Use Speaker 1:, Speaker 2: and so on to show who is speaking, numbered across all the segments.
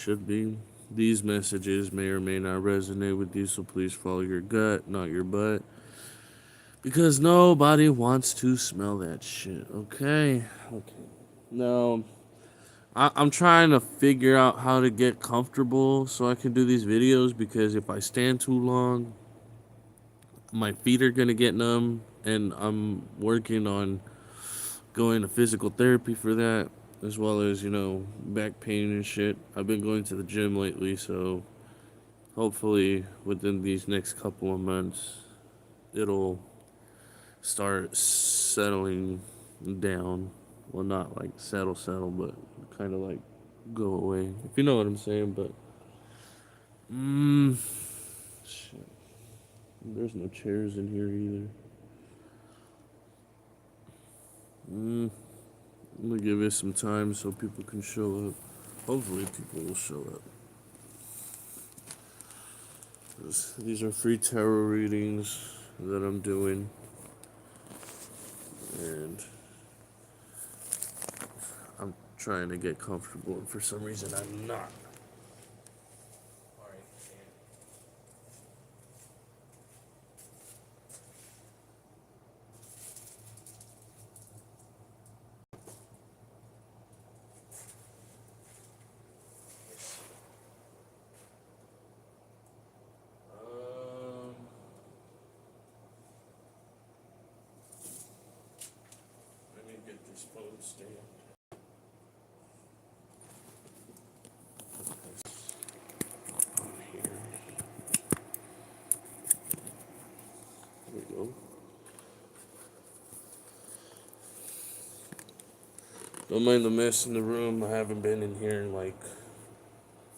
Speaker 1: should be. These messages may or may not resonate with you, so please follow your gut, not your butt. Because nobody wants to smell that shit, okay? Okay. Now, I'm trying to figure out how to get comfortable so I can do these videos because if I stand too long, my feet are gonna get numb, and I'm working on going to physical therapy for that, as well as, back pain and shit. I've been going to the gym lately, so hopefully within these next couple of months, it'll start settling down. Well, not like settle, but kind of like go away, if you know what I'm saying. But, shit. There's no chairs in here either. I'm gonna give it some time so people can show up. Hopefully, people will show up. These are free tarot readings that I'm doing, and I'm trying to get comfortable, and for some reason, I'm not. Um, Let me get this phone stand. On here. There we go. Don't mind the mess in the room. I haven't been in here in like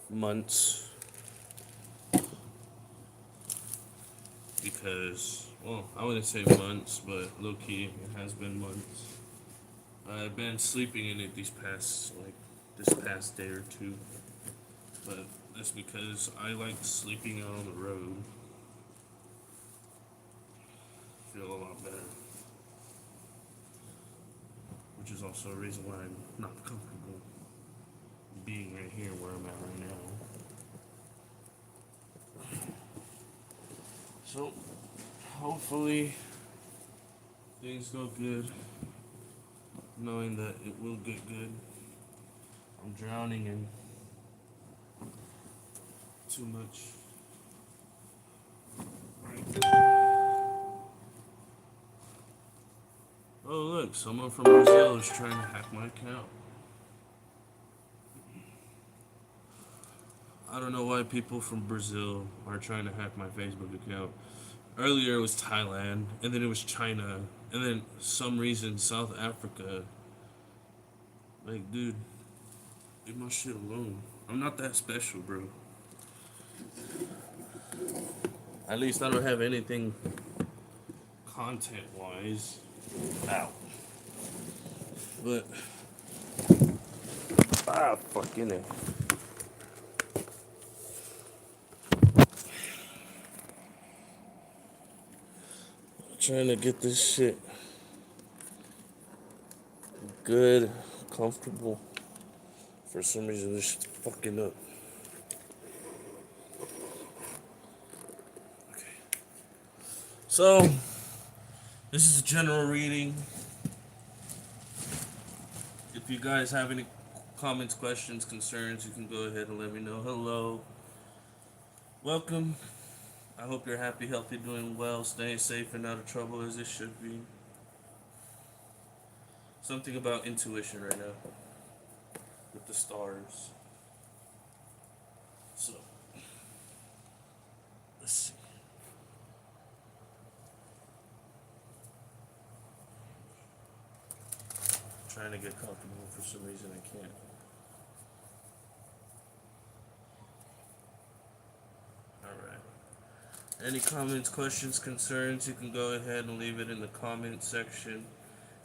Speaker 1: months because, well, I wouldn't say months, but low key, it has been months. I've been sleeping in it this past day or two, but that's because I like sleeping out on the road. Feel a lot better, which is also a reason why I'm not comfortable being right here where I'm at right now. So, hopefully, things go good, knowing that it will get good. I'm drowning in too much. Oh, look, someone from Brazil is trying to hack my account. I don't know why people from Brazil are trying to hack my Facebook account. Earlier it was Thailand, and then it was China, and then some reason South Africa. Like, dude, leave my shit alone. I'm not that special, bro. At least I don't have anything content wise out. But, fucking it. Trying to get this shit good, comfortable. For some reason, this shit's fucking up. Okay. So, this is a general reading. If you guys have any comments, questions, concerns, you can go ahead and let me know. Hello. Welcome. I hope you're happy, healthy, doing well, staying safe and out of trouble as it should be. Something about intuition right now with the stars. So, let's see. I'm trying to get comfortable, for some reason I can't. Alright. Any comments, questions, concerns, you can go ahead and leave it in the comment section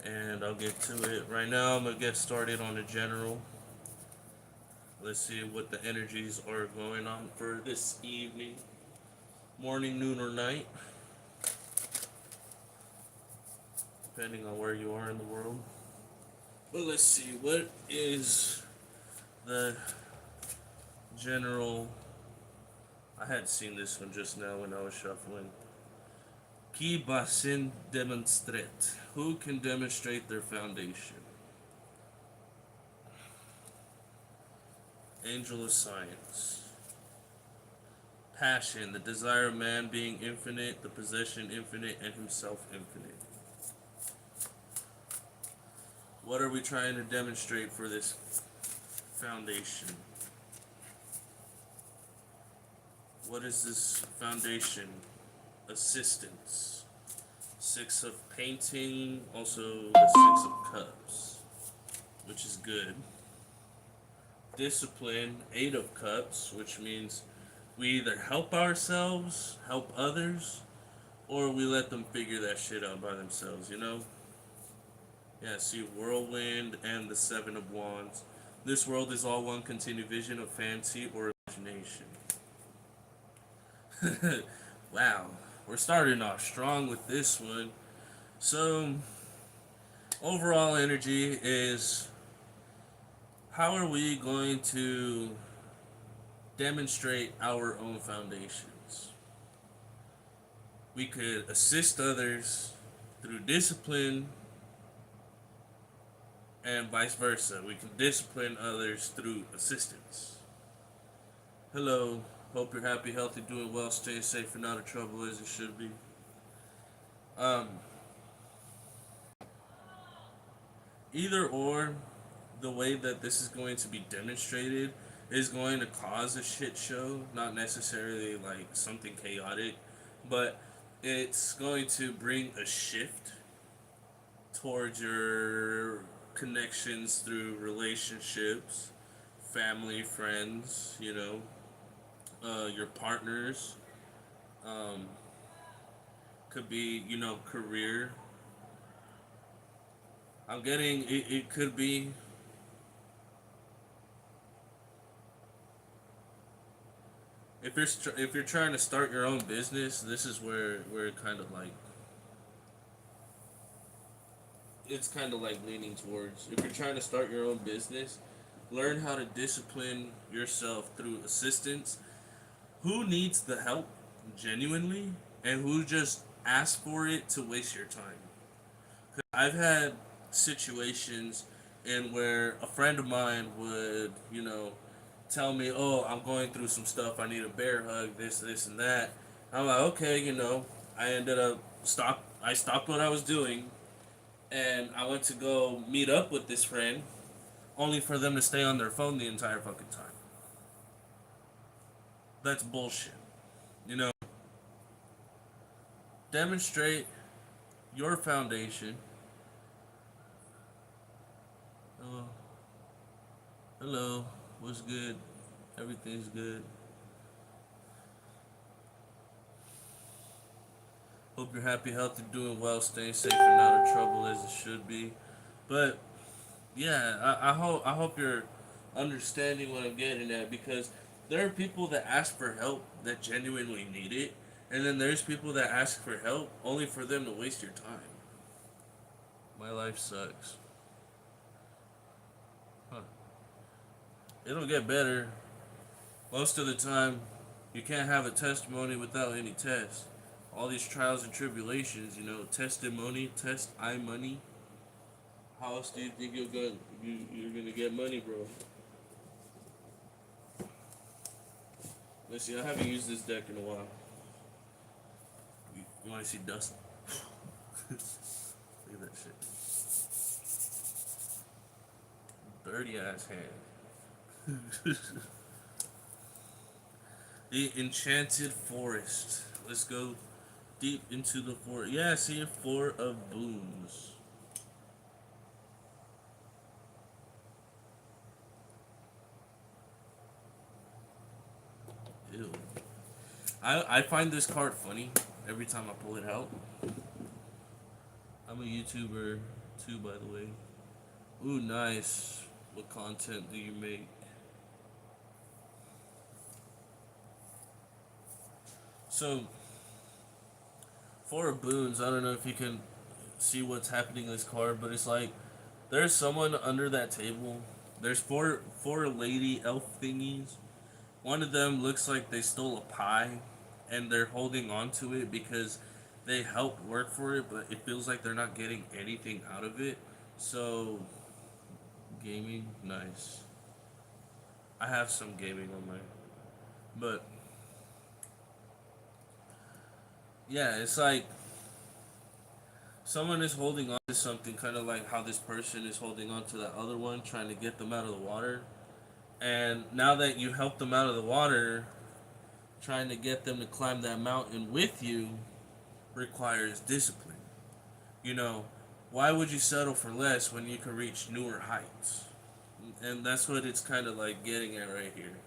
Speaker 1: and I'll get to it. Right now I'm going to get started on the general. Let's see what the energies are going on for this evening, morning, noon, or night, depending on where you are in the world. But let's see, what is the General. I had seen this one just now when I was shuffling. Qui basin demonstrate. Who can demonstrate their foundation? Angel of Science. Passion, the desire of man being infinite, the possession infinite, and himself infinite. What are we trying to demonstrate for this foundation? What is this foundation? Assistance. Six of painting, also the Six of Cups, which is good. Discipline, Eight of Cups, which means we either help ourselves, help others, or we let them figure that shit out by themselves, you know? Yeah, see, Whirlwind and the Seven of Wands. This world is all one continued vision of fancy or imagination. Wow, we're starting off strong with this one. So, overall energy is how are we going to demonstrate our own foundations? We could assist others through discipline and vice versa. We can discipline others through assistance. Hello, hope you're happy, healthy, doing well, staying safe, and out of trouble as it should be. Um, Either or, the way that this is going to be demonstrated is going to cause a shit show, not necessarily like something chaotic, but it's going to bring a shift towards your connections through relationships, family, friends, your partners, um, could be, career. I'm getting it could be if you're trying to start your own business, this is where it kind of like it's kind of like leaning towards. If you're trying to start your own business, learn how to discipline yourself through assistance. Who needs the help genuinely, and who just asks for it to waste your time? 'Cause I've had situations in where a friend of mine would, tell me, "Oh, I'm going through some stuff. I need a bear hug. This, and that." I'm like, "Okay, I ended up stop. I stopped what I was doing, and I went to go meet up with this friend, only for them to stay on their phone the entire fucking time. That's bullshit. You know, demonstrate your foundation. Hello, hello. What's good? Everything's good. Hope you're happy, healthy, doing well, staying safe, and out of trouble as it should be. But yeah, I hope you're understanding what I'm getting at, because there are people that ask for help that genuinely need it, and then there's people that ask for help only for them to waste your time. My life sucks. Huh. It'll get better. Most of the time, you can't have a testimony without any test. All these trials and tribulations, testimony, test I money. How else do you think you're gonna get money, bro? Let's see. I haven't used this deck in a while. You want to see dust? Look at that shit. Dirty ass hand. The Enchanted Forest. Let's go deep into the forest. Yeah, I see a Four of Booms. Ew. I find this card funny every time I pull it out. I'm a YouTuber too, by the way. Ooh, nice. What content do you make? So, Four of Boons, I don't know if you can see what's happening in this card, but it's like there's someone under that table. There's four lady elf thingies, One of them looks like they stole a pie and they're holding on to it because they helped work for it, but it feels like they're not getting anything out of it. So, gaming, nice. I have some gaming on my. But, yeah, it's like someone is holding on to something, kind of like how this person is holding on to that other one, trying to get them out of the water. And now that you help them out of the water, trying to get them to climb that mountain with you requires discipline. You know, why would you settle for less when you can reach newer heights? And that's what it's kind of like getting at right here.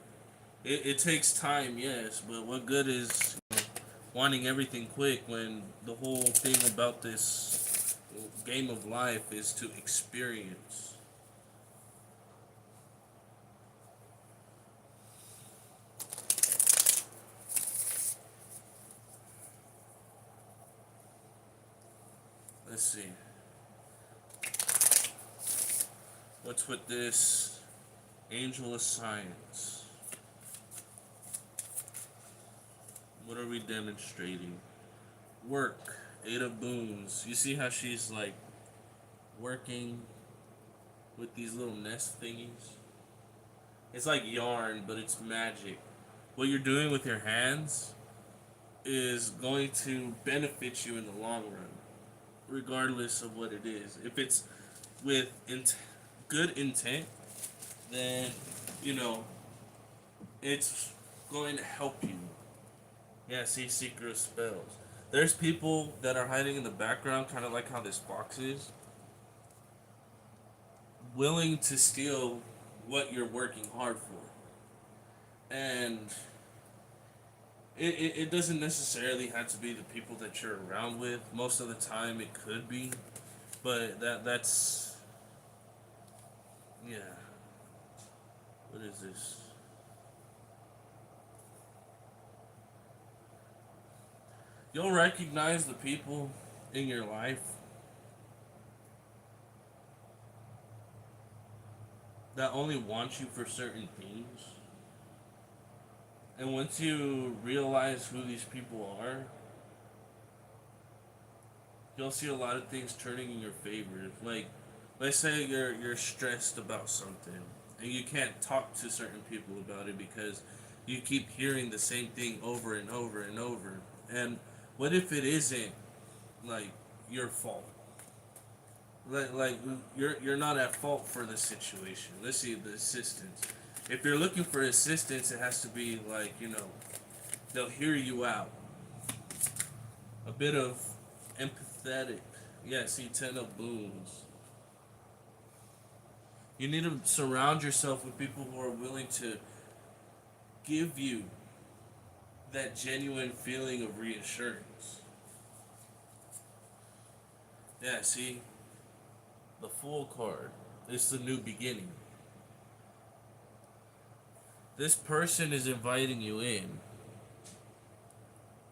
Speaker 1: It takes time, yes, but what good is wanting everything quick when the whole thing about this game of life is to experience? Let's see. What's with this Angel of Science? What are we demonstrating? Work. Eight of Boons. You see how she's like working with these little nest thingies? It's like yarn, but it's magic. What you're doing with your hands is going to benefit you in the long run, regardless of what it is. If it's with good intent, then, you know, it's going to help you. Yeah, see, secret spells. There's people that are hiding in the background, kind of like how this fox is, willing to steal what you're working hard for. And it doesn't necessarily have to be the people that you're around with. Most of the time it could be. But that's yeah. What is this? You'll recognize the people in your life that only want you for certain things. And once you realize who these people are, you'll see a lot of things turning in your favor. Like, let's say you're stressed about something and you can't talk to certain people about it because you keep hearing the same thing over and over and over. And what if it isn't like your fault? Like you're not at fault for the situation. Let's see the assistance. If you're looking for assistance, it has to be like, they'll hear you out. A bit of empathetic. Yeah, see, 10 of Boons. You need to surround yourself with people who are willing to give you that genuine feeling of reassurance. Yeah, see, the Fool card. It's the new beginning. This person is inviting you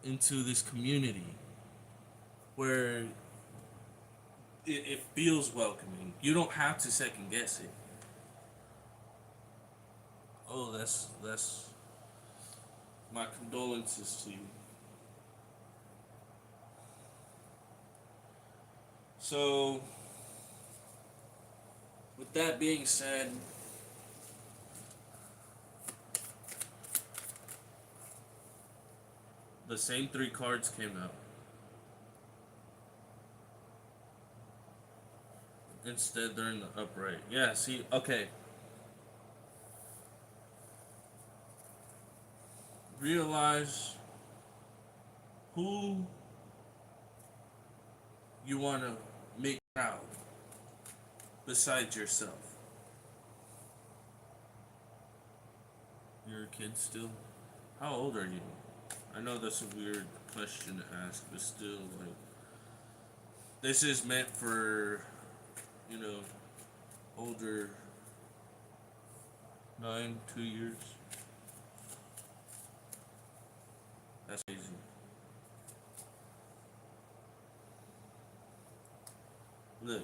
Speaker 1: into this community where it feels welcoming. You don't have to second guess it. Oh, that's my condolences to you. So, with that being said, the same three cards came out. Instead, they're in the upright. Yeah, see, okay. Realize who you want to make proud besides yourself. You're a kid still? How old are you? I know that's a weird question to ask, but still, like, this is meant for, you know, older, 2 years. That's easy. Look,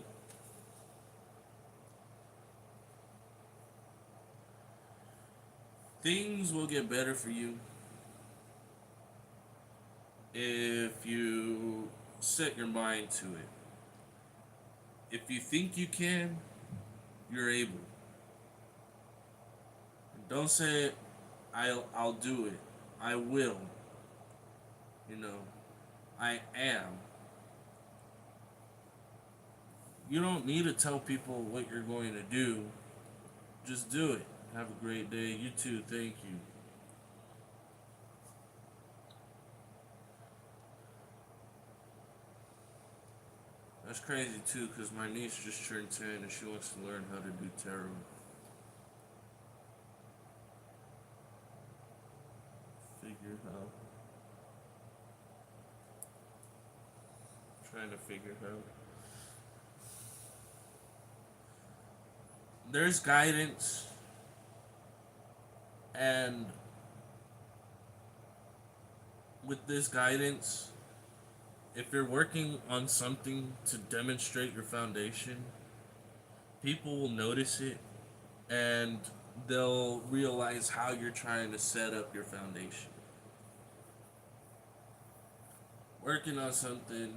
Speaker 1: things will get better for you if you set your mind to it. If you think you can, you're able. Don't say I'll do it. I will. You know, I am. You don't need to tell people what you're going to do. Just do it. Have a great day. You too. Thank you. That's crazy too, because my niece just turned 10 and she wants to learn how to do tarot. Figure out. Trying to figure out. There's guidance, and with this guidance, if you're working on something to demonstrate your foundation, people will notice it and they'll realize how you're trying to set up your foundation. Working on something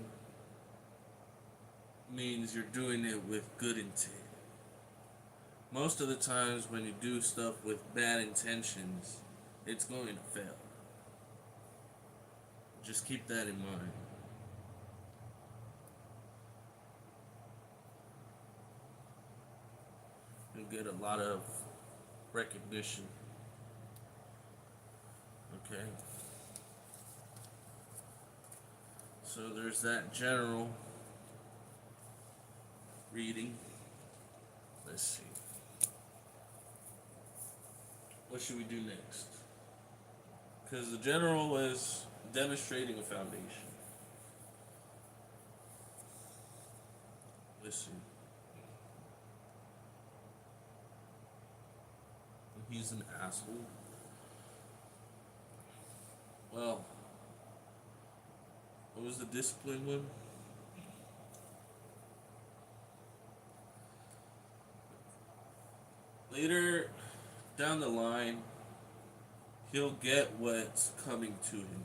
Speaker 1: means you're doing it with good intent. Most of the times when you do stuff with bad intentions, it's going to fail. Just keep that in mind. You'll get a lot of recognition. Okay. So there's that general reading. Let's see. What should we do next? Because the general was demonstrating a foundation. Let's see. He's an asshole. Well, what was the discipline one? Later down the line, he'll get what's coming to him.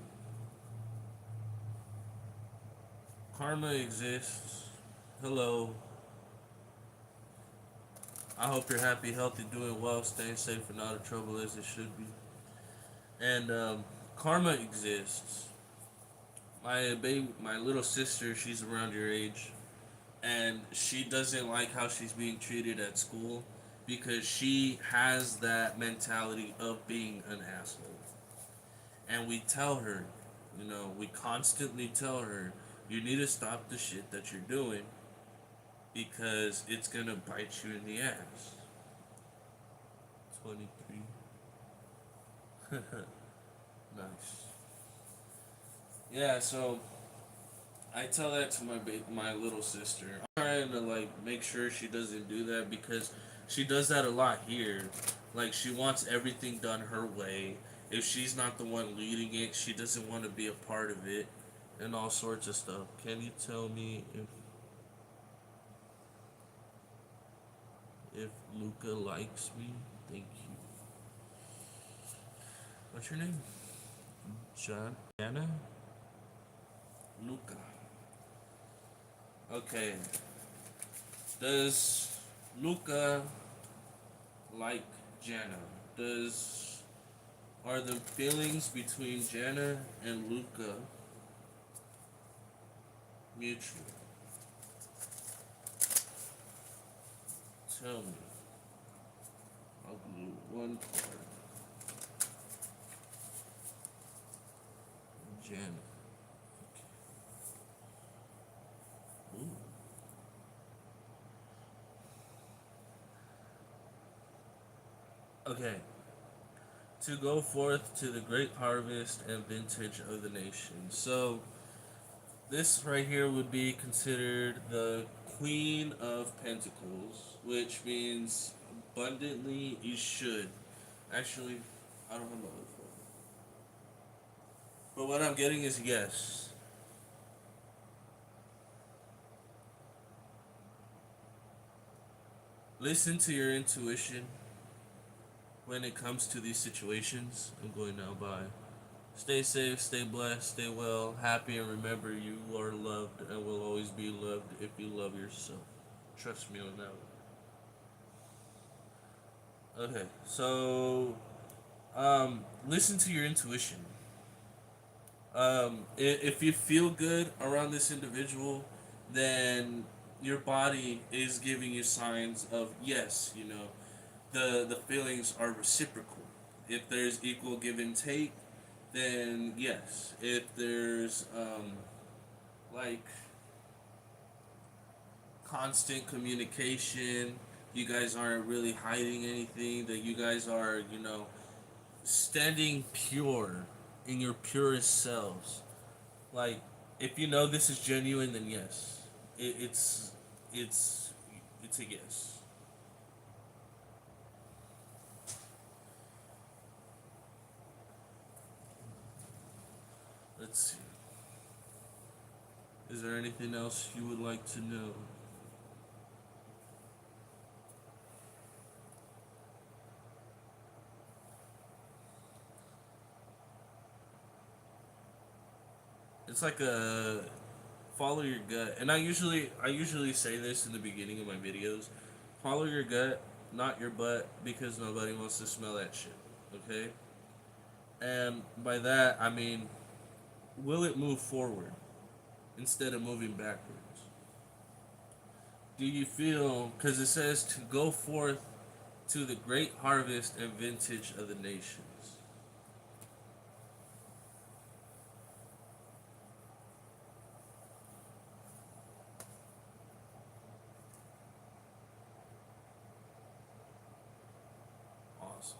Speaker 1: Karma exists. Hello. I hope you're happy, healthy, doing well, staying safe, and out of trouble as it should be. And karma exists. My little sister, she's around your age, and she doesn't like how she's being treated at school because she has that mentality of being an asshole. And we tell her, we constantly tell her, you need to stop the shit that you're doing because it's gonna bite you in the ass. 23. Nice. Yeah, so I tell that to my little sister. I'm trying to make sure she doesn't do that because she does that a lot here. Like she wants everything done her way. If she's not the one leading it, she doesn't want to be a part of it, and all sorts of stuff. Can you tell me if Luca likes me? Thank you. What's your name? Jana? Luca. Okay. Does Luca like Jana? Are the feelings between Jana and Luca mutual? Tell me. I'll do one card. Jana. Okay. Ooh. Okay. To go forth to the great harvest and vintage of the nation. So, this right here would be considered the Queen of Pentacles, which means abundantly you should. Actually, I don't have my other phone. But what I'm getting is yes. Listen to your intuition. when it comes to these situations, I'm going now by. Stay safe, stay blessed, stay well, happy, and remember you are loved and will always be loved if you love yourself. Trust me on that one. Okay, so listen to your intuition. If you feel good around this individual, then your body is giving you signs of yes, the feelings are reciprocal. If there's equal give and take, then yes. If there's like constant communication, you guys aren't really hiding anything, that you guys are, standing pure in your purest selves. Like, if you know this is genuine, then yes, it, it's it's it's a yes. Let's see. Is there anything else you would like to know? It's like a follow your gut, and I usually say this in the beginning of my videos. Follow your gut, not your butt, because nobody wants to smell that shit. Okay, and by that I mean, will it move forward instead of moving backwards? Do you feel, because it says to go forth to the great harvest and vintage of the nations? Awesome.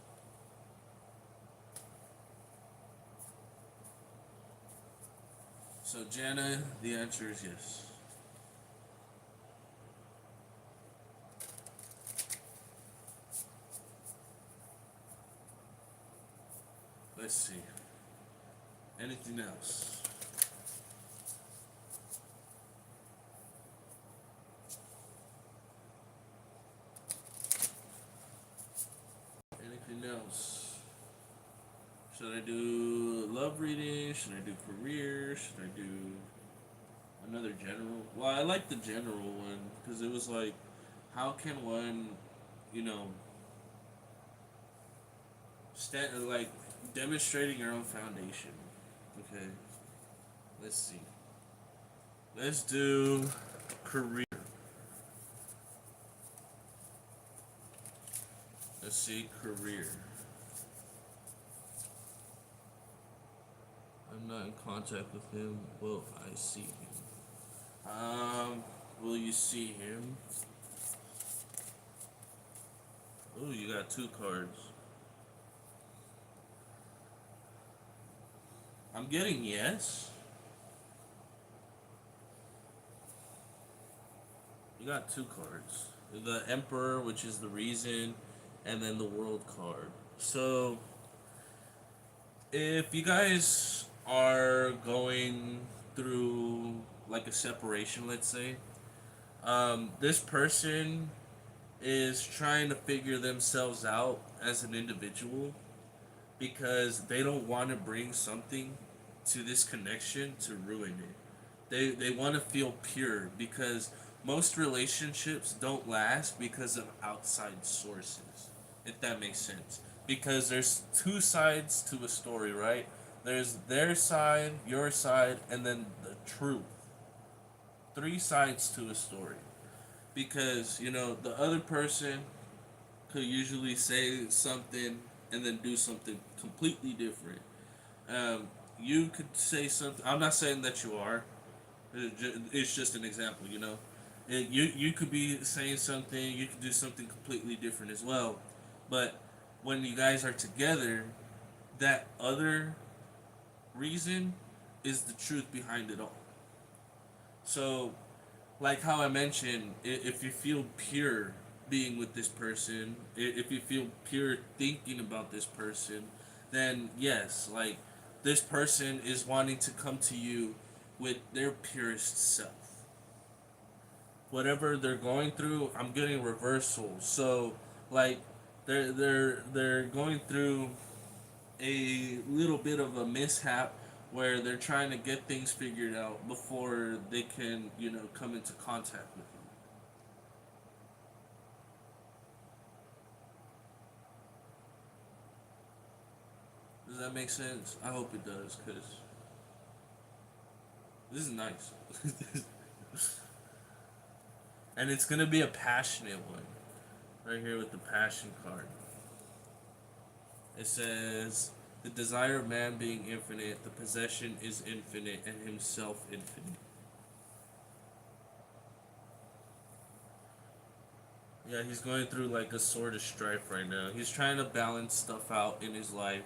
Speaker 1: So, Jana, the answer is yes. Let's see. Anything else? Anything else? Should I do love reading? Should I do career? Should I do another general? Well, I like the general one because it was like, how can one, you know, stand like demonstrating your own foundation? Okay, let's see. Let's do career. Let's see career. I'm not in contact with him. Will I see him? Will you see him? Oh, you got two cards. I'm getting yes. You got two cards. The Emperor, which is the reason, and then the World card. So, if you guys are going through like a separation, let's say, this person is trying to figure themselves out as an individual because they don't want to bring something to this connection to ruin it. They want to feel pure because most relationships don't last because of outside sources. If that makes sense. Because there's two sides to a story, right? There's their side, your side, and then the truth. Three sides to a story. Because, the other person could usually say something and then do something completely different. Um, you could say something. I'm not saying that you are. It's just an example, you could be saying something. You could do something completely different as well. But when you guys are together, that other reason is the truth behind it all. So, like how I mentioned, if you feel pure being with this person, if you feel pure thinking about this person, then yes, like this person is wanting to come to you with their purest self. Whatever they're going through, I'm getting reversal. So, like, They're going through a little bit of a mishap where they're trying to get things figured out before they can, come into contact with you. Does that make sense? I hope it does, because this is nice. And it's going to be a passionate one. Right here with the passion card. It says, the desire of man being infinite, the possession is infinite, and himself infinite. Yeah, he's going through like a sort of strife right now. He's trying to balance stuff out in his life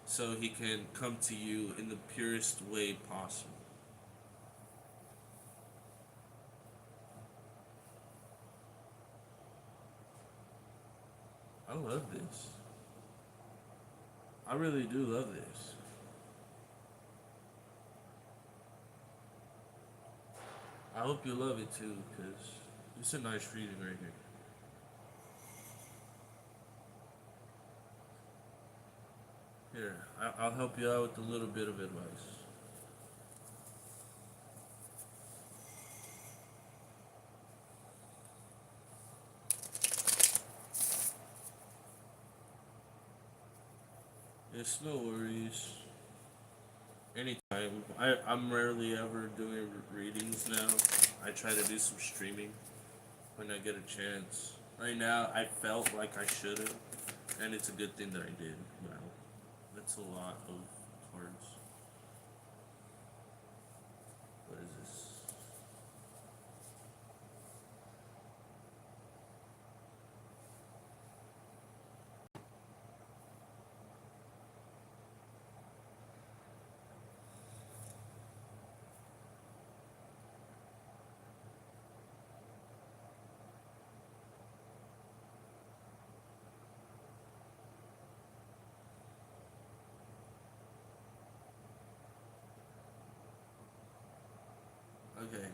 Speaker 1: so he can come to you in the purest way possible. I love this. I really do love this. I hope you love it too, because it's a nice reading right here. Here, I'll help you out with a little bit of advice. It's no worries. Anytime. I'm rarely ever doing readings now. I try to do some streaming when I get a chance. Right now, I felt like I should have, and it's a good thing that I did. Wow, that's a lot of cards. What is this? Okay.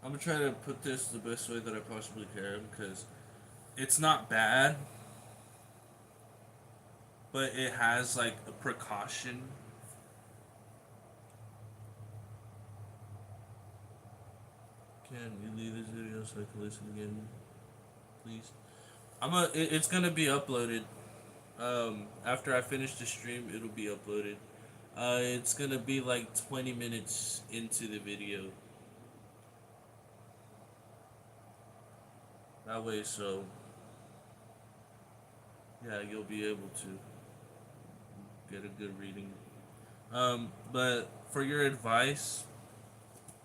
Speaker 1: I'm gonna try to put this the best way that I possibly can because it's not bad, but it has like a precaution. Can you leave this video so I can listen again, please? It's gonna be uploaded. After I finish the stream, it'll be uploaded. It's gonna be like 20 minutes into the video. That way, so yeah, you'll be able to get a good reading. But for your advice,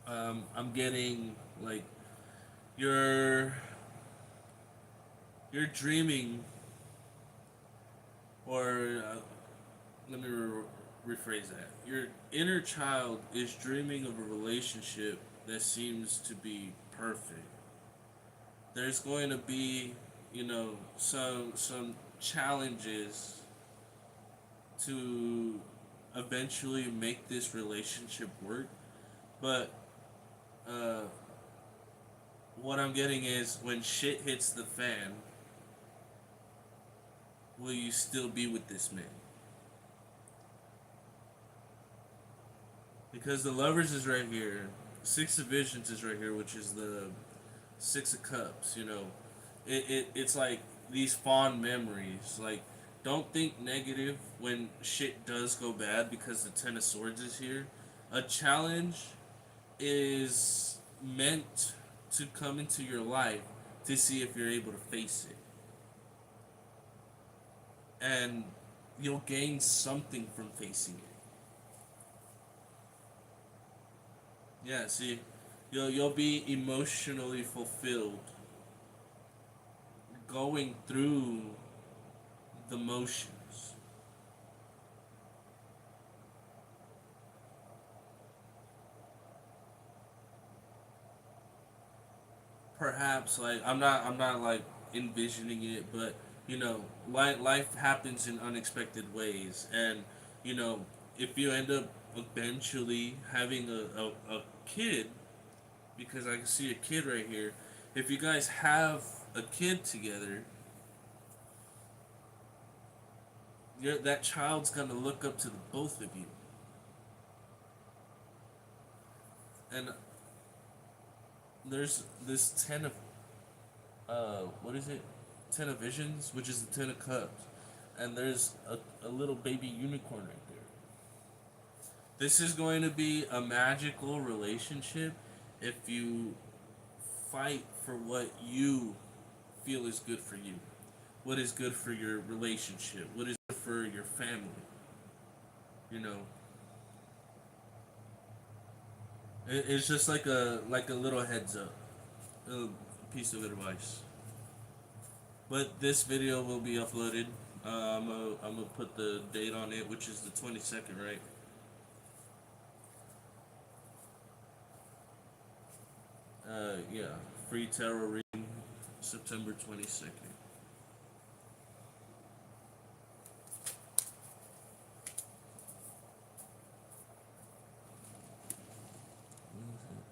Speaker 1: I'm getting like you're you're dreaming, or let me rephrase that. Your inner child is dreaming of a relationship that seems to be perfect. There's going to be, some challenges to eventually make this relationship work, but uh, what I'm getting is when shit hits the fan, will you still be with this man? Because the lovers is right here, six of visions is right here, which is the six of cups. It's like these fond memories. Like, don't think negative when shit does go bad because the ten of swords is here. A challenge is meant to come into your life to see if you're able to face it, and you'll gain something from facing it. Yeah, see, you'll be emotionally fulfilled going through the motions. Perhaps like I'm not like envisioning it, but life happens in unexpected ways, and you know if you end up eventually having a kid, because I can see a kid right here, If you guys have a kid together, that child's gonna look up to the both of you. And there's this ten of what is it? Ten of Visions, which is the Ten of Cups, and there's a little baby unicorn right there. This is going to be a magical relationship if you fight for what you feel is good for you, what is good for your relationship, what is good for your family. You know, it's just like a little heads up, a piece of advice. But this video will be uploaded. I'm gonna put the date on it, which is the 22nd, right? Yeah, free tarot reading, September 22nd.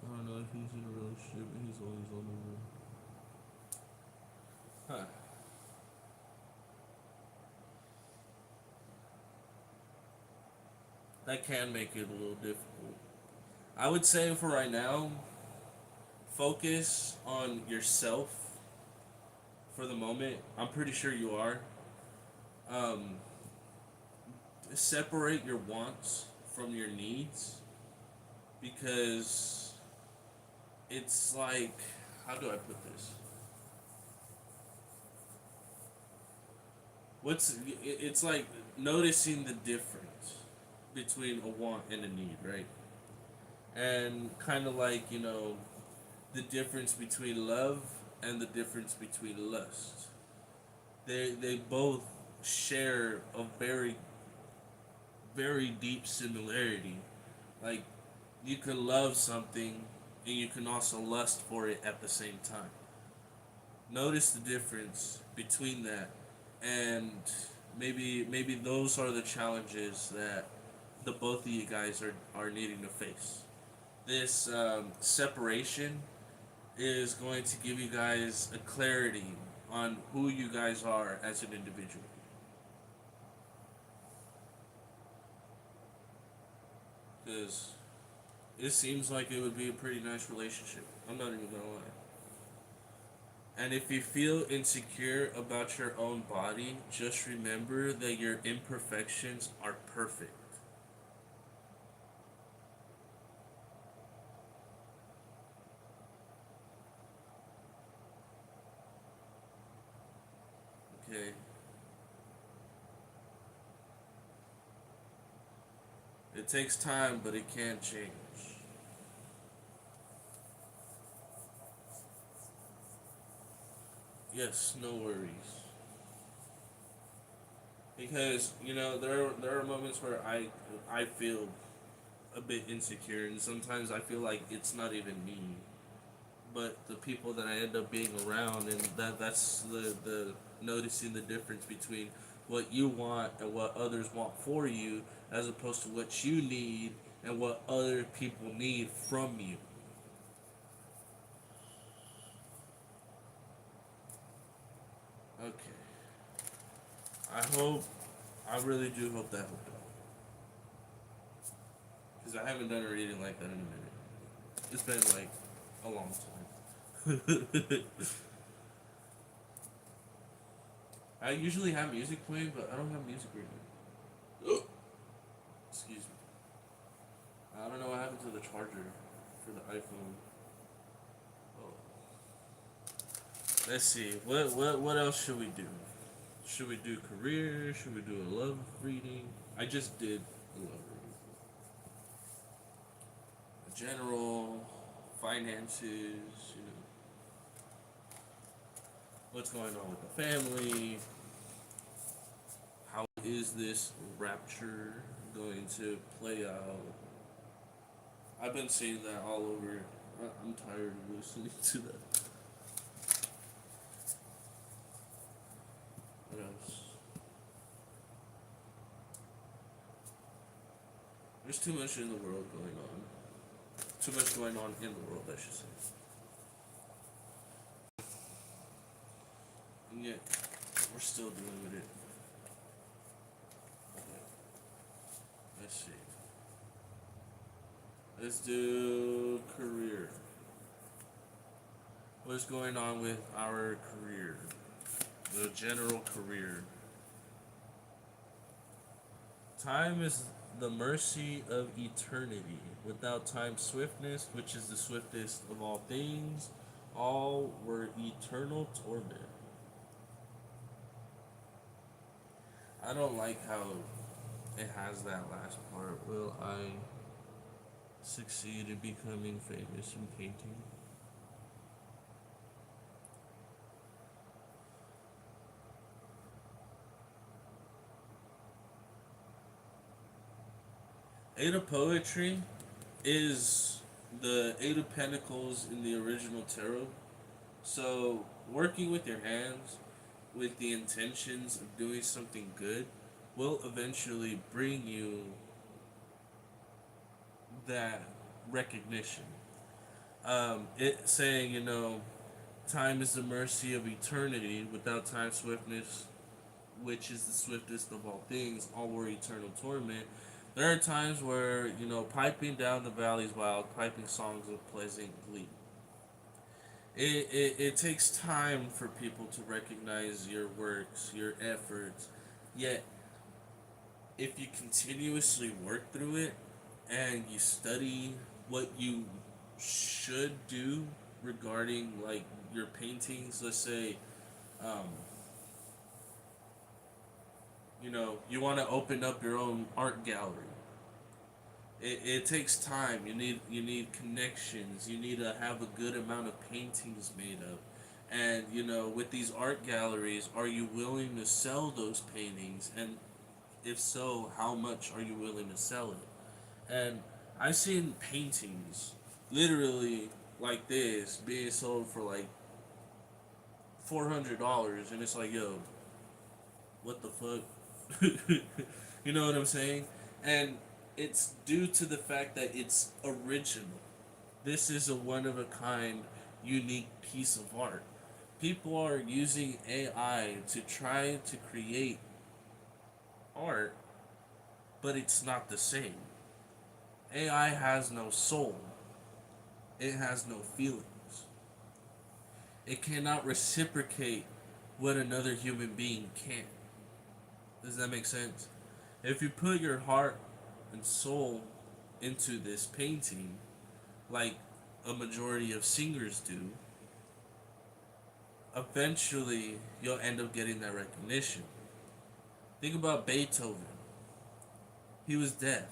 Speaker 1: I don't know if he's in a relationship. He's always on the road. Huh. That can make it a little difficult. I would say for right now, focus on yourself for the moment. I'm pretty sure you are. Um, Separate your wants from your needs because it's like, how do I put this? It's like noticing the difference between a want and a need, right? And kind of like, the difference between love and the difference between lust. They both share a very very deep similarity. Like, you can love something and you can also lust for it at the same time. Notice the difference between that, and maybe those are the challenges that the both of you guys are needing to face. This separation is going to give you guys a clarity on who you guys are as an individual. Because it seems like it would be a pretty nice relationship. I'm not even gonna lie. And if you feel insecure about your own body, just remember that your imperfections are perfect. Okay? It takes time, but it can change. Yes, no worries. Because there are moments where I feel a bit insecure, and sometimes I feel like it's not even me, but the people that I end up being around, and that's the noticing the difference between what you want and what others want for you, as opposed to what you need and what other people need from you. Okay. I really do hope that helped out. Because I haven't done a reading like that in a minute. It's been like a long time. I usually have music playing, but I don't have music right now. Excuse me. I don't know what happened to the charger for the iPhone. Oh. Let's see. What else should we do? Should we do career? Should we do a love reading? I just did a love reading. General finances, what's going on with the family? How is this rapture going to play out? I've been seeing that all over. I'm tired of listening to that. What else? There's too much in the world going on. Too much going on in the world, I should say. And yet, we're still dealing with it. Okay. Let's see. Let's do career. What's going on with our career? The general career. Time is the mercy of eternity. Without time's swiftness, which is the swiftest of all things, all were eternal torment. I don't like how it has that last part. Will I succeed in becoming famous in painting? Eight of Poetry is the Eight of Pentacles in the original tarot. So, working with your hands with the intentions of doing something good will eventually bring you that recognition. It saying, time is the mercy of eternity. Without time, swiftness, which is the swiftest of all things, all were eternal torment. There are times where, piping down the valleys wild, piping songs of pleasant glee. It takes time for people to recognize your works, your efforts. Yet, if you continuously work through it and you study what you should do regarding like your paintings, let's say, um, you want to open up your own art gallery. It takes time. You need connections. You need to have a good amount of paintings made up. And with these art galleries, are you willing to sell those paintings? And if so, how much are you willing to sell it? And I've seen paintings literally like this being sold for like $400, and it's like, yo, what the fuck? You know what I'm saying? And it's due to the fact that it's original. This is a one of a kind, unique piece of art. People are using AI to try to create art, but it's not the same. AI has no soul, it has no feelings. It cannot reciprocate what another human being can. Does that make sense? If you put your heart and soul into this painting, like a majority of singers do, eventually you'll end up getting that recognition. Think about Beethoven. He was deaf,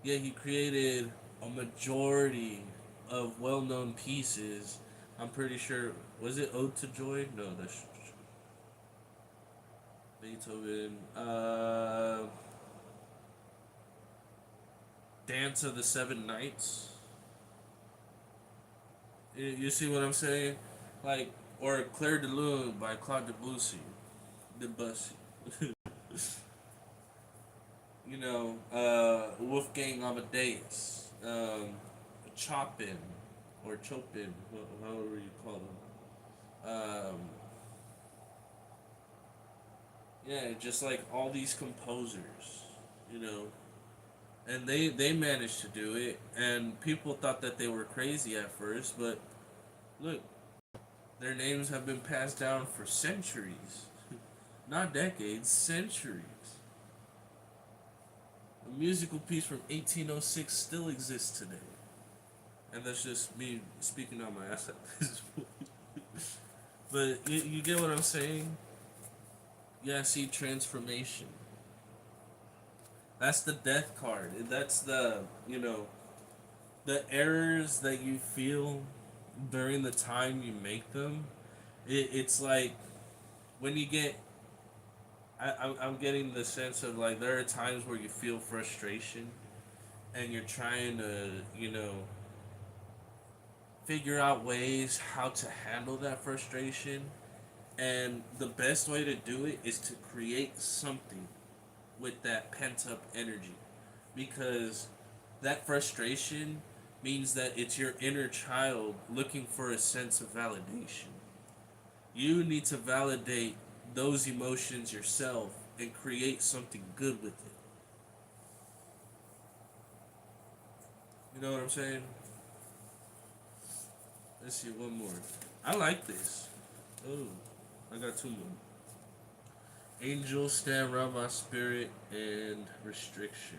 Speaker 1: yet he created a majority of well-known pieces. I'm pretty sure, was it Ode to Joy? No, that's Beethoven. Dance of the Seven Knights. You see what I'm saying? Like, or Claire de Lune by Claude Debussy. Debussy. Wolfgang Amadeus. Chopin. Or Chopin, however you call them. Yeah, just like all these composers, you know, and they managed to do it, and people thought that they were crazy at first, but look, their names have been passed down for centuries, not decades, centuries. A musical piece from 1806 still exists today, and that's just me speaking on my ass at this point. But you get what I'm saying? Yeah, see, transformation. That's the death card. That's the errors that you feel during the time you make them. It's like when you get. I'm getting the sense of like there are times where you feel frustration and you're trying to, figure out ways how to handle that frustration. And the best way to do it is to create something with that pent up energy, because that frustration means that it's your inner child looking for a sense of validation. You need to validate those emotions yourself and create something good with it. You know what I'm saying? Let's see one more. I like this. Oh, I got two more. Angels stand around my spirit and restriction.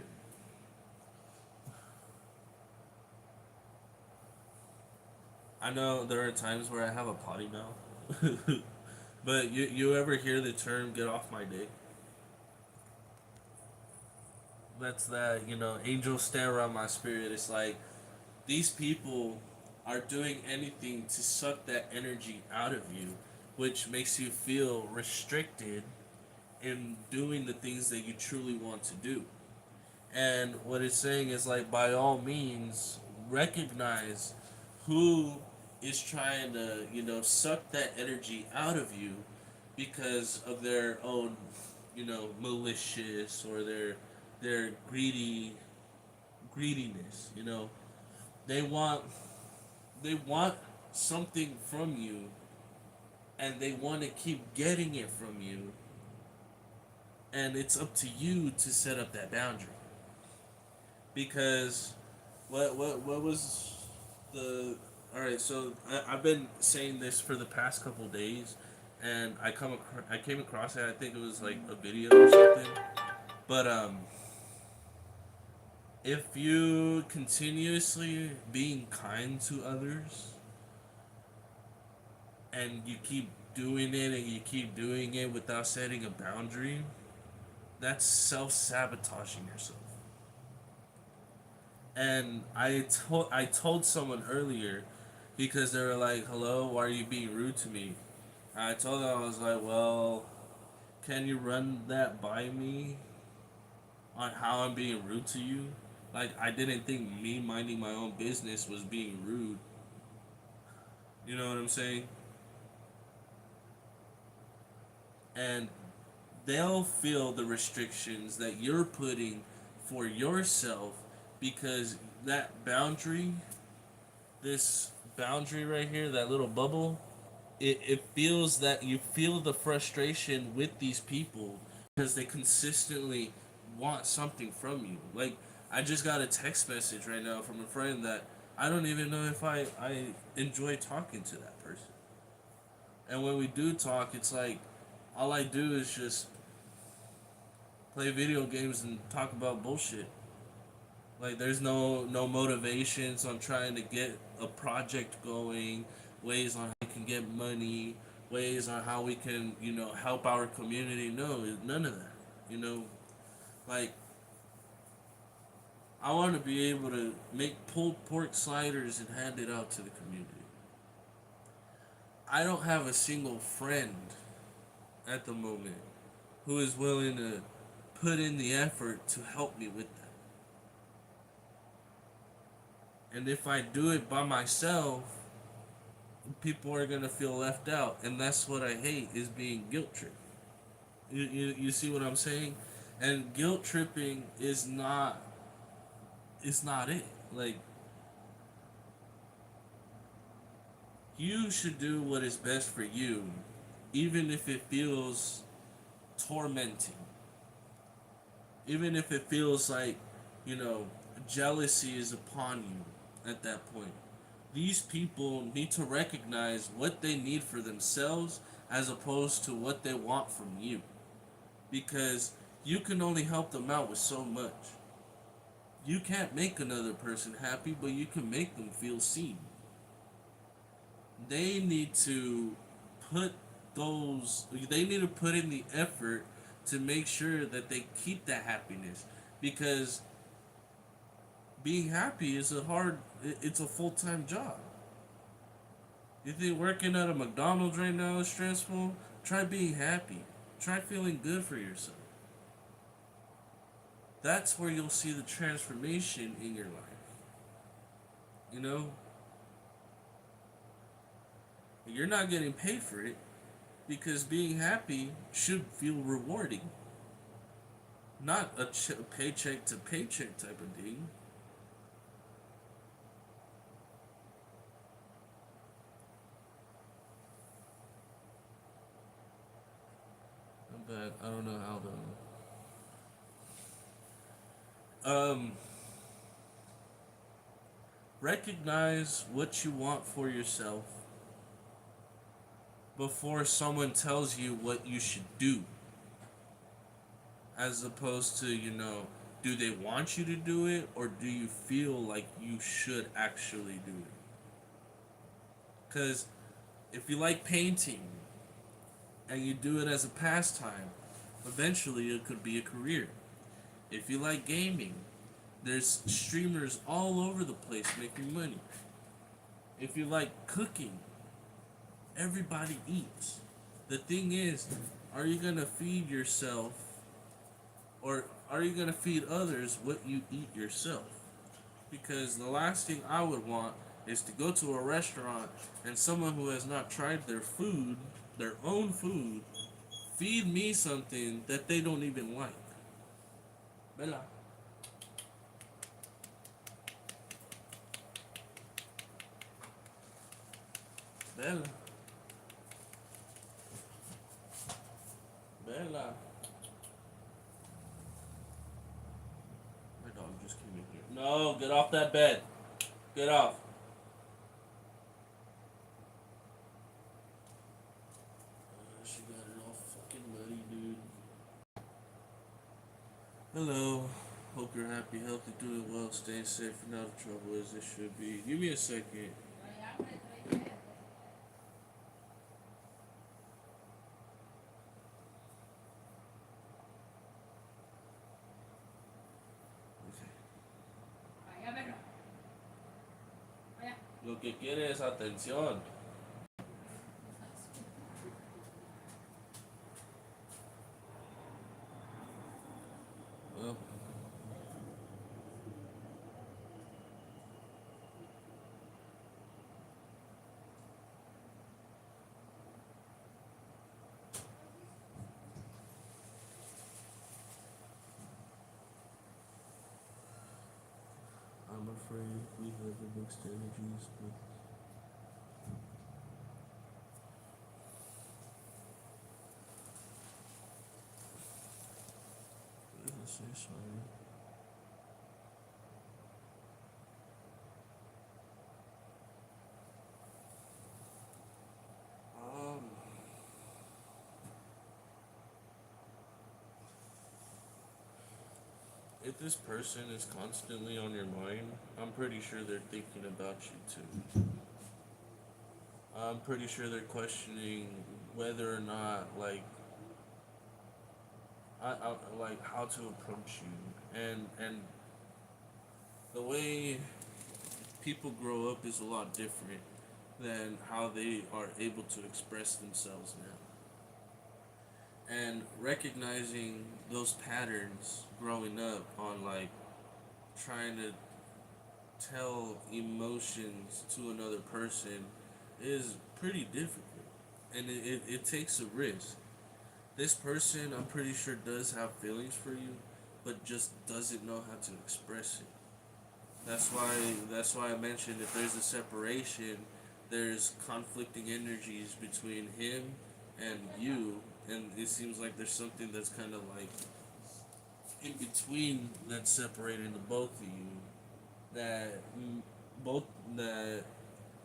Speaker 1: I know there are times where I have a potty mouth, but you ever hear the term "get off my dick"? That's that, angels stand around my spirit. It's like these people are doing anything to suck that energy out of you, which makes you feel restricted in doing the things that you truly want to do. And what it's saying is like, by all means, recognize who is trying to, suck that energy out of you because of their own, malicious or their greediness. They want they want something from you, and they want to keep getting it from you, and it's up to you to set up that boundary. Because what was the all right? So I've been saying this for the past couple days, and I came across it. I think it was like a video or something. But if you continuously being kind to others, and you keep doing it and you keep doing it without setting a boundary, that's self sabotaging yourself. And I told someone earlier, because they were like, "Hello, why are you being rude to me?" And I told them, I was like, "Well, can you run that by me on how I'm being rude to you?" Like, I didn't think me minding my own business was being rude. You know what I'm saying? And they'll feel the restrictions that you're putting for yourself, because that boundary, this boundary right here, that little bubble, it feels that you feel the frustration with these people because they consistently want something from you. Like, I just got a text message right now from a friend that I don't even know if I enjoy talking to that person. And when we do talk, it's like all I do is just play video games and talk about bullshit. Like, there's no motivations on trying to get a project going, ways on how we can get money, ways on how we can, help our community. No, none of that. You know, like, I want to be able to make pulled pork sliders and hand it out to the community. I don't have a single friend at the moment who is willing to put in the effort to help me with that. And if I do it by myself, people are gonna feel left out, and that's what I hate, is being guilt tripped. You see what I'm saying? And guilt tripping is not it. Like, you should do what is best for you, even if it feels tormenting, even if it feels like, you know jealousy is upon you at that point. These people need to recognize what they need for themselves as opposed to what they want from you, because you can only help them out with so much. You can't make another person happy, but you can make them feel seen. They need to put they need to put in the effort to make sure that they keep that happiness, because being happy is it's a full-time job. You think working at a McDonald's right now is stressful? Try being happy. Try feeling good for yourself. That's where you'll see the transformation in your life. You know, you're not getting paid for it, because being happy should feel rewarding, not a paycheck to paycheck type of thing. but I don't know how to. Recognize what you want for yourself before someone tells you what you should do, as opposed to, do they want you to do it or do you feel like you should actually do it? Because if you like painting and you do it as a pastime, eventually it could be a career. If you like gaming, there's streamers all over the place making money. If you like cooking, everybody eats. The thing is, are you gonna feed yourself or are you gonna feed others what you eat yourself? Because the last thing I would want is to go to a restaurant and someone who has not tried their food, their own food, feed me something that they don't even like. Bella. Bella. Bella. My dog just came in here. No, get off that bed. Get off. She got it all fucking muddy, dude. Hello. Hope you're happy, healthy, doing well, staying safe, and out of trouble as it should be. Give me a second. Lo que quiere es atención. Well, I'm afraid we have the mixed energies, but let's say sorry. Um, if this person is constantly on your mind, I'm pretty sure they're thinking about you too. I'm pretty sure they're questioning whether or not, like how to approach you, and the way people grow up is a lot different than how they are able to express themselves now. And recognizing those patterns growing up on like trying to tell emotions to another person is pretty difficult. And it takes a risk. This person, I'm pretty sure, does have feelings for you, but just doesn't know how to express it. That's why I mentioned if there's a separation, there's conflicting energies between him and you, and it seems like there's something that's kind of like in between that's separating the both of you. That both that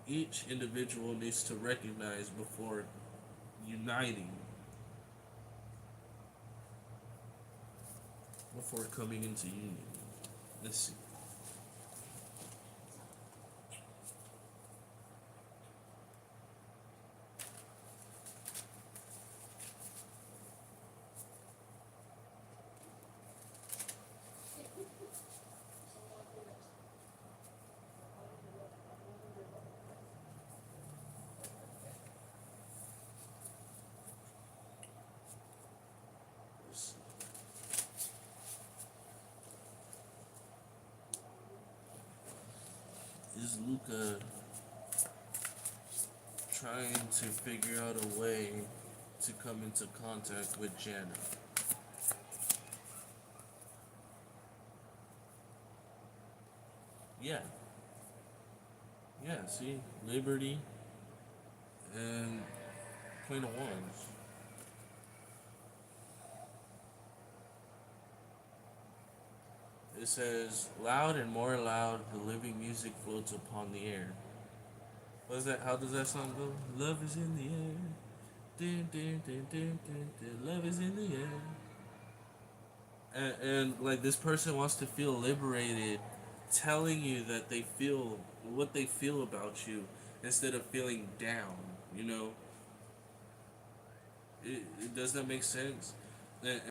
Speaker 1: each individual needs to recognize before uniting, before coming into union. Let's see. Is Luca trying to figure out a way to come into contact with Jana? Yeah. Yeah, see? Liberty and Queen of Wands. It says, "Loud and more loud, the living music floats upon the air." What is that? How does that song go? Love is in the air. Dun, dun, dun, dun, dun, dun. Love is in the air. And like this person wants to feel liberated, telling you that they feel what they feel about you instead of feeling down. You know, does that make sense? And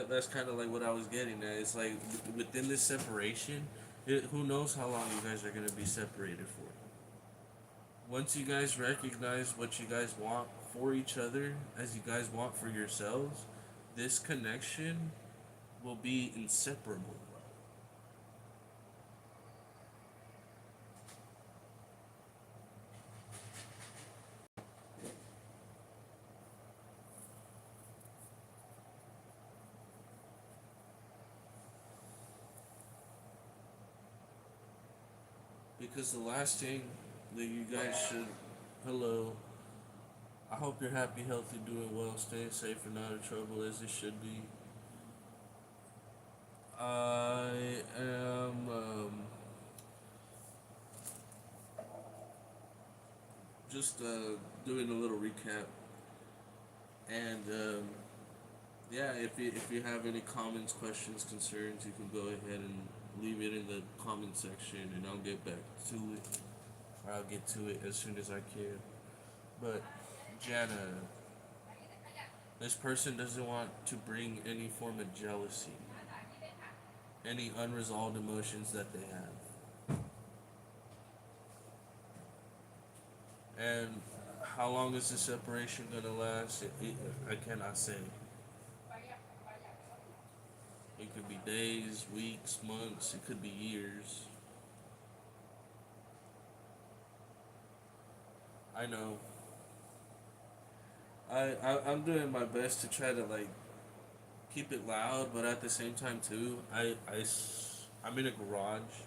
Speaker 1: that's kind of like what I was getting at. It's like within this separation, who knows how long you guys are gonna be separated for? Once you guys recognize what you guys want for each other as you guys want for yourselves, this connection will be inseparable. Because the last thing that you guys should, hello, I hope you're happy, healthy, doing well, staying safe, and not in trouble as it should be. I am just doing a little recap, and yeah, if you have any comments, questions, concerns, you can go ahead and leave it in the comment section, and I'll get back to it, or I'll get to it as soon as I can. But Jana, this person doesn't want to bring any form of jealousy, any unresolved emotions that they have. And how long is this separation gonna last? I cannot say. It could be days, weeks, months. It could be years. I know. I'm doing my best to try to like keep it loud, but at the same time too, I'm in a garage,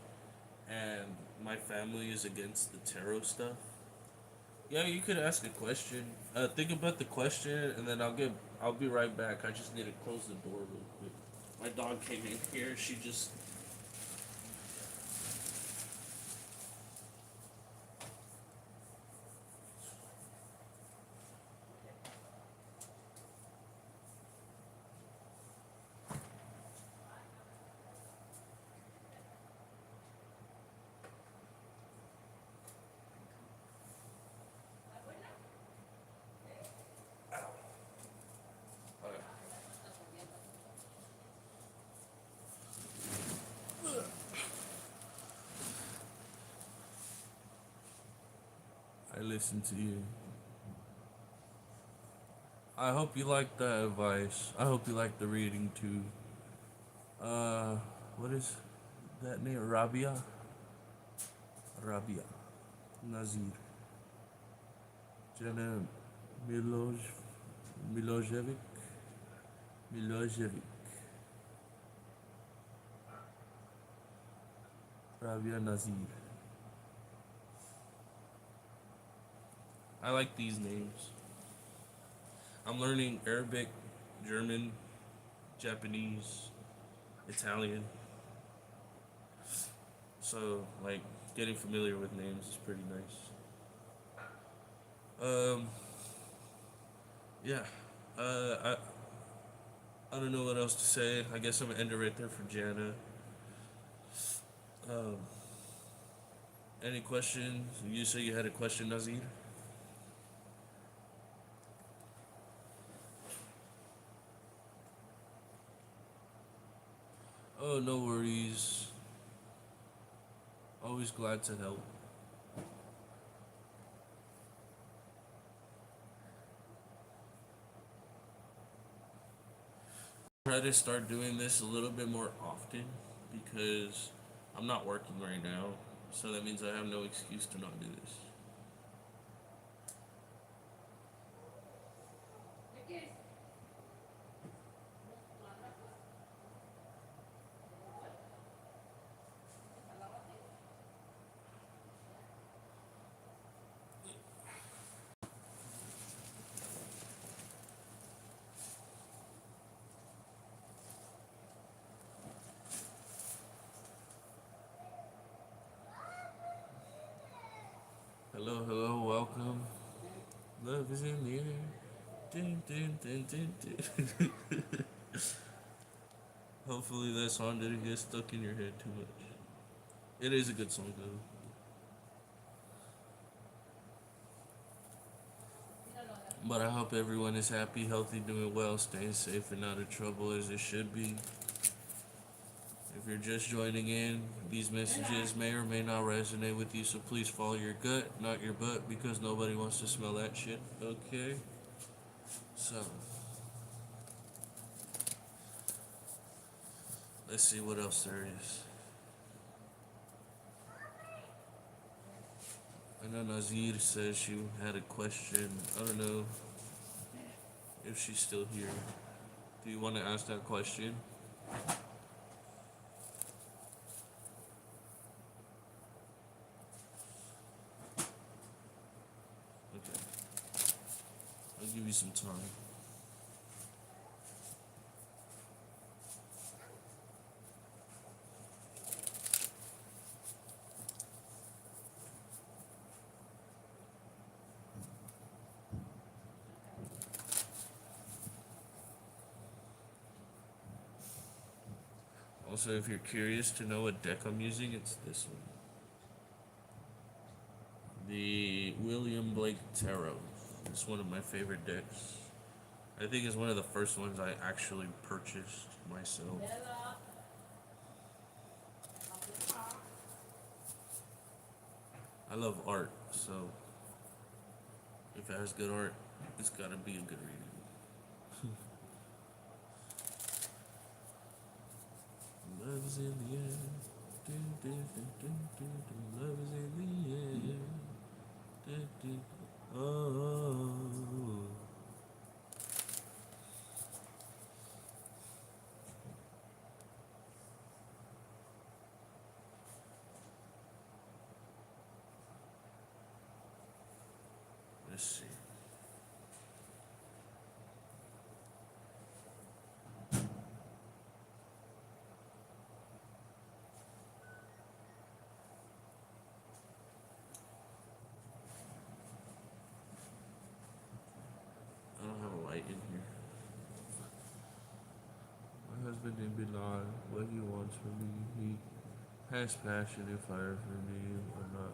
Speaker 1: and my family is against the tarot stuff. Yeah, you could ask a question. Think about the question, and then I'll be right back. I just need to close the door real quick. My dog came in here. She just I listened to you. I hope you like the advice. I hope you like the reading too. Uh, what is that name? Rabia? Rabia. Nazir. Jana Miloj Milojevic. Milojevic. Rabia Nazir. I like these names. I'm learning Arabic, German, Japanese, Italian. So like getting familiar with names is pretty nice. Um, yeah. I don't know what else to say. I guess I'm gonna end it right there for Jana. Um, any questions? You say you had a question, Nazir? Oh, no worries. Always glad to help. Try to start doing this a little bit more often because I'm not working right now. So that means I have no excuse to not do this. welcome. Love is in the air. Dun, dun, dun, dun, dun. Hopefully that song didn't get stuck in your head too much. It is a good song though. But I hope everyone is happy, healthy, doing well, staying safe, and out of trouble as it should be. If you're just joining in, these messages may or may not resonate with you, so please follow your gut, not your butt, because nobody wants to smell that shit. Okay? So, let's see what else there is. I know Nazir says she had a question. I don't know if she's still here. Do you want to ask that question? Okay. I'll give you some time. Also, if you're curious to know what deck I'm using, it's this one. The William Blake Tarot. It's one of my favorite decks. I think it's one of the first ones I actually purchased myself. I love art, so if it has good art, it's gotta be a good reading. Love is in the air. Dun, dun, dun, dun, dun, dun. Love is in the air. Dun, dun. Oh. Let's see. I don't have a light in here. My husband in Bilal, what he wants from me, he has passion and fire for me or not.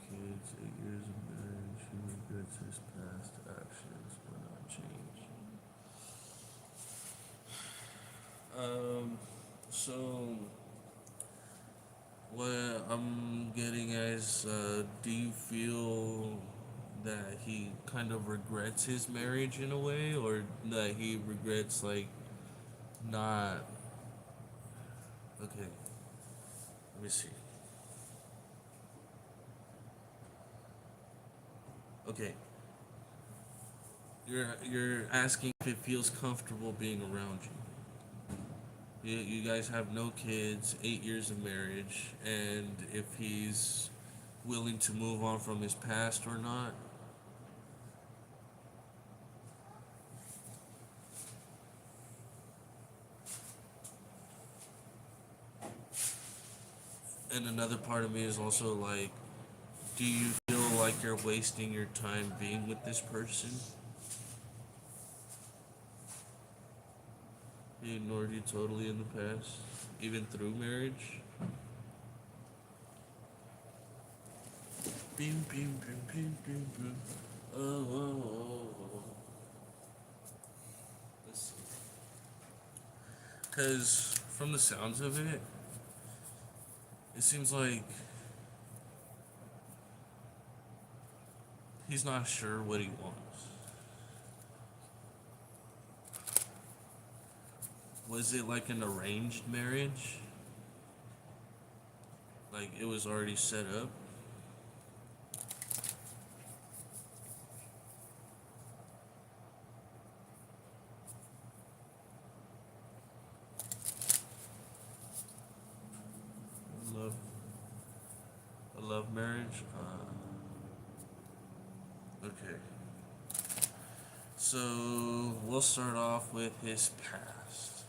Speaker 1: Kids, 8 years of marriage, he regrets his past actions will not change. So what I'm getting is, do you feel that he kind of regrets his marriage in a way, or that he regrets like not? Okay, let me see. Okay, you're asking if it feels comfortable being around you. You guys have no kids, 8 years of marriage, and if he's willing to move on from his past or not. And another part of me is also like, do you feel like you're wasting your time being with this person? He ignored you totally in the past, even through marriage. Bing, bing, bing, bing, bing, bing. Oh, oh, oh, oh. Let's see. Because from the sounds of it, it seems like he's not sure what he wants. Was it like an arranged marriage? Like it was already set up? Love, a love marriage? Okay. So we'll start off with his past.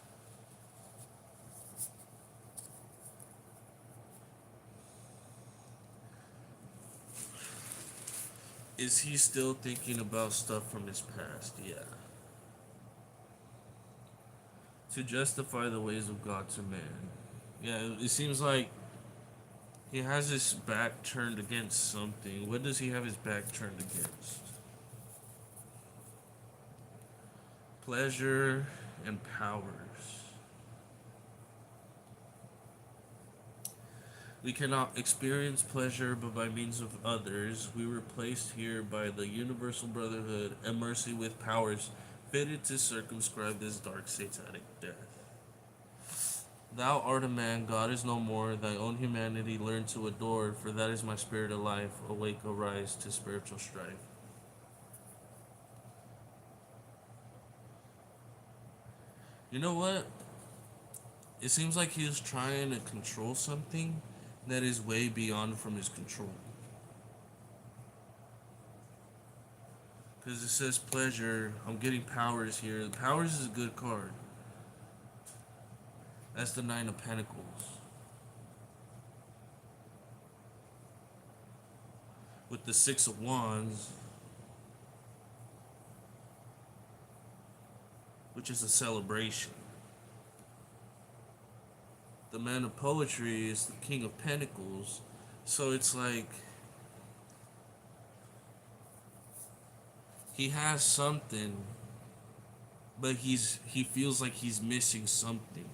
Speaker 1: Is he still thinking about stuff from his past? Yeah. To justify the ways of God to man. Yeah, it seems like he has his back turned against something. What does he have his back turned against? Pleasure and powers. We cannot experience pleasure but by means of others. We were placed here by the universal brotherhood and mercy with powers fitted to circumscribe this dark satanic death. Thou art a man, God is no more. Thy own humanity learn to adore, for that is my spirit of life. Awake, arise to spiritual strife. You know what? It seems like he is trying to control something that is way beyond from his control. Because it says pleasure. I'm getting powers here. Powers is a good card. That's the Nine of Pentacles. With the Six of Wands, which is a celebration. The Man of Poetry is the King of Pentacles. So it's like he has something, but he feels like he's missing something.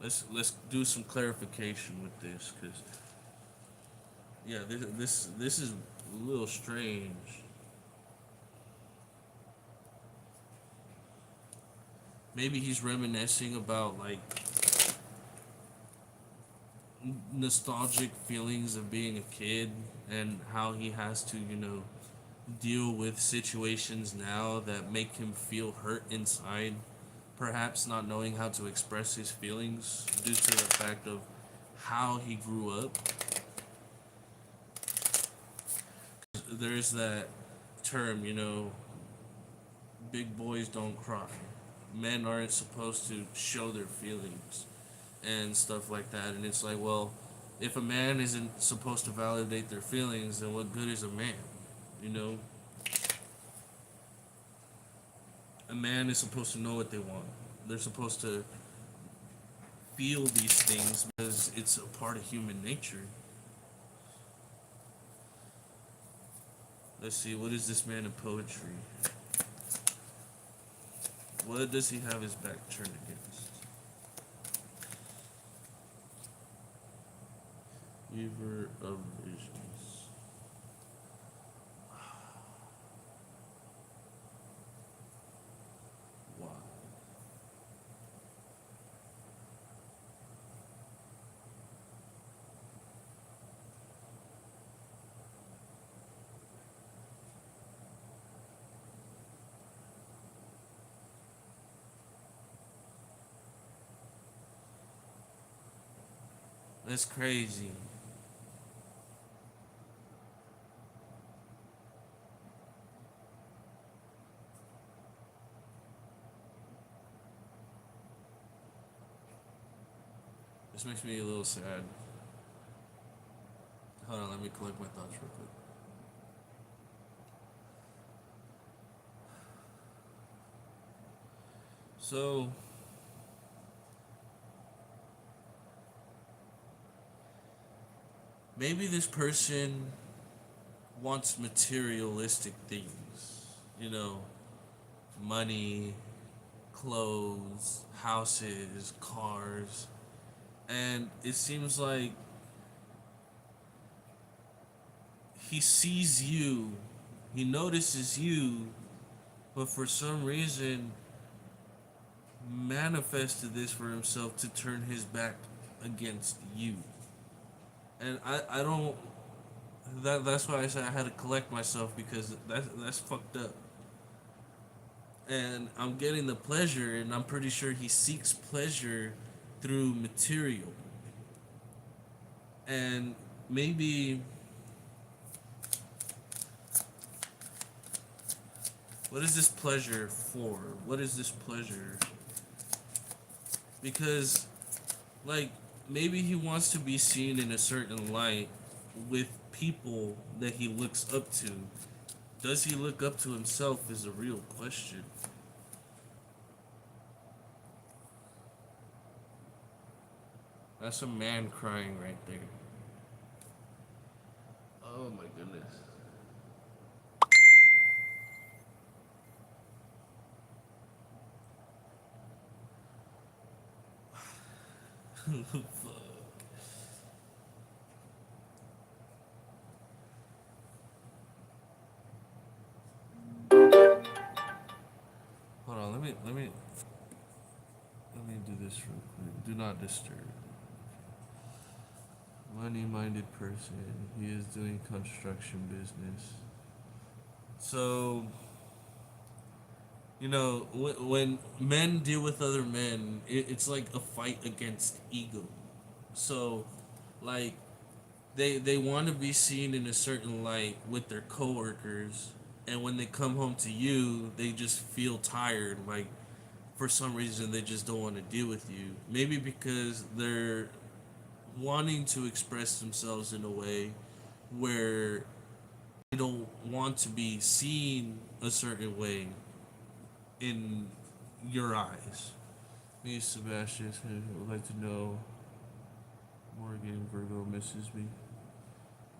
Speaker 1: Let's do some clarification with this, because yeah, this is a little strange. Maybe he's reminiscing about like nostalgic feelings of being a kid and how he has to, deal with situations now that make him feel hurt inside, perhaps not knowing how to express his feelings due to the fact of how he grew up. There's that term, big boys don't cry. Men aren't supposed to show their feelings and stuff like that. And it's like, well, if a man isn't supposed to validate their feelings, then what good is a man? A man is supposed to know what they want. They're supposed to feel these things because it's a part of human nature. Let's see, what is this Man of Poetry? What does he have his back turned against? Weaver of Visions. Wow. That's crazy. This makes me a little sad. Hold on, let me collect my thoughts real quick. So, maybe this person wants materialistic things, money, clothes, houses, cars, and it seems like he sees you, he notices you, but for some reason manifested this for himself to turn his back against you. And I don't, that's why I said I had to collect myself, because that's fucked up. And I'm getting the pleasure, and I'm pretty sure he seeks pleasure through material. And maybe, what is this pleasure for? What is this pleasure? Because, like, maybe he wants to be seen in a certain light with people that he looks up to. Does he look up to himself is a real question. That's a man crying right there. Oh my goodness. Hold on, let me do this real quick. Do not disturb. Money-minded person. He is doing construction business. So, when men deal with other men, it's like a fight against ego. So, like, they want to be seen in a certain light with their coworkers, and when they come home to you, they just feel tired. Like, for some reason, they just don't want to deal with you. Maybe because they're wanting to express themselves in a way where they don't want to be seen a certain way in your eyes. Me, Sebastian, would like to know. Morgan Virgo misses me.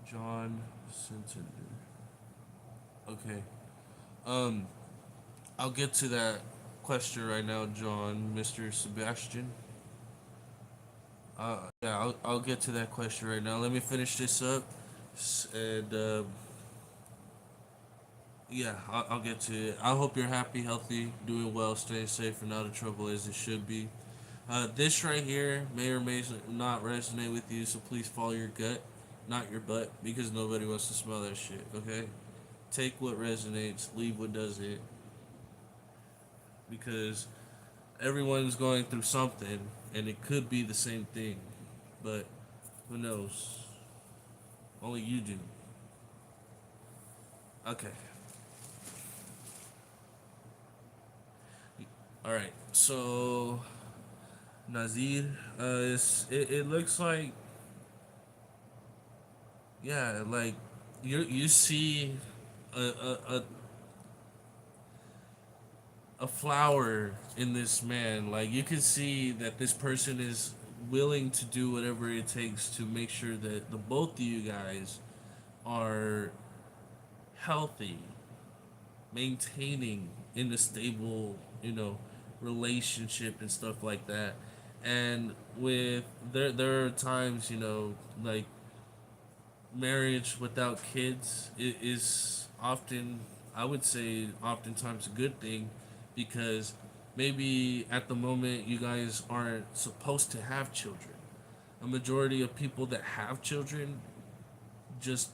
Speaker 1: John Sentender. Okay. Um, I'll get to that question right now, John, Mr. Sebastian. Yeah, I'll get to that question right now. Let me finish this up, and yeah, I'll get to it. I hope you're happy, healthy, doing well, staying safe, and out of trouble as it should be. This right here may or may not resonate with you, so please follow your gut, not your butt, because nobody wants to smell that shit, okay? Take what resonates, leave what doesn't, because everyone's going through something, and it could be the same thing, but who knows? Only you do. Okay. All right. So Nazir, it looks like, yeah, like you see a a, a a flower in this man. Like, you can see that this person is willing to do whatever it takes to make sure that the both of you guys are healthy, maintaining in a stable, relationship and stuff like that. And with there are times, like, marriage without kids is often, I would say, oftentimes a good thing, because maybe at the moment you guys aren't supposed to have children. A majority of people that have children just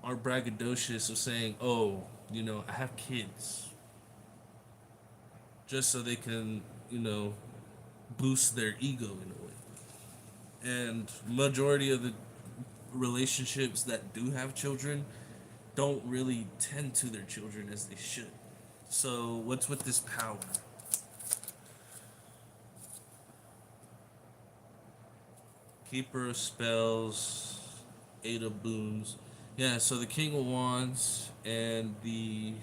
Speaker 1: are braggadocious of saying, "Oh, I have kids," just so they can, boost their ego in a way. And majority of the relationships that do have children don't really tend to their children as they should. So what's with this power? Keeper of spells, Eight of boons. Yeah, so the King of Wands and the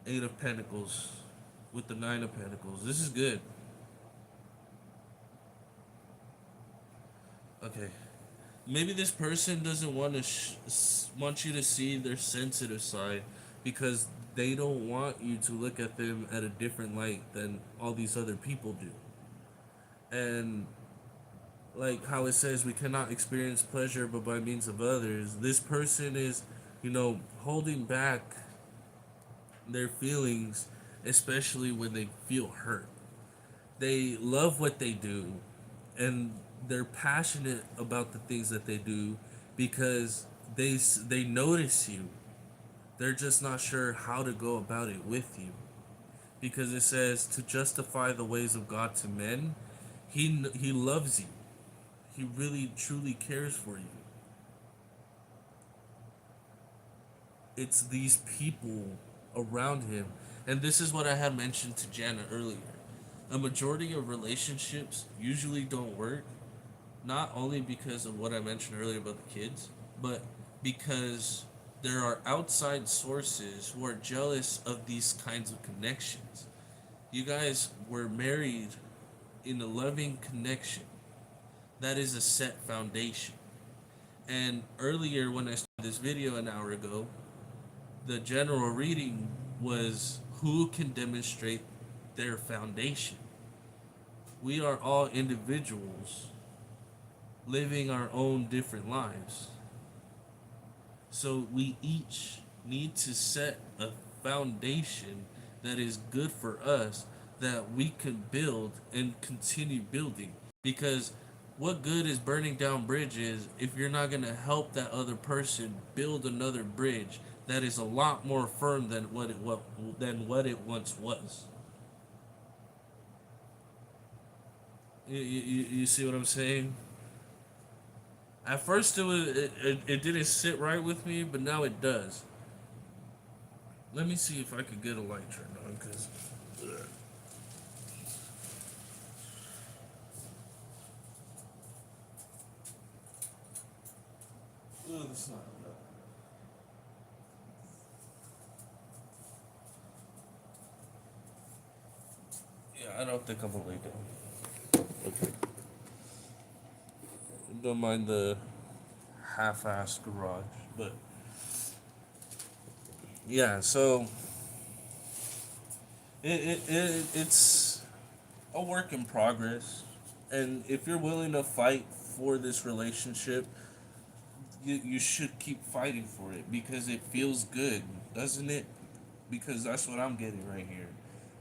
Speaker 1: Eight of Pentacles with the Nine of Pentacles. This is good. Okay. Maybe this person doesn't want you to see their sensitive side, because they don't want you to look at them at a different light than all these other people do. And like how it says, we cannot experience pleasure but by means of others. This person is, holding back their feelings, especially when they feel hurt. They love what they do, and they're passionate about the things that they do, because they notice you. They're just not sure how to go about it with you, because it says to justify the ways of God to men. He loves you. He really truly cares for you. It's these people around him, and this is what I had mentioned to Jana earlier. A majority of relationships usually don't work, not only because of what I mentioned earlier about the kids, but because there are outside sources who are jealous of these kinds of connections. You guys were married in a loving connection. That is a set foundation. And earlier, when I started this video an hour ago, the general reading was who can demonstrate their foundation. We are all individuals living our own different lives. So we each need to set a foundation that is good for us that we can build and continue building. Because what good is burning down bridges if you're not going to help that other person build another bridge that is a lot more firm than what it once was? You see what I'm saying? At first, it didn't sit right with me, but now it does. Let me see if I could get a light turned on, cause that's not enough. Yeah, I don't think I'm gonna lay down. Okay. Don't mind the half-assed garage, but yeah. So it's a work in progress, and if you're willing to fight for this relationship, you should keep fighting for it because it feels good, doesn't it? Because that's what I'm getting right here.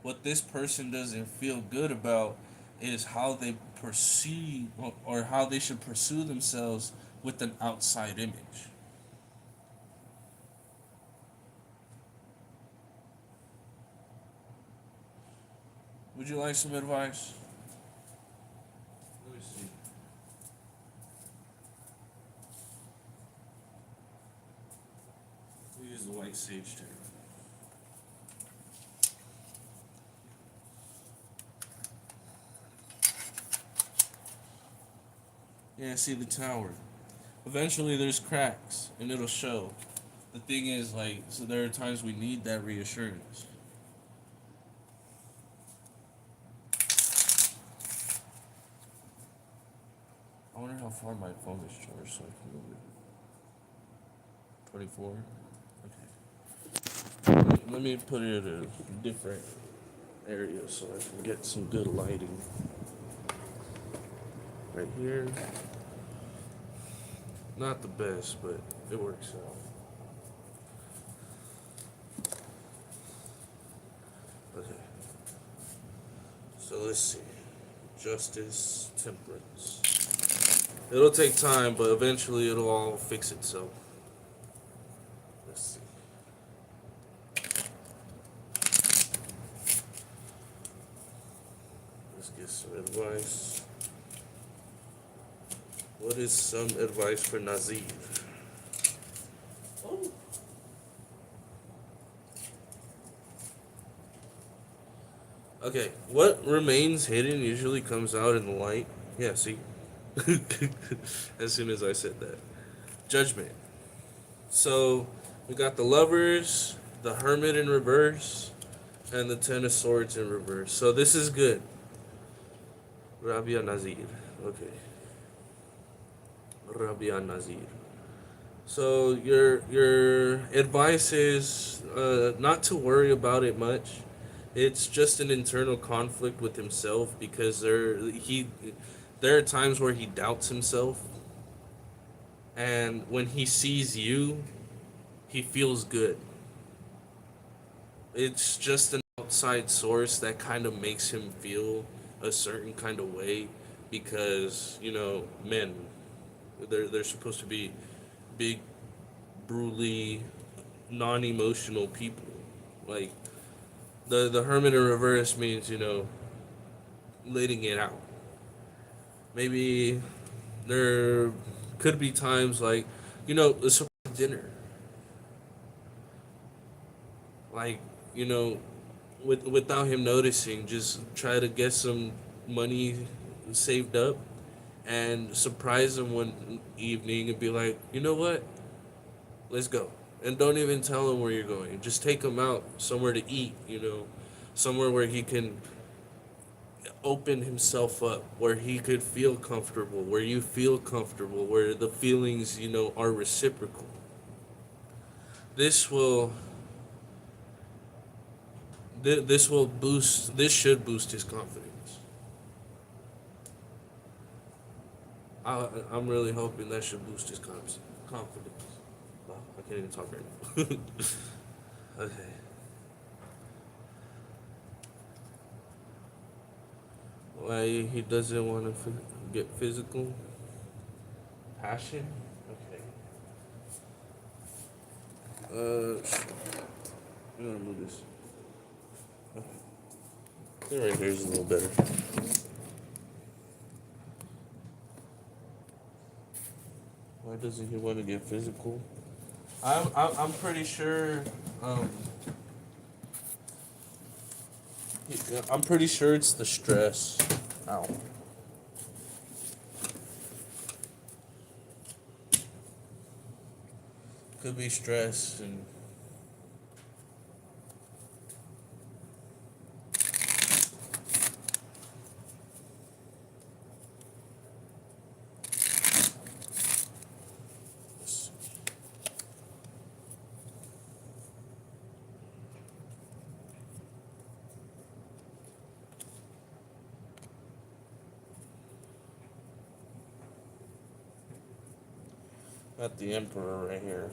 Speaker 1: What this person doesn't feel good about is how they perceive or how they should pursue themselves with an outside image. Would you like some advice? Let me see. We use the white sage tape. Yeah, see the tower. Eventually, there's cracks, and it'll show. The thing is, like, so there are times we need that reassurance. I wonder how far my phone is charged so I can move it. 24? Okay. Let me put it in a different area so I can get some good lighting. Right here. Not the best, but it works out. Okay. So let's see. Justice, temperance. It'll take time, but eventually it'll all fix itself. Let's see. Let's get some advice. What is some advice for Nazir? Oh. Okay, what remains hidden usually comes out in the light. Yeah, see? As soon as I said that. Judgment. So, we got the lovers, the hermit in reverse, and the ten of swords in reverse. So this is good. Rabia Nazir. Okay. Rabia Nazir. So your advice is not to worry about it much. It's just an internal conflict with himself because there are times where he doubts himself, and when he sees you, he feels good. It's just an outside source that kind of makes him feel a certain kind of way because men they're supposed to be big, brutally, non-emotional people. Like the hermit in reverse means letting it out. Maybe there could be times like a surprise dinner, like without him noticing, just try to get some money saved up and surprise him one evening and be like, you know what, let's go. And don't even tell him where you're going. Just take him out somewhere to eat, somewhere where he can open himself up, where he could feel comfortable, where you feel comfortable, where the feelings, are reciprocal. This will this should boost his confidence. I'm really hoping that should boost his confidence. Wow, I can't even talk right now. Okay. Why he doesn't want to get physical? Passion? Okay. I'm gonna move this. Okay. Right here's a little better. Why doesn't he want to get physical? I'm pretty sure. I'm pretty sure it's the stress. Ow. Could be stress and. Got the Emperor right here.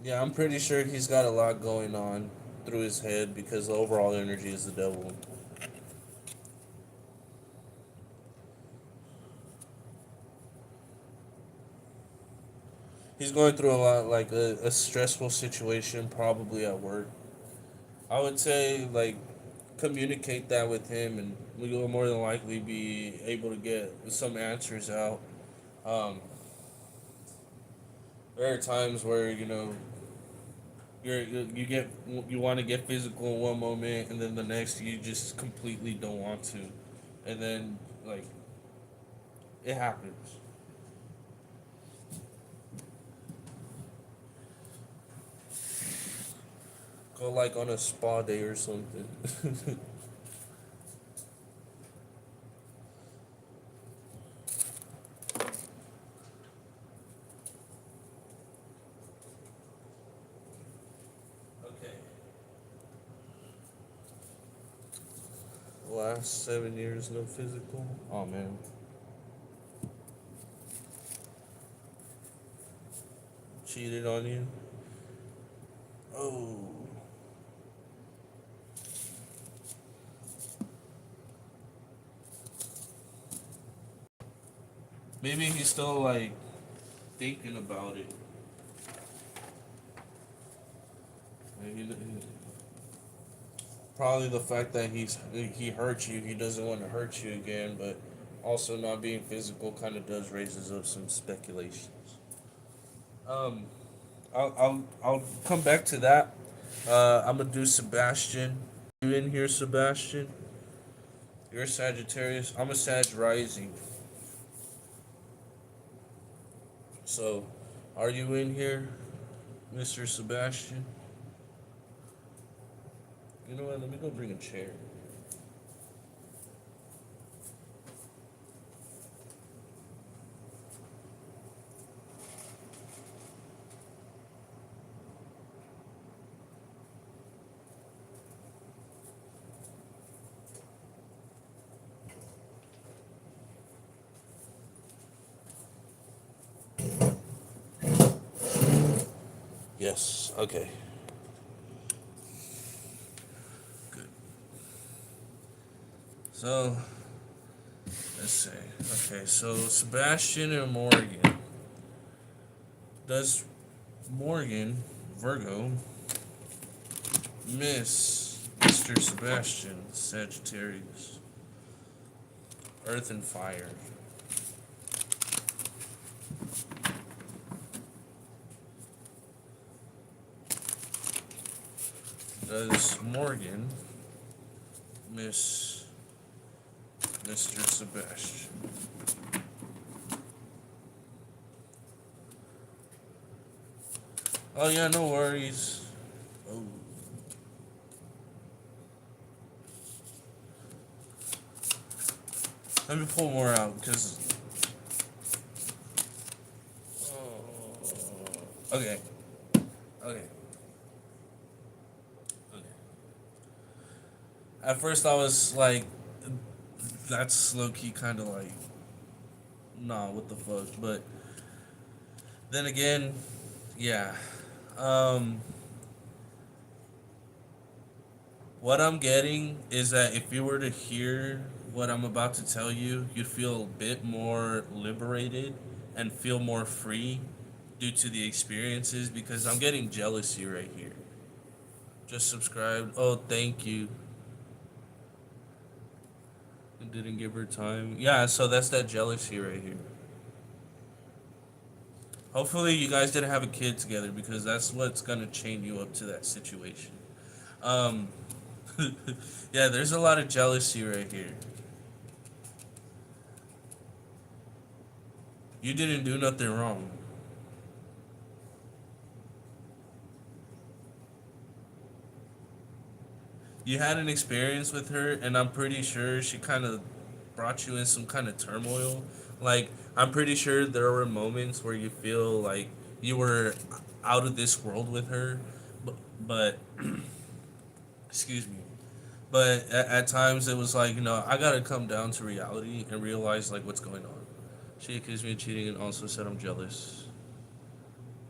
Speaker 1: Yeah, I'm pretty sure he's got a lot going on through his head because the overall energy is the devil. He's going through a lot, like a stressful situation, probably at work. I would say, like, communicate that with him, and we will more than likely be able to get some answers out. Um, there are times where you want to get physical in one moment, and then the next you just completely don't want to, and then like it happens. Go like on a spa day or something. Okay. Last 7 years, no physical. Oh man. Cheated on you. Oh. Maybe he's still like thinking about it. Maybe probably the fact that he hurt you, he doesn't want to hurt you again, but also not being physical kind of does raises up some speculations. Um, I'll come back to that. I'm gonna do Sebastian. You in here, Sebastian? You're a Sagittarius. I'm a Sag rising. So, are you in here, Mr. Sebastian? You know what? Let me go bring a chair. Yes. Okay. Good. So, let's see. Okay, so Sebastian and Morgan. Does Morgan, Virgo, miss Mr. Sebastian, Sagittarius? Earth and fire. does Morgan miss Mr. Sebastian? Oh yeah, no worries. Oh. Let me pull more out because. Okay. Okay. Okay. At first, I was like, "That's low key, kind of like, nah, what the fuck?" But then again, yeah. Um, what I'm getting is that if you were to hear what I'm about to tell you, you'd feel a bit more liberated and feel more free due to the experiences because I'm getting jealousy right here. Just subscribed. Oh, thank you. I didn't give her time. Yeah, so that's that jealousy right here. Hopefully, you guys didn't have a kid together because that's what's gonna chain you up to that situation. Um, yeah, there's a lot of jealousy right here. You didn't do nothing wrong. You had an experience with her, and I'm pretty sure she kind of brought you in some kind of turmoil. Like, I'm pretty sure there were moments where you feel like you were out of this world with her, but excuse me. But at times it was like, I gotta come down to reality and realize like what's going on. She accused me of cheating and also said I'm jealous.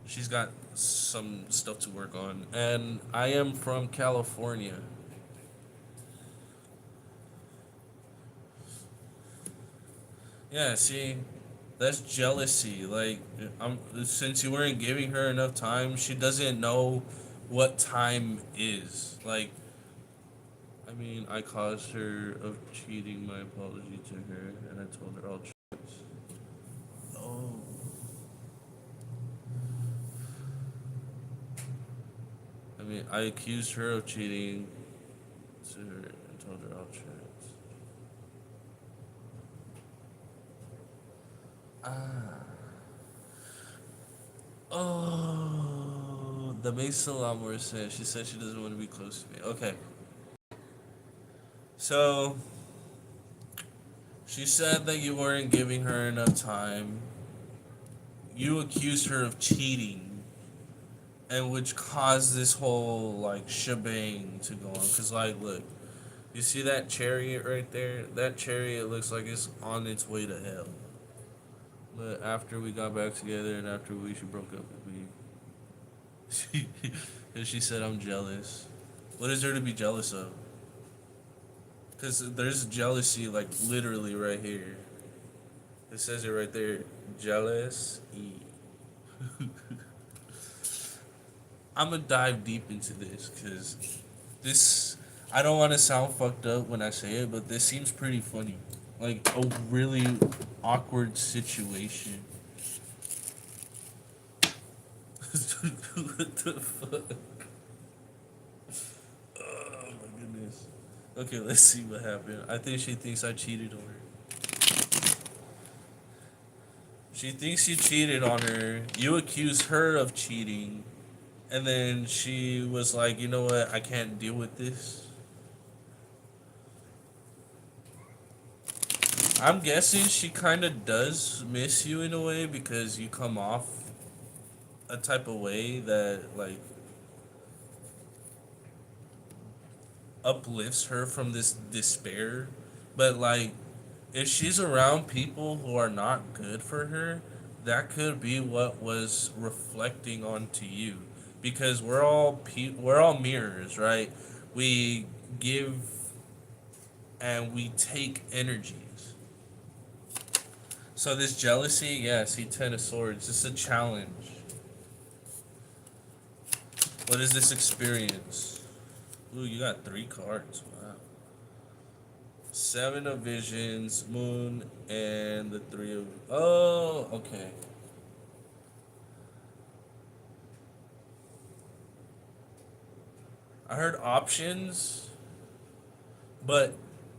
Speaker 1: She's got some stuff to work on, and I am from California. Yeah, see, that's jealousy. Like, since you weren't giving her enough time, she doesn't know what time is. Like, I mean, I caused her of cheating. My apology to her, and I told her I'll choose. Oh, I mean, I accused her of cheating to her and told her I'll choose. Ah. Oh, that makes a lot more sense. She said she doesn't want to be close to me. Okay. So, she said that you weren't giving her enough time. You accused her of cheating, and which caused this whole like shebang to go on. Cause like, look, you see that chariot right there? That chariot looks like it's on its way to hell. But after we got back together and after she broke up with me, she, and she said I'm jealous. What is there to be jealous of? Cause there's jealousy like literally right here. It says it right there. Jealous. I'm gonna dive deep into this because this. I don't want to sound fucked up when I say it, but this seems pretty funny. Like a really awkward situation. What the fuck? Oh my goodness. Okay, let's see what happened. I think she thinks I cheated on her. She thinks you cheated on her. You accuse her of cheating. And then she was like, you know what? I can't deal with this. I'm guessing she kind of does miss you in a way because you come off a type of way that, like, uplifts her from this despair. But, like, if she's around people who are not good for her, that could be what was reflecting onto you, because we're all mirrors, right? We give and we take energies. So this jealousy, yeah, see, Ten of Swords, it's a challenge. What is this experience? Ooh, you got 3 cards. Wow. Seven of Visions, Moon, and the Three of. Oh, okay. I heard options, but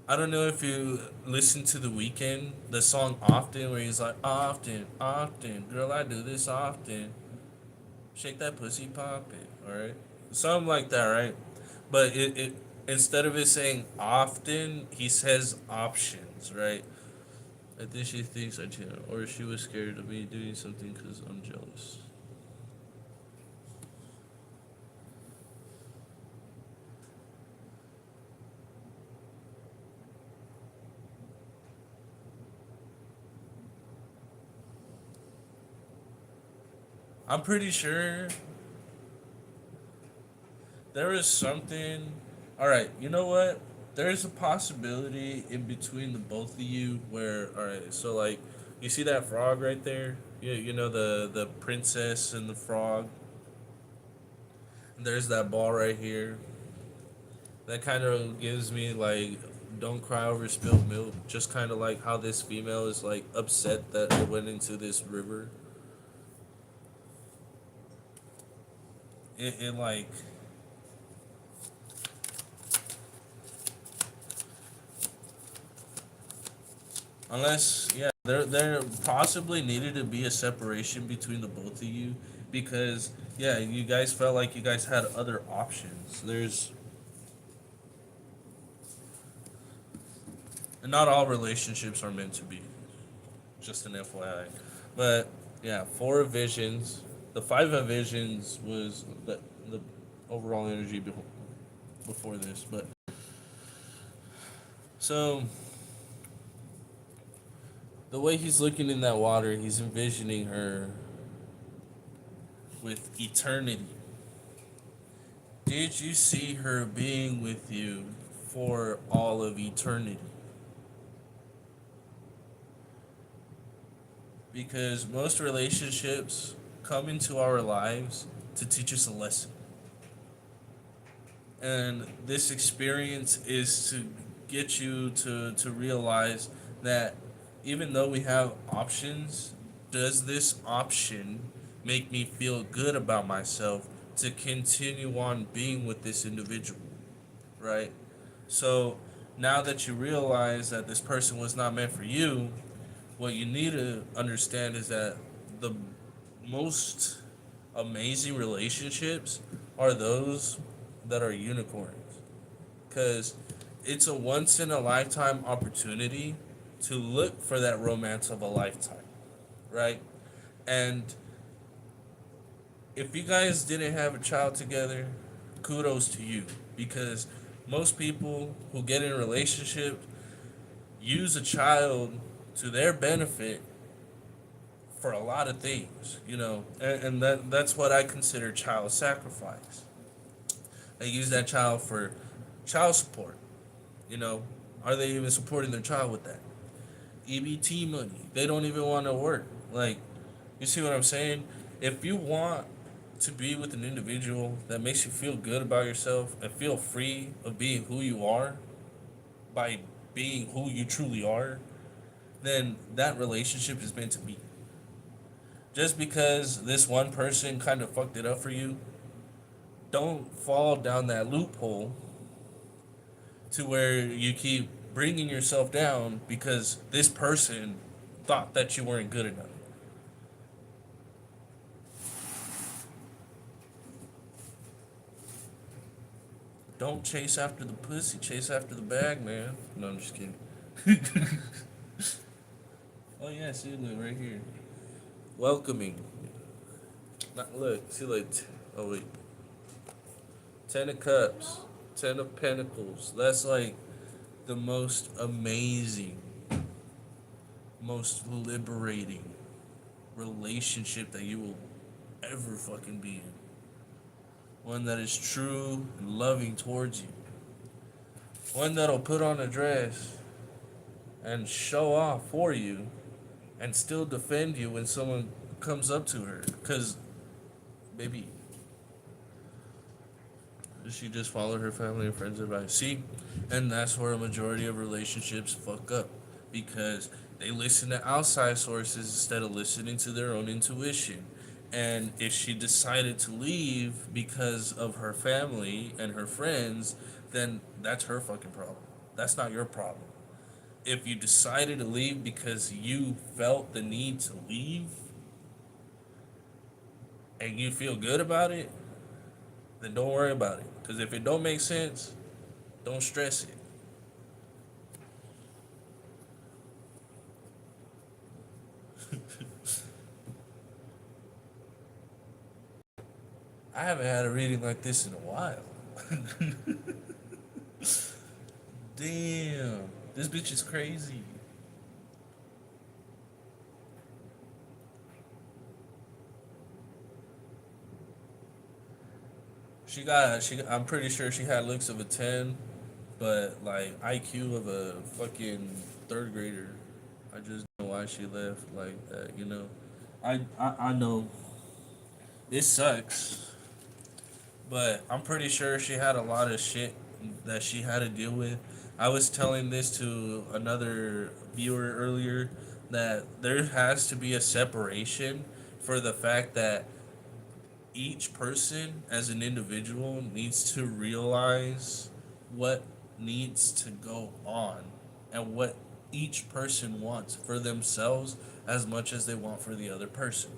Speaker 1: I don't know if you listen to The Weeknd, the song Often, where he's like, often, often, girl, I do this often. Shake that pussy, pop it, alright? Something like that, right? But it instead of it saying often, he says options, right? I think she thinks I cheated, or she was scared of me doing something because I'm jealous. I'm pretty sure there is something. All right, you know what? There is a possibility in between the both of you where, all right, so like, you see that frog right there? You know the princess and the frog. There's that ball right here. That kind of gives me like, don't cry over spilled milk. Just kind of like how this female is like upset that it went into this river. It like, unless, yeah, there possibly needed to be a separation between the both of you, because yeah, you guys felt like you guys had other options. There's, and not all relationships are meant to be. Just an FYI, but yeah, four of visions. The five of visions was the overall energy before this, but so the way he's looking in that water, he's envisioning her with eternity. Did you see her being with you for all of eternity? Because most relationships come into our lives to teach us a lesson. And this experience is to get you to realize that even though we have options, does this option make me feel good about myself to continue on being with this individual, right? So now that you realize that this person was not meant for you, what you need to understand is that the most amazing relationships are those that are unicorns, because it's a once in a lifetime opportunity to look for that romance of a lifetime, right? And if you guys didn't have a child together, kudos to you, because most people who get in a relationship use a child to their benefit for a lot of things, and that's what I consider child sacrifice. They use that child for child support. You know, are they even supporting their child with that? EBT money. They don't even want to work. Like, you see what I'm saying? If you want to be with an individual that makes you feel good about yourself and feel free of being who you are by being who you truly are, then that relationship is meant to be. Just because this one person kind of fucked it up for you, don't fall down that loophole to where you keep bringing yourself down because this person thought that you weren't good enough. Don't chase after the pussy, chase after the bag, man. No, I'm just kidding. Oh yeah, see, look right here. Welcoming. Not look, see like. Oh wait. Ten of Cups, Ten of Pentacles. That's like the most amazing, most liberating relationship that you will ever fucking be in. One that is true and loving towards you. One that'll put on a dress and show off for you and still defend you when someone comes up to her. Because, baby, she just followed her family and friends' advice. See? And that's where a majority of relationships fuck up. Because they listen to outside sources instead of listening to their own intuition. And if she decided to leave because of her family and her friends, then that's her fucking problem. That's not your problem. If you decided to leave because you felt the need to leave and you feel good about it, then don't worry about it. Because if it don't make sense, don't stress it. I haven't had a reading like this in a while. Damn, this bitch is crazy. I'm pretty sure she had looks of a 10, but like IQ of a fucking third grader. I just know why she left like that. I know it sucks, but I'm pretty sure she had a lot of shit that she had to deal with. I was telling this to another viewer earlier that there has to be a separation for the fact that each person as an individual needs to realize what needs to go on and what each person wants for themselves as much as they want for the other person.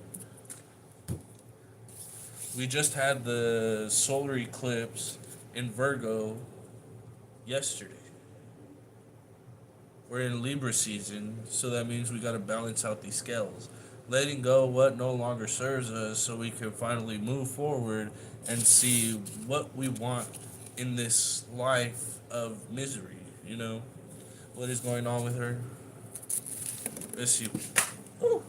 Speaker 1: We just had the solar eclipse in Virgo yesterday. We're in Libra season, so that means we got to balance out these scales. Letting go what no longer serves us so we can finally move forward and see what we want in this life of misery, you know? What is going on with her? Let's see. Ooh.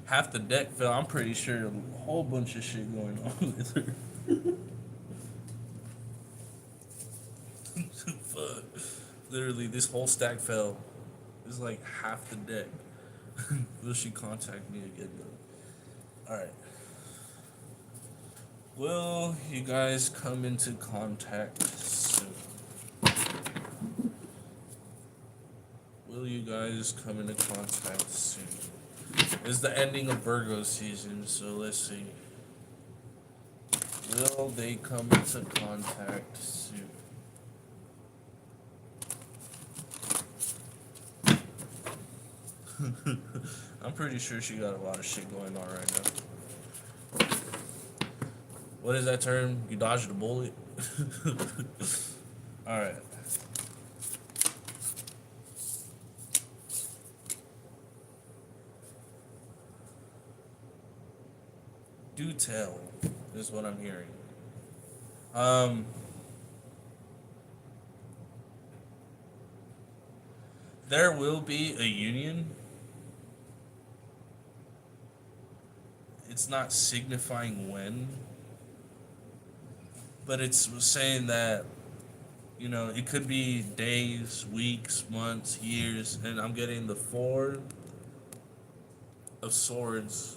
Speaker 1: Half the deck fell. I'm pretty sure a whole bunch of shit going on with her. Fuck. Literally, this whole stack fell. It's like half the deck. Will she contact me again, though? Alright. Will you guys come into contact soon? Will you guys come into contact soon? It's the ending of Virgo season, so let's see. Will they come into contact soon? I'm pretty sure she got a lot of shit going on right now. What is that term? You dodged a bullet? Alright. Do tell is what I'm hearing. Um, there will be a union. It's not signifying when, but it's saying that it could be days, weeks, months, years, and I'm getting the Four of Swords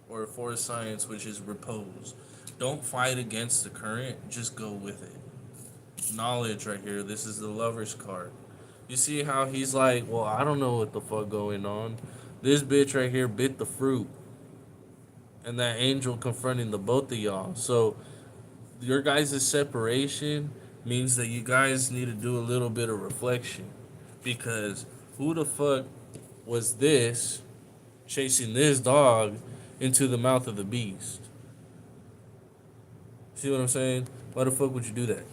Speaker 1: or Four of Science, which is repose. Don't fight against the current, just go with it. Knowledge right here. This is the Lover's card. You see how he's like, well, I don't know what the fuck going on. This bitch right here bit the fruit. And that angel confronting the both of y'all. So your guys' separation means that you guys need to do a little bit of reflection. Because who the fuck was this chasing this dog into the mouth of the beast? See what I'm saying? Why the fuck would you do that?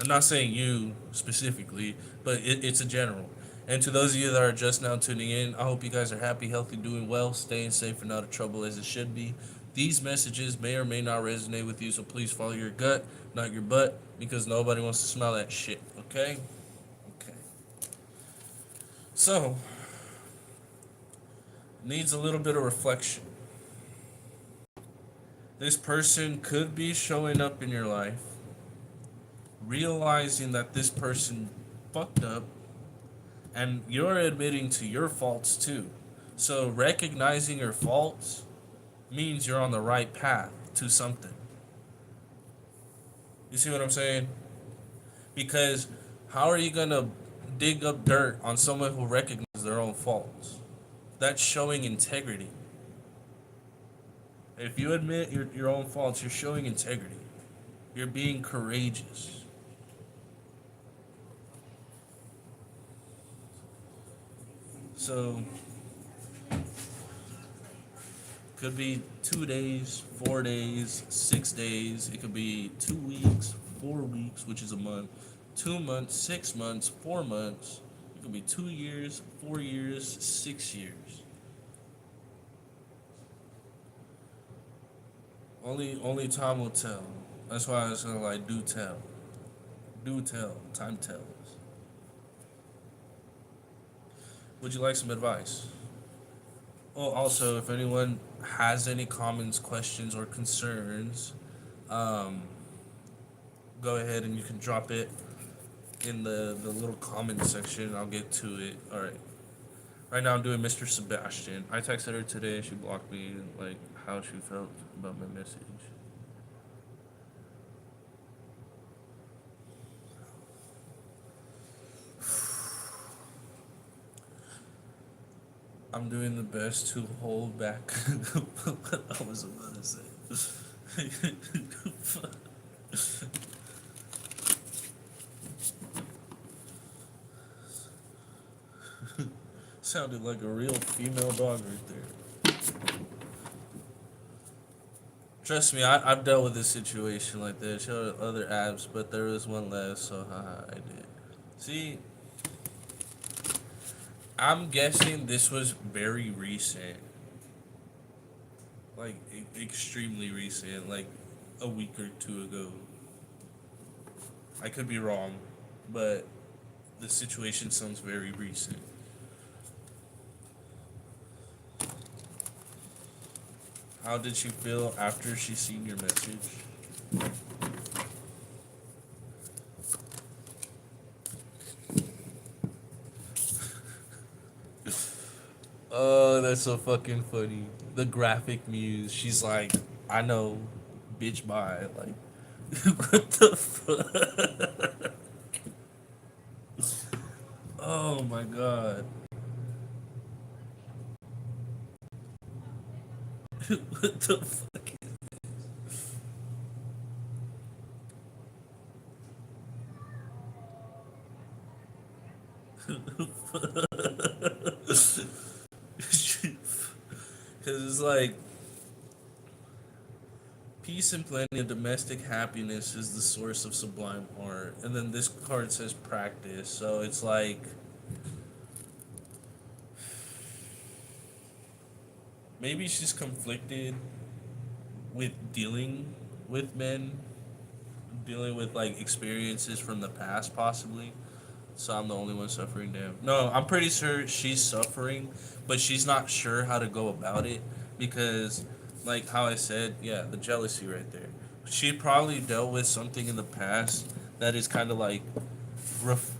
Speaker 1: I'm not saying you specifically, but it's a general. And to those of you that are just now tuning in, I hope you guys are happy, healthy, doing well, staying safe, and out of trouble as it should be. These messages may or may not resonate with you, so please follow your gut, not your butt, because nobody wants to smell that shit, okay? Okay. So, needs a little bit of reflection. This person could be showing up in your life, realizing that this person fucked up, and you're admitting to your faults too. So recognizing your faults means you're on the right path to something. You see what I'm saying? Because how are you going to dig up dirt on someone who recognizes their own faults? That's showing integrity. If you admit your own faults, you're showing integrity. You're being courageous. So, could be 2 days, 4 days, 6 days. It could be 2 weeks, 4 weeks, which is a month, 2 months, 6 months, 4 months. It could be 2 years, 4 years, 6 years. Only time will tell. That's why I was gonna like do tell. Do tell. Time tells. Would you like some advice? Well, also, if anyone has any comments, questions, or concerns, um, go ahead and you can drop it in the little comment section. I'll get to it. All right. Right now, I'm doing Mr. Sebastian. I texted her today. She blocked me. Like how she felt about my message. I'm doing the best to hold back what I was about to say. Sounded like a real female dog right there. Trust me, I've dealt with this situation like this. Showed other apps, but there was one less, so haha, I did. See, I'm guessing this was very recent. Like, extremely recent. Like, a week or two ago. I could be wrong, but the situation sounds very recent. How did she feel after she seen your message? Oh, that's so fucking funny. The graphic muse. She's like, I know, bitch, bye. Like, what the fuck? Oh my god. What the fuck? Because it's like, peace and plenty of domestic happiness is the source of sublime art. And then this card says practice. So it's like, maybe she's conflicted with dealing with men, dealing with like experiences from the past, possibly. So I'm the only one suffering. Damn. No, I'm pretty sure she's suffering, but she's not sure how to go about it because, like how I said, yeah, the jealousy right there. She probably dealt with something in the past that is kind of like,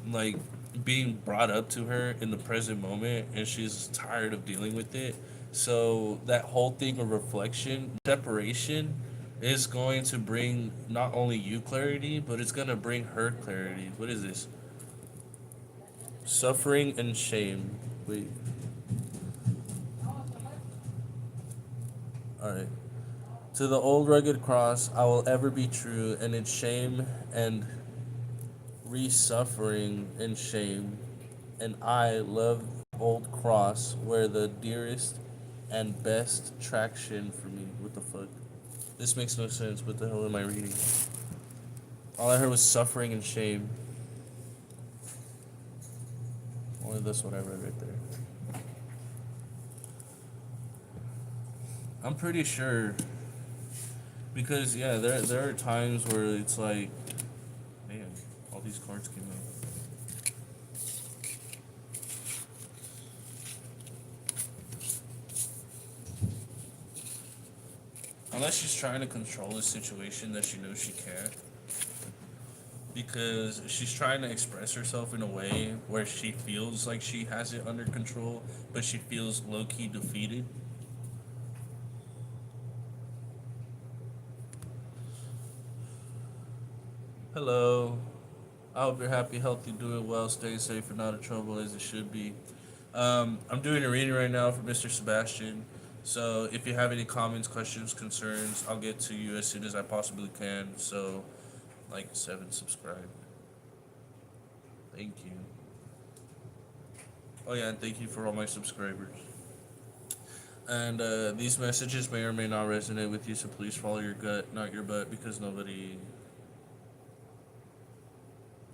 Speaker 1: like being brought up to her in the present moment, and she's tired of dealing with it. So that whole thing of reflection, separation, is going to bring not only you clarity, but it's gonna bring her clarity. What is this? Suffering and shame. Wait. Alright. To the old rugged cross, I will ever be true, and in shame and re-suffering and shame. And I love the old cross, where the dearest and best traction for me. What the fuck? This makes no sense. What the hell am I reading? All I heard was suffering and shame. Only this one I read right there. I'm pretty sure because yeah, there are times where it's like, man, all these cards came out. Unless she's trying to control a situation that she knows she can't. Because she's trying to express herself in a way where she feels like she has it under control, but she feels low key defeated. Hello. I hope you're happy, healthy, doing well, staying safe, and not in trouble as it should be. I'm doing a reading right now for Mr. Sebastian. So if you have any comments, questions, concerns, I'll get to you as soon as I possibly can. So, like 7, subscribe. Thank you. Oh yeah, and thank you for all my subscribers. And these messages may or may not resonate with you, so please follow your gut, not your butt, because nobody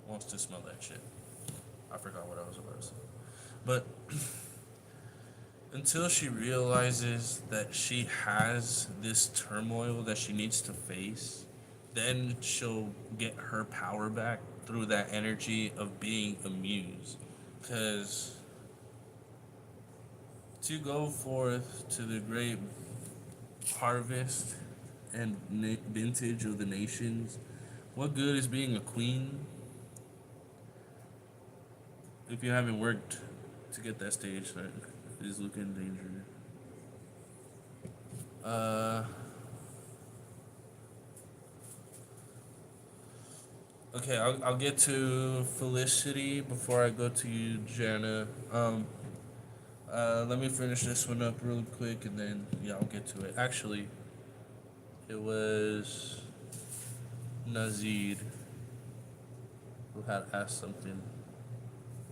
Speaker 1: wants to smell that shit. I forgot what I was about to say. But until she realizes that she has this turmoil that she needs to face, then she'll get her power back through that energy of being amused. Because to go forth to the great harvest and vintage of the nations, what good is being a queen if you haven't worked to get that stage? That is looking dangerous. Uh, okay, I'll get to Felicity before I go to you, Jana. Let me finish this one up real quick, and then yeah, I'll get to it. Actually, it was Nazid who had asked something.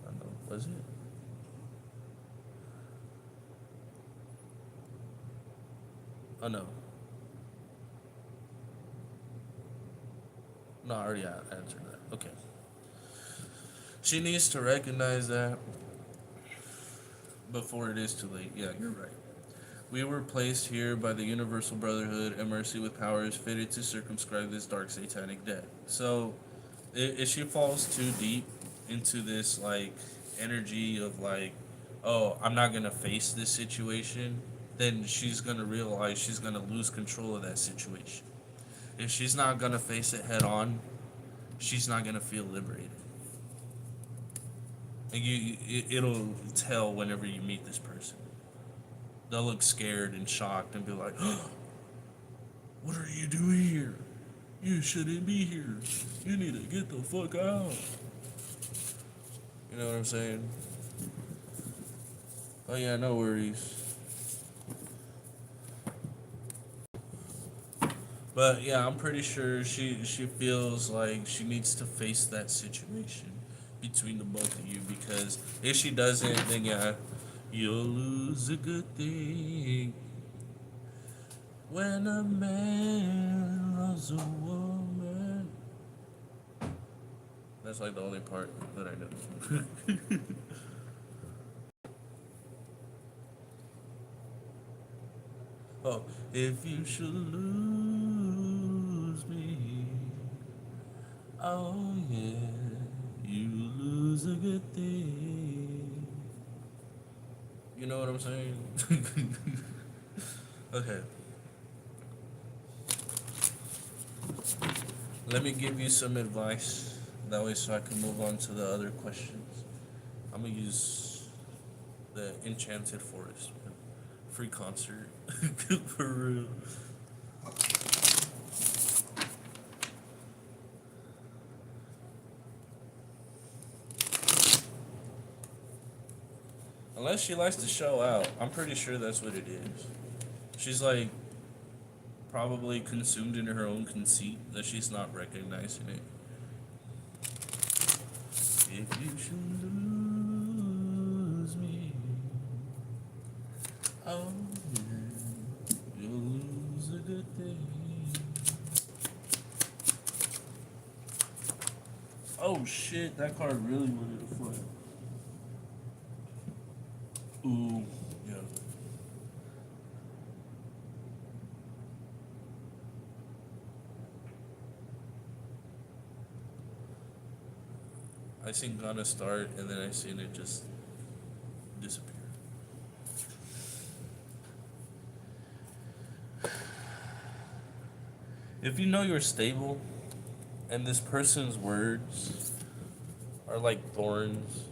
Speaker 1: I don't know, was it? Oh no, no, I already answered that. Okay, she needs to recognize that before it is too late. Yeah, you're right. We were placed here by the Universal Brotherhood, and mercy with powers fitted to circumscribe this dark satanic debt. So, if she falls too deep into this like energy of like, oh, I'm not gonna face this situation, then she's gonna realize she's gonna lose control of that situation. If she's not gonna face it head on, she's not gonna feel liberated. And it'll tell whenever you meet this person. They'll look scared and shocked and be like, oh, "What are you doing here? You shouldn't be here. You need to get the fuck out." You know what I'm saying? Oh yeah, no worries. But yeah, I'm pretty sure she feels like she needs to face that situation between the both of you, because if she doesn't, then yeah, you'll lose a good thing when a man loves a woman. That's like the only part that I know. Oh, if you should lose me, oh yeah, you lose a good thing. You know what I'm saying? Okay. Let me give you some advice. That way, so I can move on to the other questions. I'm gonna use the Enchanted Forest. Free concert. For real. Unless she likes to show out. I'm pretty sure that's what it is. She's like probably consumed in her own conceit that she's not recognizing it. If you should lose me, oh yeah, you'll lose a good thing. Oh shit, that card really wanted to fly. Ooh, yeah. I seen Gonna start, and then I seen it just disappear. If you know you're stable, and this person's words are like thorns,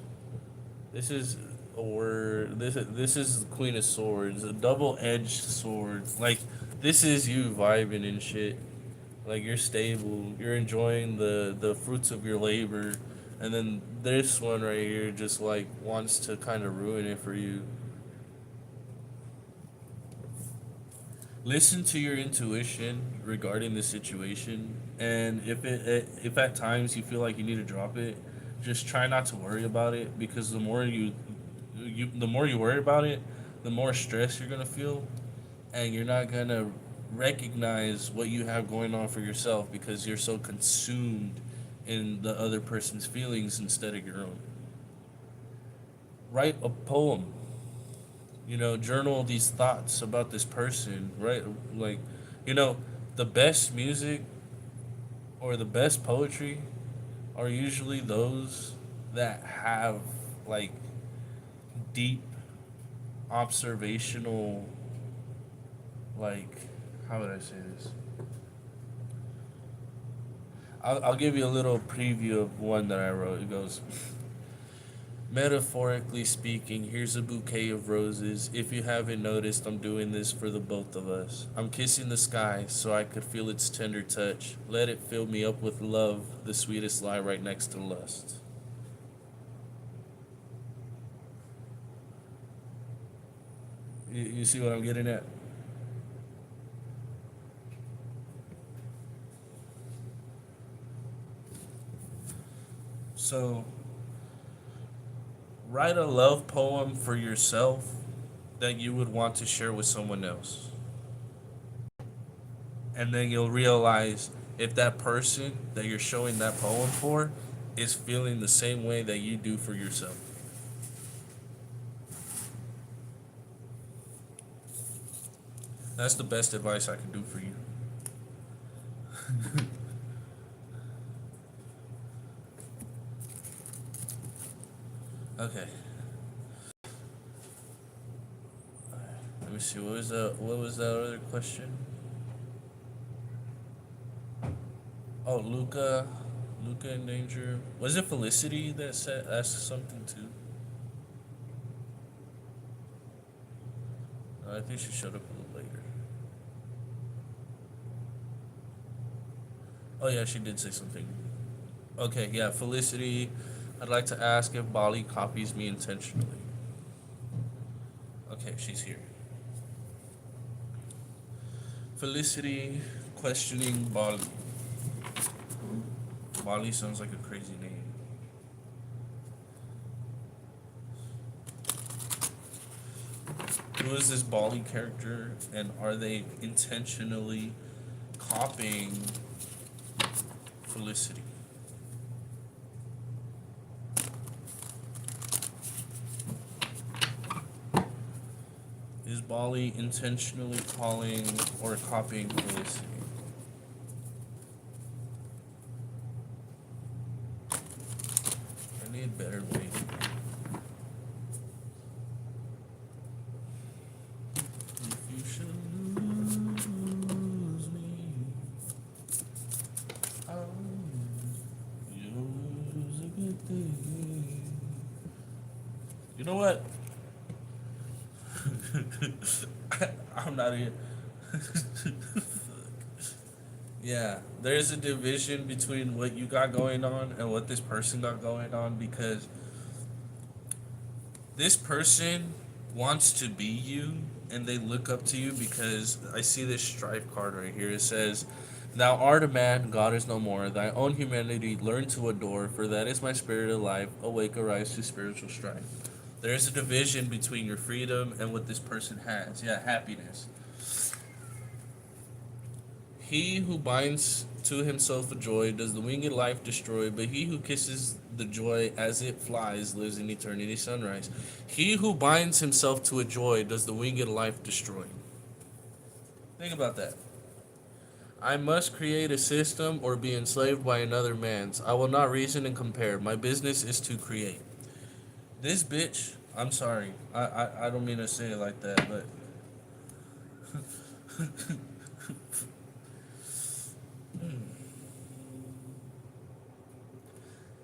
Speaker 1: this is a word. This is the Queen of Swords, a double-edged sword. Like this is you vibing and shit. Like you're stable, you're enjoying the fruits of your labor, and then this one right here just like wants to kind of ruin it for you. Listen to your intuition regarding the situation, and if at times you feel like you need to drop it, just try not to worry about it, because the more you worry about it, the more stress you're gonna feel, and you're not gonna recognize what you have going on for yourself because you're so consumed in the other person's feelings instead of your own. Write a poem, journal these thoughts about this person, right? Like, you know, the best music or the best poetry are usually those that have like deep observational, like, how would I say this? I'll give you a little preview of one that I wrote. It goes, metaphorically speaking, here's a bouquet of roses. If you haven't noticed, I'm doing this for the both of us. I'm kissing the sky so I could feel its tender touch. Let it fill me up with love, the sweetest lie right next to lust. You see what I'm getting at? So, write a love poem for yourself that you would want to share with someone else. And then you'll realize if that person that you're showing that poem for is feeling the same way that you do for yourself. That's the best advice I can do for you. Okay. Let me see. What was that other question? Oh, Luca in danger. Was it Felicity that said asked something too? I think she showed up a little later. Oh yeah, she did say something. Okay, yeah, Felicity. I'd like to ask if Bali copies me intentionally. Okay, she's here. Felicity questioning Bali. Bali sounds like a crazy name. Who is this Bali character, and are they intentionally copying Felicity? Is Bali intentionally calling or copying Felicity? I need better waiting. If you should lose me, I'll use a good thing. You know what? I'm not here. Yeah, there's a division between what you got going on and what this person got going on, because this person wants to be you and they look up to you, because I see this strife card right here. It says, thou art a man, God is no more. Thy own humanity learn to adore, for that is my spirit of life. Awake, arise to spiritual strife. There's a division between your freedom and what this person has. Yeah, happiness. He who binds to himself a joy does the winged life destroy, but he who kisses the joy as it flies lives in eternity sunrise. He who binds himself to a joy does the winged life destroy. Think about that. I must create a system or be enslaved by another man's. I will not reason and compare. My business is to create. This bitch, I'm sorry. I don't mean to say it like that, but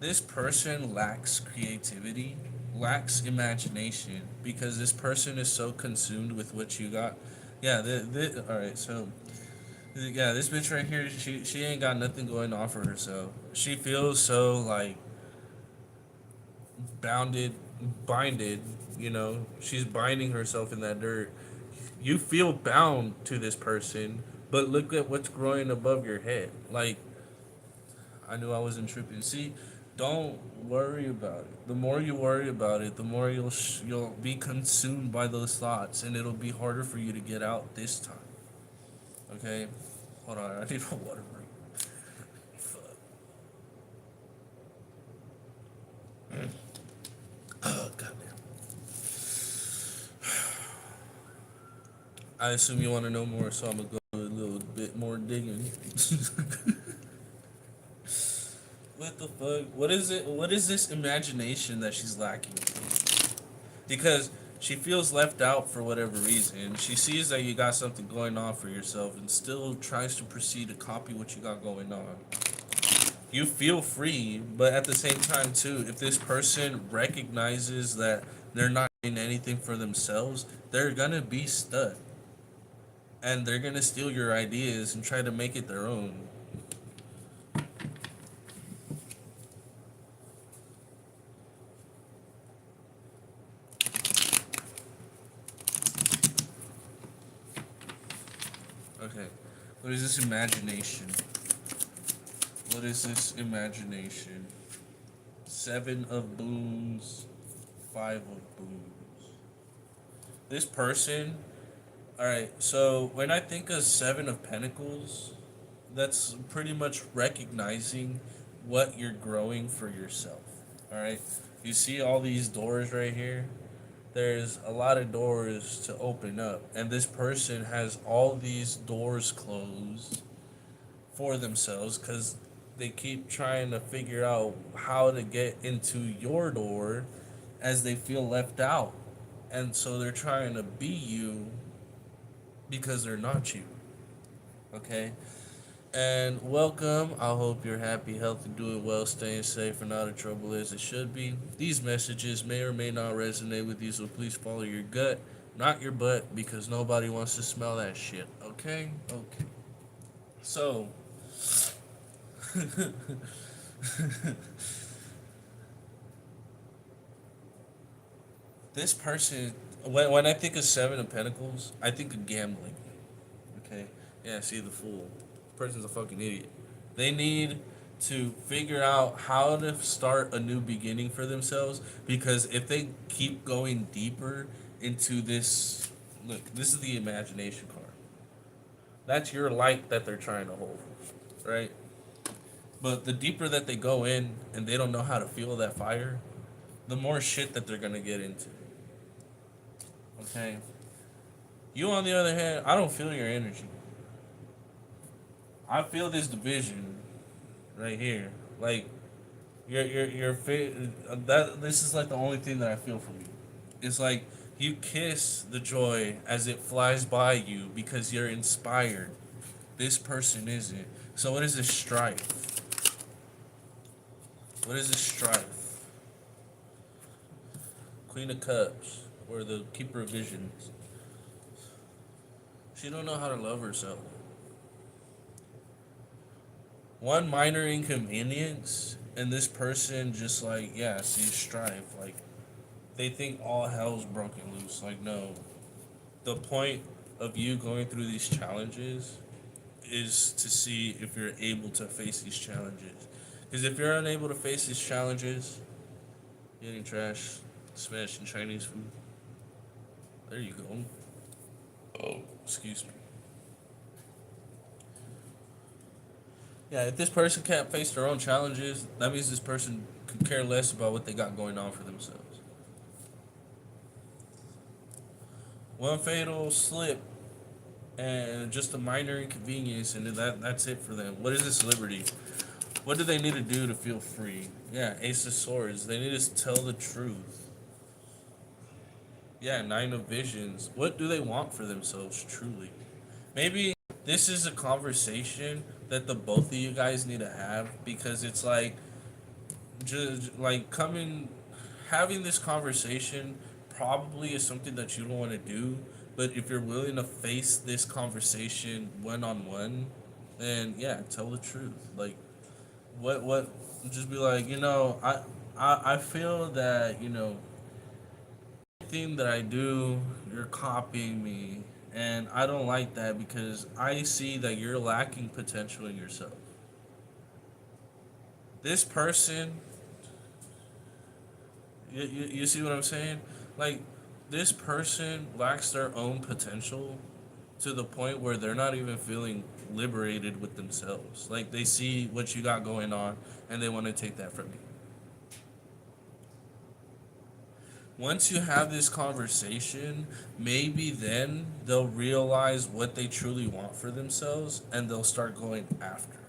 Speaker 1: this person lacks creativity, lacks imagination, because this person is so consumed with what you got. Yeah, all right, so yeah, this bitch right here, she ain't got nothing going on for herself. She feels so like bounded, binded. She's binding herself in that dirt. You feel bound to this person, but look at what's growing above your head. Like, I knew I wasn't tripping. See, don't worry about it. The more you worry about it, the more you'll be consumed by those thoughts, and it'll be harder for you to get out this time. Okay, hold on. I need a water break. Fuck. Oh goddamn. I assume you want to know more, so I'm gonna go a little bit more digging. What the fuck? What is it? What is this imagination that she's lacking? Because she feels left out for whatever reason. She sees that you got something going on for yourself and still tries to proceed to copy what you got going on. You feel free, but at the same time too, if this person recognizes that they're not doing anything for themselves, they're gonna be stuck. And they're gonna steal your ideas and try to make it their own. Okay. What is this imagination? What is this imagination? Seven of Boons, Five of Boons. This person, alright, so when I think of Seven of Pentacles, that's pretty much recognizing what you're growing for yourself. Alright? You see all these doors right here? There's a lot of doors to open up, and this person has all these doors closed for themselves because they keep trying to figure out how to get into your door as they feel left out. And so they're trying to be you because they're not you. Okay? And welcome. I hope you're happy, healthy, doing well, staying safe, and out of trouble as it should be. These messages may or may not resonate with you, so please follow your gut, not your butt, because nobody wants to smell that shit. Okay? Okay. So, this person, when I think of Seven of Pentacles, I think of gambling. Okay? Yeah, see the fool. This person's a fucking idiot. They need to figure out how to start a new beginning for themselves because if they keep going deeper into this, look, this is the imagination card. That's your light that they're trying to hold, right? But the deeper that they go in and they don't know how to feel that fire, the more shit that they're gonna get into. Okay? You, on the other hand, I don't feel your energy. I feel this division right here. Like, that. This is like the only thing that I feel from you. It's like you kiss the joy as it flies by you because you're inspired. This person isn't. So what is this strife? What is this strife? Queen of Cups, or the Keeper of Visions. She don't know how to love herself. One minor inconvenience, and this person just like, yeah, sees strife. Like, they think all hell's broken loose. Like, no. The point of you going through these challenges is to see if you're able to face these challenges. Because if you're unable to face these challenges, eating trash, smashing Chinese food. There you go. Oh, excuse me. Yeah, if this person can't face their own challenges, that means this person could care less about what they got going on for themselves. One fatal slip and just a minor inconvenience, and that's it for them. What is this liberty? What do they need to do to feel free? Yeah, Ace of Swords. They need to tell the truth. Yeah, Nine of Visions. What do they want for themselves, truly? Maybe this is a conversation that the both of you guys need to have because it's like, just like having this conversation probably is something that you don't want to do. But if you're willing to face this conversation one on one, then yeah, tell the truth. Like, what? Just be like, I feel that everything that I do, you're copying me, And I don't like that because I see that you're lacking potential in yourself. This person, you see what I'm saying? Like, this person lacks their own potential to the point where they're not even feeling liberated with themselves. Like, they see what you got going on and they want to take that from you. Once you have this conversation, maybe then they'll realize what they truly want for themselves and they'll start going after it.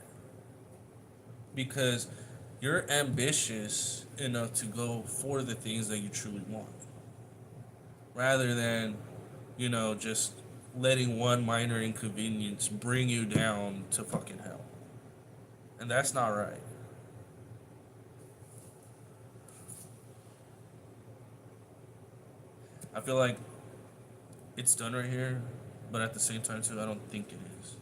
Speaker 1: Because you're ambitious enough to go for the things that you truly want rather than, just letting one minor inconvenience bring you down to fucking hell. And that's not right. I feel like it's done right here, but at the same time, too, I don't think it is.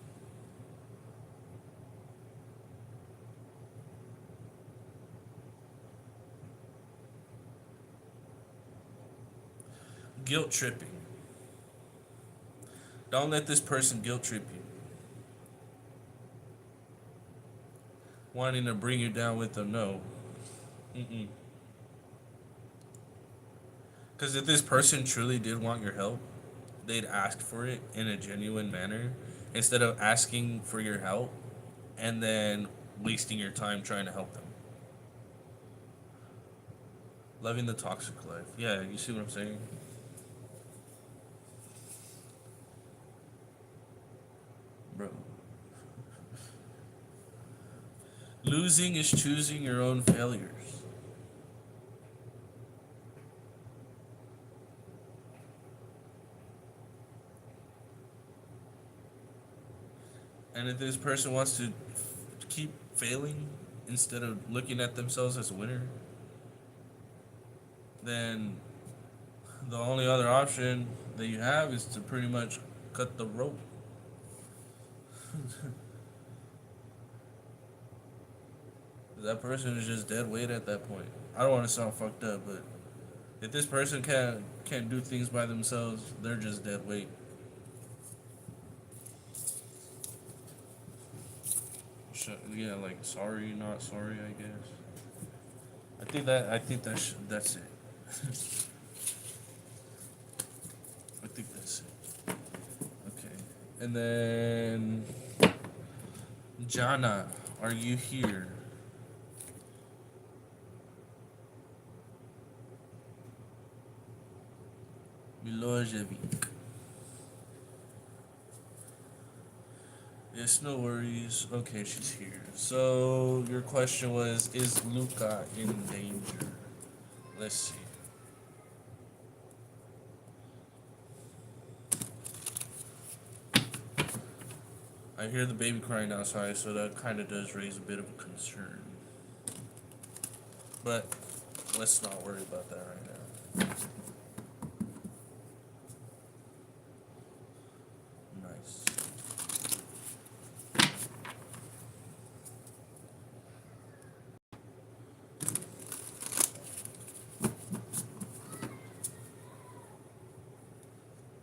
Speaker 1: Guilt tripping. Don't let this person guilt trip you. Wanting to bring you down with them, no. Mm-mm. Because if this person truly did want your help, they'd ask for it in a genuine manner instead of asking for your help and then wasting your time trying to help them. Loving the toxic life. Yeah, you see what I'm saying? Bro. Losing is choosing your own failures. And if this person wants to keep failing instead of looking at themselves as a winner, then the only other option that you have is to pretty much cut the rope. That person is just dead weight at that point. I don't want to sound fucked up, but if this person can't do things by themselves, they're just dead weight. Yeah, like sorry, not sorry. I guess. That's it. I think that's it. Okay, and then Jana, are you here? Milojevic. Yes, no worries. Okay, she's here. So your question was, is Luca in danger? Let's see. I hear the baby crying outside, so that kind of does raise a bit of a concern. But let's not worry about that right now. Nice.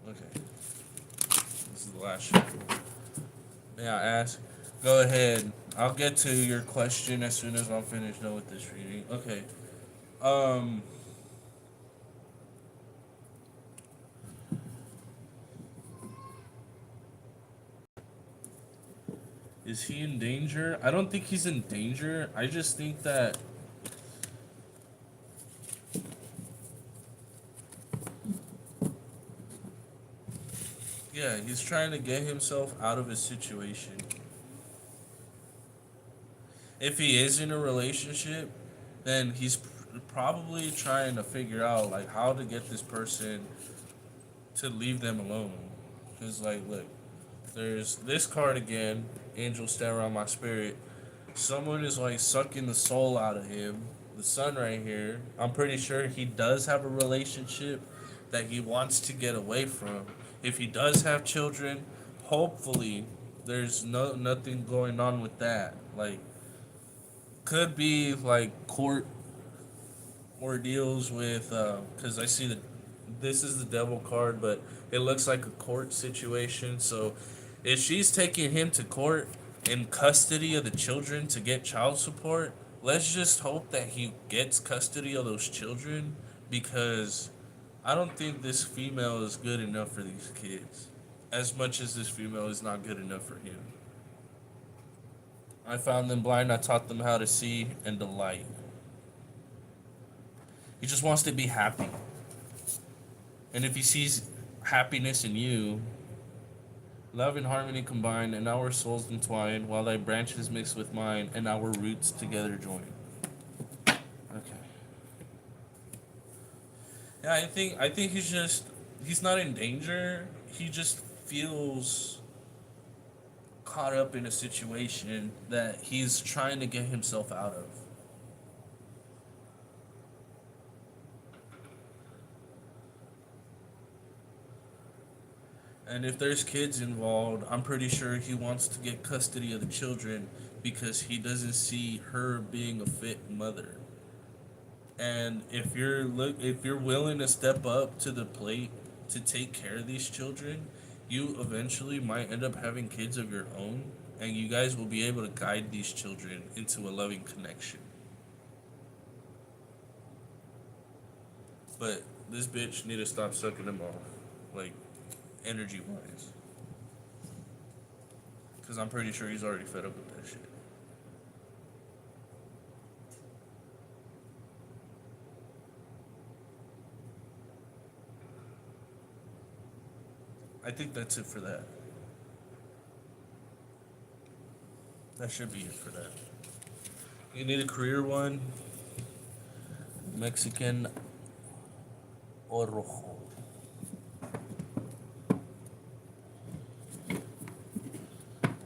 Speaker 1: Okay. This is the last shit. May I ask? Go ahead. I'll get to your question as soon as I'm finished done with this reading. Okay. Um. Is he in danger? I don't think he's in danger. I just think that yeah, he's trying to get himself out of a situation. If he is in a relationship, then he's probably trying to figure out like how to get this person to leave them alone. Cause like, look, there's this card again, Angel Stand Around My Spirit. Someone is like sucking the soul out of him. The sun right here. I'm pretty sure he does have a relationship that he wants to get away from. If he does have children, hopefully there's nothing going on with that. Like could be like court ordeals with because I see this is the devil card, but it looks like a court situation. So if she's taking him to court in custody of the children to get child support, let's just hope that he gets custody of those children, because I don't think this female is good enough for these kids. As much as this female is not good enough for him. I found them blind, I taught them how to see and delight. He just wants to be happy. And if he sees happiness in you, love and harmony combine, and our souls entwine, while thy branches mix with mine, and our roots together join. Okay. Yeah, I think he's not in danger. He just feels caught up in a situation that he's trying to get himself out of. And if there's kids involved, I'm pretty sure he wants to get custody of the children because he doesn't see her being a fit mother. And if you're willing to step up to the plate to take care of these children, you eventually might end up having kids of your own, and you guys will be able to guide these children into a loving connection. But this bitch need to stop sucking them off, like energy wise, because I'm pretty sure he's already fed up with that shit. I think that's it for that. That should be it for that. You need a career one. Mexican or rojo.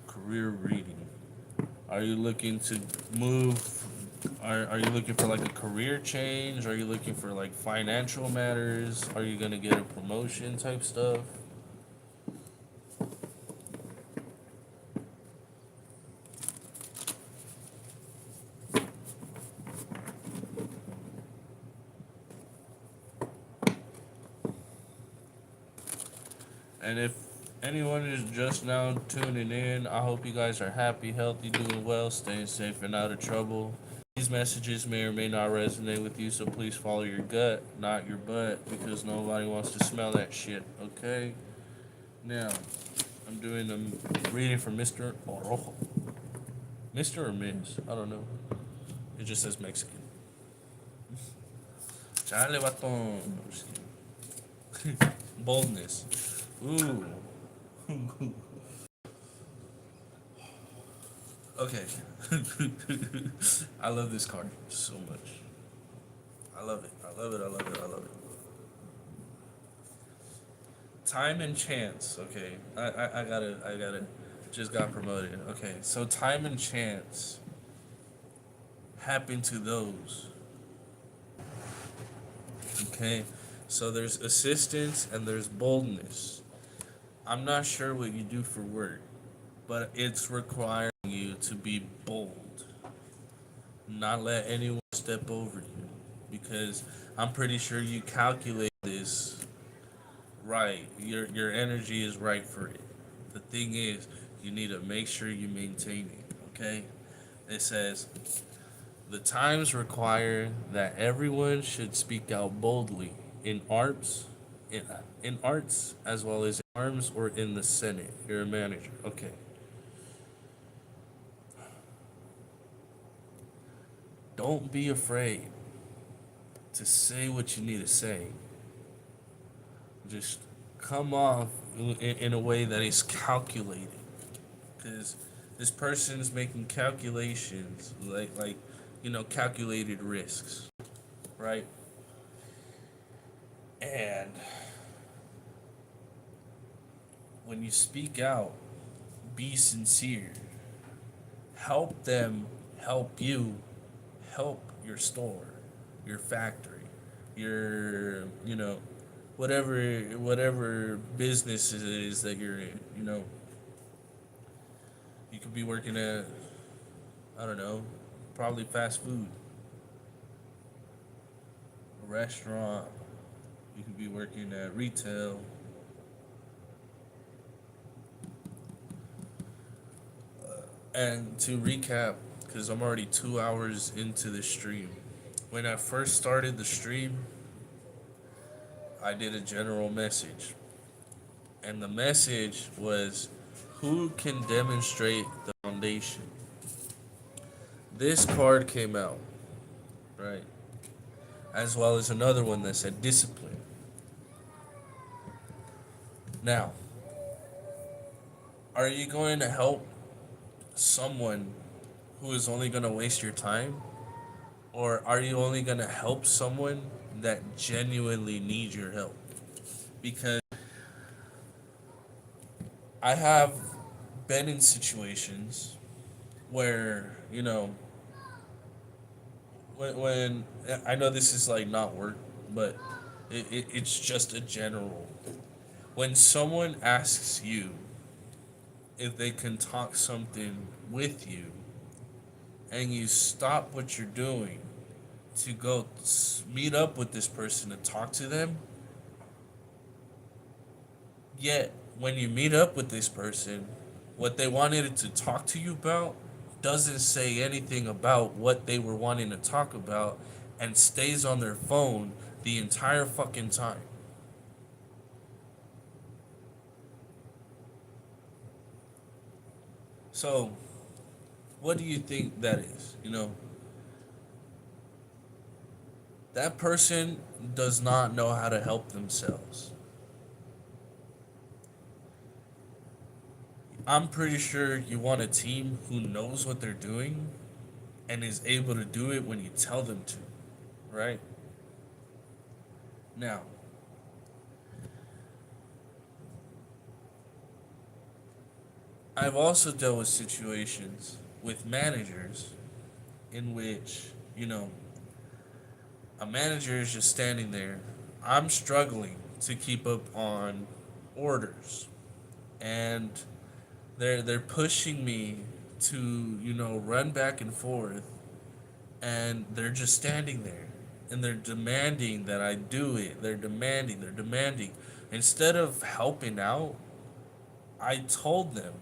Speaker 1: Career reading. Are you looking to move? Are you looking for like a career change? Are you looking for like financial matters? Are you gonna get a promotion type stuff? And if anyone is just now tuning in, I hope you guys are happy, healthy, doing well, staying safe, and out of trouble. These messages may or may not resonate with you, so please follow your gut, not your butt, because nobody wants to smell that shit, okay? Now, I'm doing a reading for Mr. Orojo. Mr. or Miss? I don't know. It just says Mexican. Chale, baton. Boldness. Ooh. Okay. I love this card so much. I love it. I love it. I love it. I love it. Time and chance. Okay. I gotta just got promoted. Okay. So time and chance happen to those. Okay. So there's assistance and there's boldness. I'm not sure what you do for work, but it's requiring you to be bold, not let anyone step over you, because I'm pretty sure you calculate this right. Your energy is right for it. The thing is, you need to make sure you maintain it. Okay. It says the times require that everyone should speak out boldly in arts, in, in arts as well as in arms or in the Senate. You're a manager. Okay. Don't be afraid to say what you need to say. Just come off in a way that is calculated, because this person is making calculations, like calculated risks, right? And when you speak out, be sincere. Help them help you help your store, your factory, your whatever business it is that you're in. You could be working at, I don't know, probably fast food, a restaurant, You could be working at retail. And to recap, because I'm already 2 hours into the stream. When I first started the stream, I did a general message. And the message was, who can demonstrate the foundation? This card came out, right? As well as another one that said discipline. Now, are you going to help someone who is only going to waste your time? Or are you only going to help someone that genuinely needs your help? Because I have been in situations where, when I know this is like not work, but it's just a general. When someone asks you if they can talk something with you and you stop what you're doing to go meet up with this person and talk to them, yet when you meet up with this person, what they wanted to talk to you about doesn't say anything about what they were wanting to talk about and stays on their phone the entire fucking time. So, what do you think that is? That person does not know how to help themselves. I'm pretty sure you want a team who knows what they're doing and is able to do it when you tell them to, right? Now, I've also dealt with situations with managers in which, a manager is just standing there. I'm struggling to keep up on orders, and they're pushing me to, run back and forth, and they're just standing there and they're demanding that I do it. They're demanding. Instead of helping out, I told them,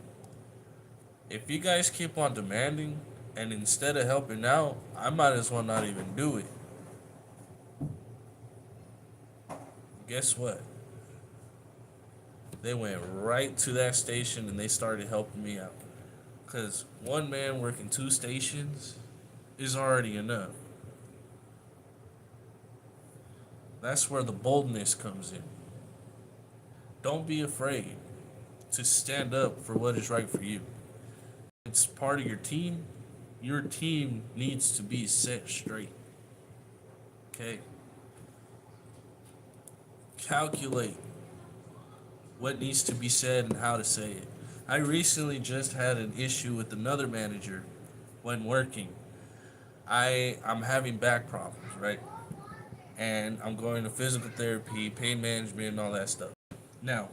Speaker 1: if you guys keep on demanding and instead of helping out, I might as well not even do it. Guess what? They went right to that station and they started helping me out. Because one man working two stations is already enough. That's where the boldness comes in. Don't be afraid to stand up for what is right for you. It's part of your team. Your team needs to be set straight. Okay? Calculate what needs to be said and how to say it. I recently just had an issue with another manager when working. I'm having back problems, right? And I'm going to physical therapy, pain management, and all that stuff. Now,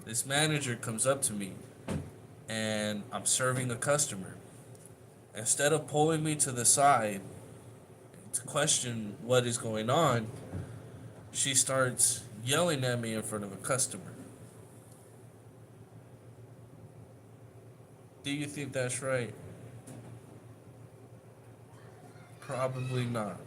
Speaker 1: this manager comes up to me and I'm serving a customer. Instead of pulling me to the side to question what is going on, she starts yelling at me in front of a customer. Do you think that's right? Probably not.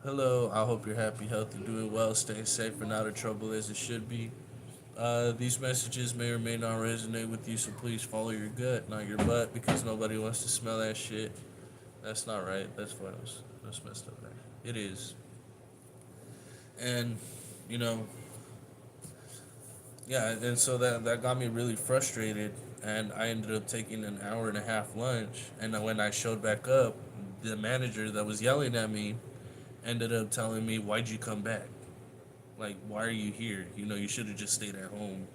Speaker 1: Hello, I hope you're happy, healthy, doing well, staying safe, and out of trouble as it should be. These messages may or may not resonate with you, so please follow your gut, not your butt, because nobody wants to smell that shit. That's not right. That's what that's messed up there. It is. And, you know, yeah, and so that got me really frustrated, and I ended up taking an hour and a half lunch, and when I showed back up, the manager that was yelling at me ended up telling me, "Why'd you come back? Like, why are you here? You should have just stayed at home."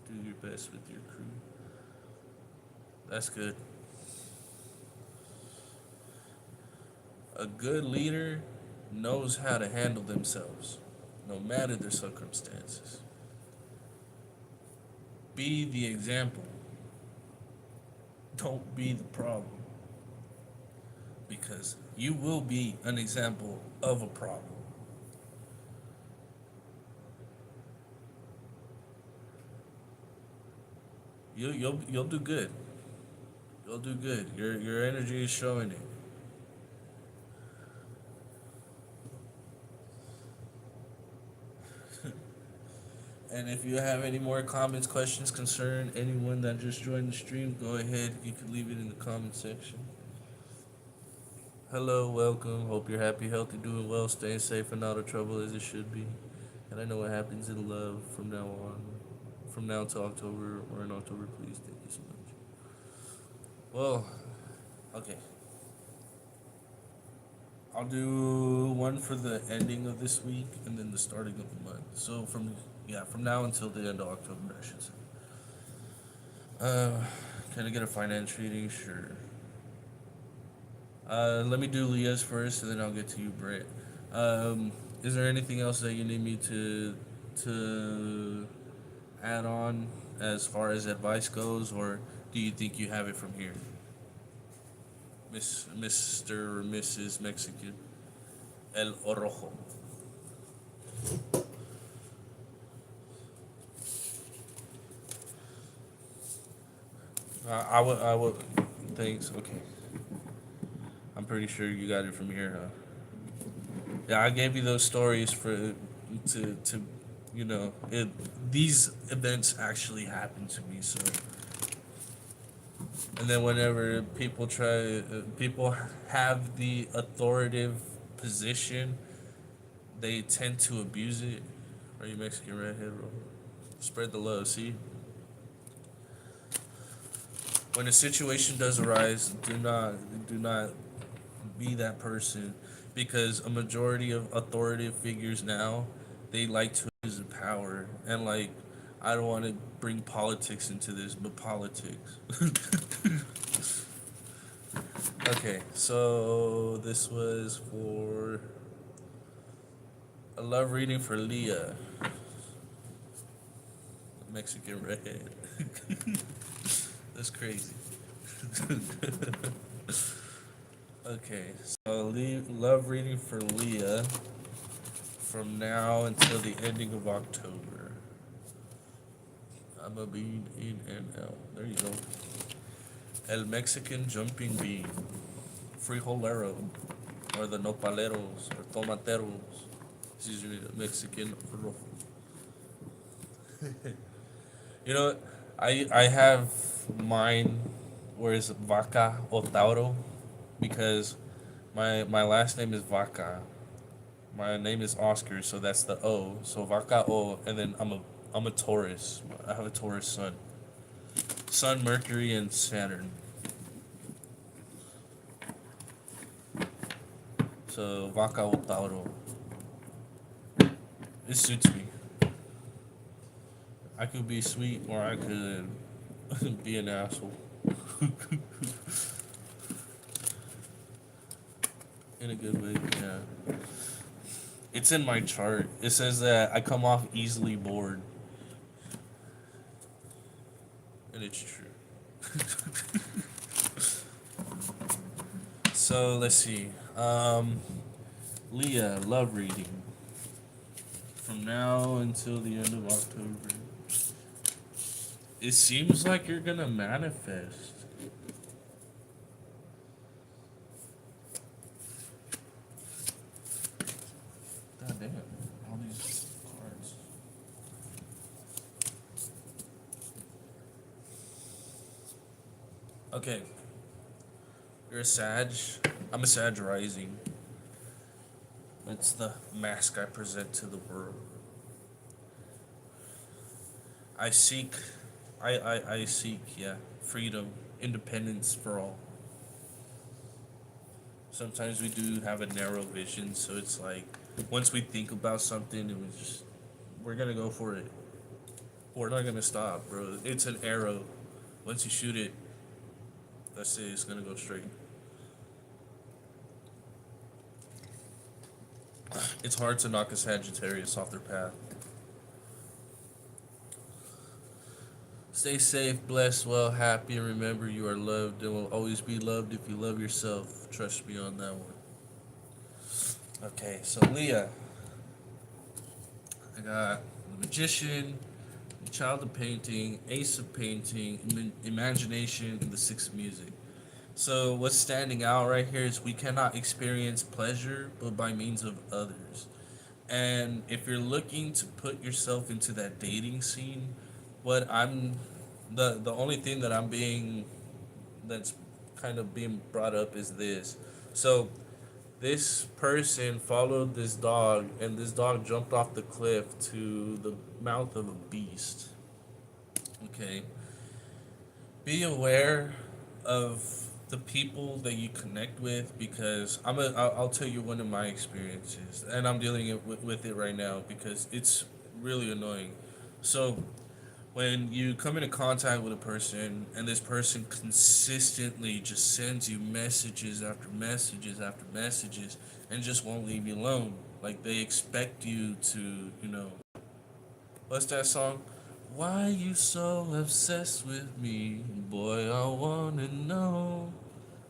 Speaker 1: Do your best with your crew. That's good. A good leader knows how to handle themselves, no matter their circumstances. Be the example. Don't be the problem. because you will be an example of a problem. You'll do good. You'll do good. Your energy is showing it. And if you have any more comments, questions, concern, anyone that just joined the stream, go ahead. You can leave it in the comment section. Hello, welcome. Hope you're happy, healthy, doing well, staying safe, and out of trouble as it should be. And I know what happens in love from now on, from now to October or in October, please. Thank you so much. Well, okay. I'll do one for the ending of this week and then the starting of the month. So from now until the end of October, I should say. Uh, can I get a finance reading? Sure. Let me do Leah's first, and then I'll get to you, Brett. Is there anything else that you need me to add on as far as advice goes, or do you think you have it from here, Mr. or Mrs. Mexican El Orojo? I would. Thanks. Okay. I'm pretty sure you got it from here, huh? Yeah, I gave you those stories to these events actually happened to me. So, and then whenever people have the authoritative position, they tend to abuse it. Are you Mexican redhead, bro? Spread the love. See, when a situation does arise, do not be that person, because a majority of authoritative figures now, they like to use the power, and like, I don't want to bring politics into this, but politics. Okay, so this was for a love reading for Leah, Mexican redhead. That's crazy. Okay, so love reading for Leah from now until the ending of October. I'm a bean in and out. There you go. El Mexican jumping bean, frijolero, or the nopaleros, or tomateros. This is your Mexican rojo. You know, I have mine where it's vaca o tauro, because my last name is Vaca. My name is Oscar, so that's the O. So Vaca O, and then I'm a Taurus. I have a Taurus sun. Sun, Mercury, and Saturn. So Vaca o Tauro. It suits me. I could be sweet, or I could be an asshole. In a good way, yeah. It's in my chart. It says that I come off easily bored. And it's true. So let's see. Leah, love reading. From now until the end of October. It seems like you're gonna manifest. God damn, all these cards. Okay. You're a Sag. I'm a Sag rising. It's the mask I present to the world. I seek I seek, yeah, freedom, independence for all. Sometimes we do have a narrow vision, so it's like once we think about something, we're gonna go for it. We're not gonna stop, bro. It's an arrow. Once you shoot it, that's it. It's gonna go straight. It's hard to knock a Sagittarius off their path. Stay safe, blessed, well, happy, and remember you are loved and will always be loved if you love yourself. Trust me on that one. Okay, so Leah, I got the Magician, the Child of Painting, Ace of Painting, Imagination, and the Six of Music. So what's standing out right here is we cannot experience pleasure but by means of others. And if you're looking to put yourself into that dating scene, what I'm the only thing that I'm being that's kind of being brought up is this. So this person followed this dog, and this dog jumped off the cliff to the mouth of a beast. Okay, be aware of the people that you connect with because I'll tell you one of my experiences, and I'm dealing with it right now because it's really annoying. So when you come into contact with a person and this person consistently just sends you messages after messages after messages and just won't leave you alone, like they expect you to, what's that song? Why you so obsessed with me, boy? I wanna know.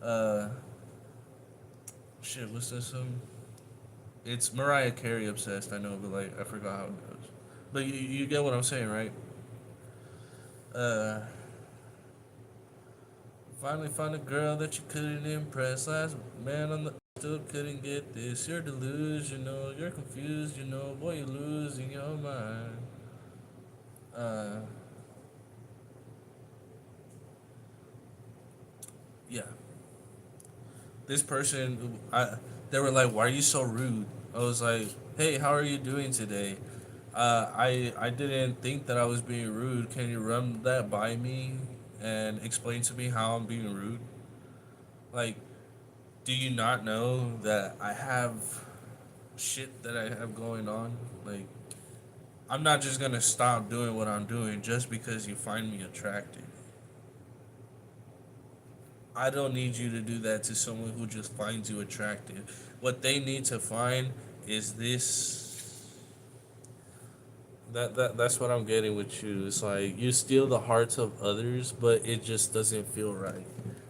Speaker 1: Uh, shit, what's that song? It's Mariah Carey obsessed. I know, but like I forgot how it goes. But you get what I'm saying, right? Uh, Finally found a girl that you couldn't impress. Last man on the still couldn't get this. You're delusional. You're confused. Boy, you're losing your mind. Uh, yeah. This person, they were like, "Why are you so rude?" I was like, "Hey, how are you doing today?" I didn't think that I was being rude. Can you run that by me and explain to me how I'm being rude? Like, do you not know that I have shit that I have going on? Like, I'm not just gonna stop doing what I'm doing just because you find me attractive. I don't need you to do that to someone who just finds you attractive. What they need to find is this. That's what I'm getting with you. It's like you steal the hearts of others, but it just doesn't feel right.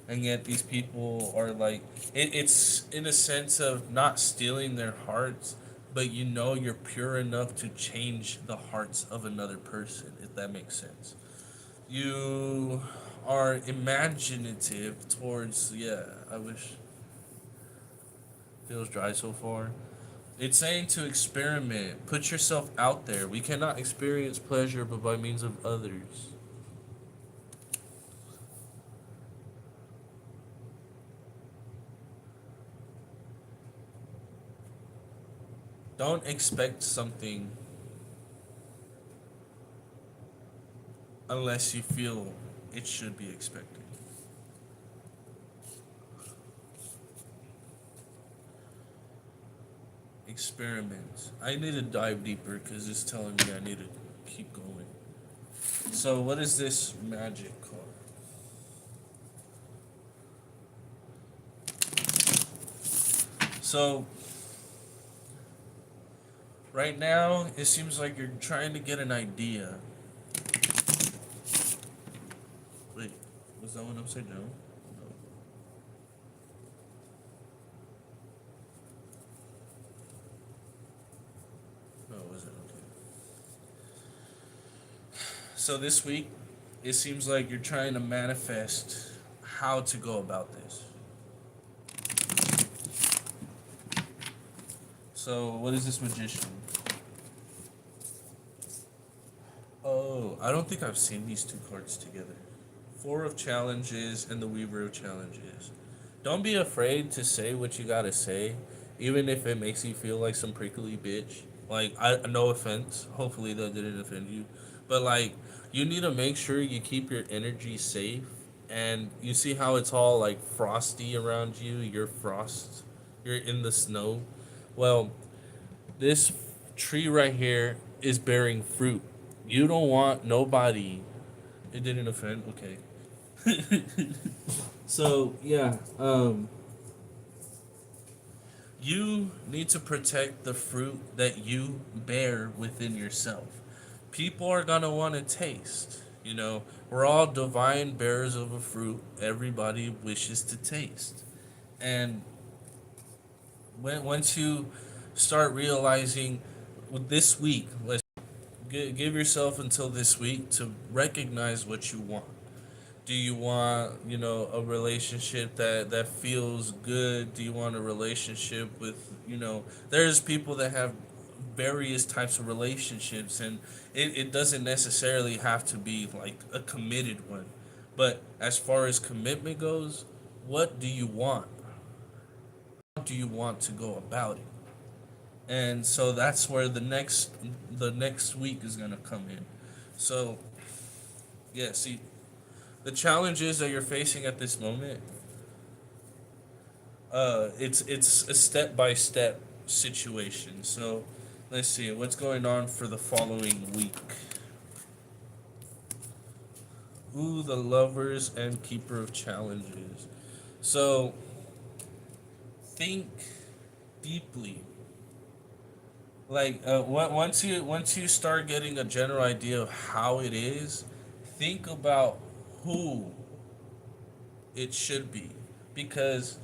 Speaker 1: And yet these people are like it's in a sense of not stealing their hearts, but you're pure enough to change the hearts of another person, if that makes sense. You are imaginative towards I wish feels dry so far. It's saying to experiment, put yourself out there. We cannot experience pleasure but by means of others. Don't expect something unless you feel it should be expected. Experiment. I need to dive deeper because it's telling me I need to keep going. So, what is this magic card? So, right now, it seems like you're trying to get an idea. Wait, was that one upside down? No, no, it wasn't. Okay. So, this week, it seems like you're trying to manifest how to go about this. So, what is this magician? Oh, I don't think I've seen these two cards together. Four of Challenges and the Weaver of Challenges. Don't be afraid to say what you gotta say, even if it makes you feel like some prickly bitch. Like, no offense. Hopefully that didn't offend you, but like, you need to make sure you keep your energy safe. And you see how it's all like frosty around you. You're frost. You're in the snow. Well, this tree right here is bearing fruit. You don't want nobody. It didn't offend. Okay. So yeah, you need to protect the fruit that you bear within yourself. People are gonna want to taste. You know, we're all divine bearers of a fruit everybody wishes to taste. And once you start realizing with this week, let's give yourself until this week to recognize what you want. Do you want, a relationship that feels good? Do you want a relationship with, there's people that have various types of relationships, and it doesn't necessarily have to be like a committed one. But as far as commitment goes, what do you want? How do you want to go about it? And so that's where the next week is gonna come in. So yeah, see, the challenges that you're facing at this moment, it's a step by step situation. So let's see what's going on for the following week. Ooh, the lovers and keeper of challenges. So think deeply. Like once you start getting a general idea of how it is, think about who it should be, because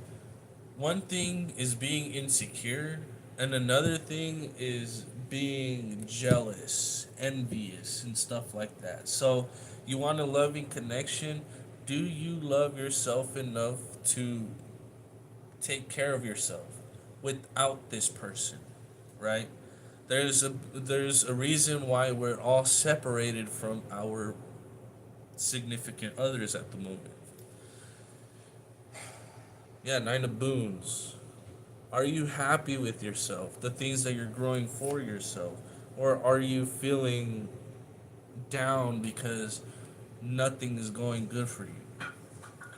Speaker 1: one thing is being insecure, and another thing is being jealous, envious, and stuff like that. So, you want a loving connection. Do you love yourself enough to take care of yourself without this person, right? There's a reason why we're all separated from our significant others at the moment. Yeah, Nine of Boons. Are you happy with yourself, the things that you're growing for yourself? Or are you feeling down because nothing is going good for you?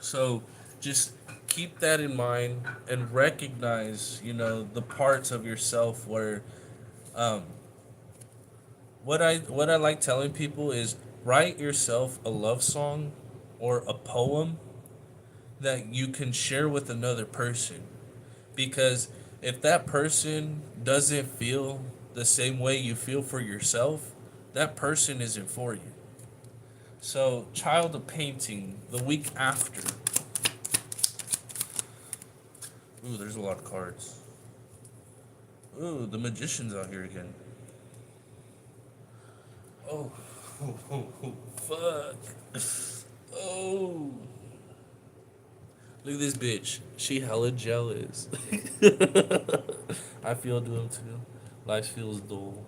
Speaker 1: So just keep that in mind and recognize, the parts of yourself where um, what I like telling people is write yourself a love song or a poem that you can share with another person. Because if that person doesn't feel the same way you feel for yourself, that person isn't for you. So, Child of Painting, the week after. Ooh, there's a lot of cards. Ooh, the Magician's out here again. Oh, fuck. Oh. Look at this bitch. She hella jealous. I feel doom too. Life feels dull.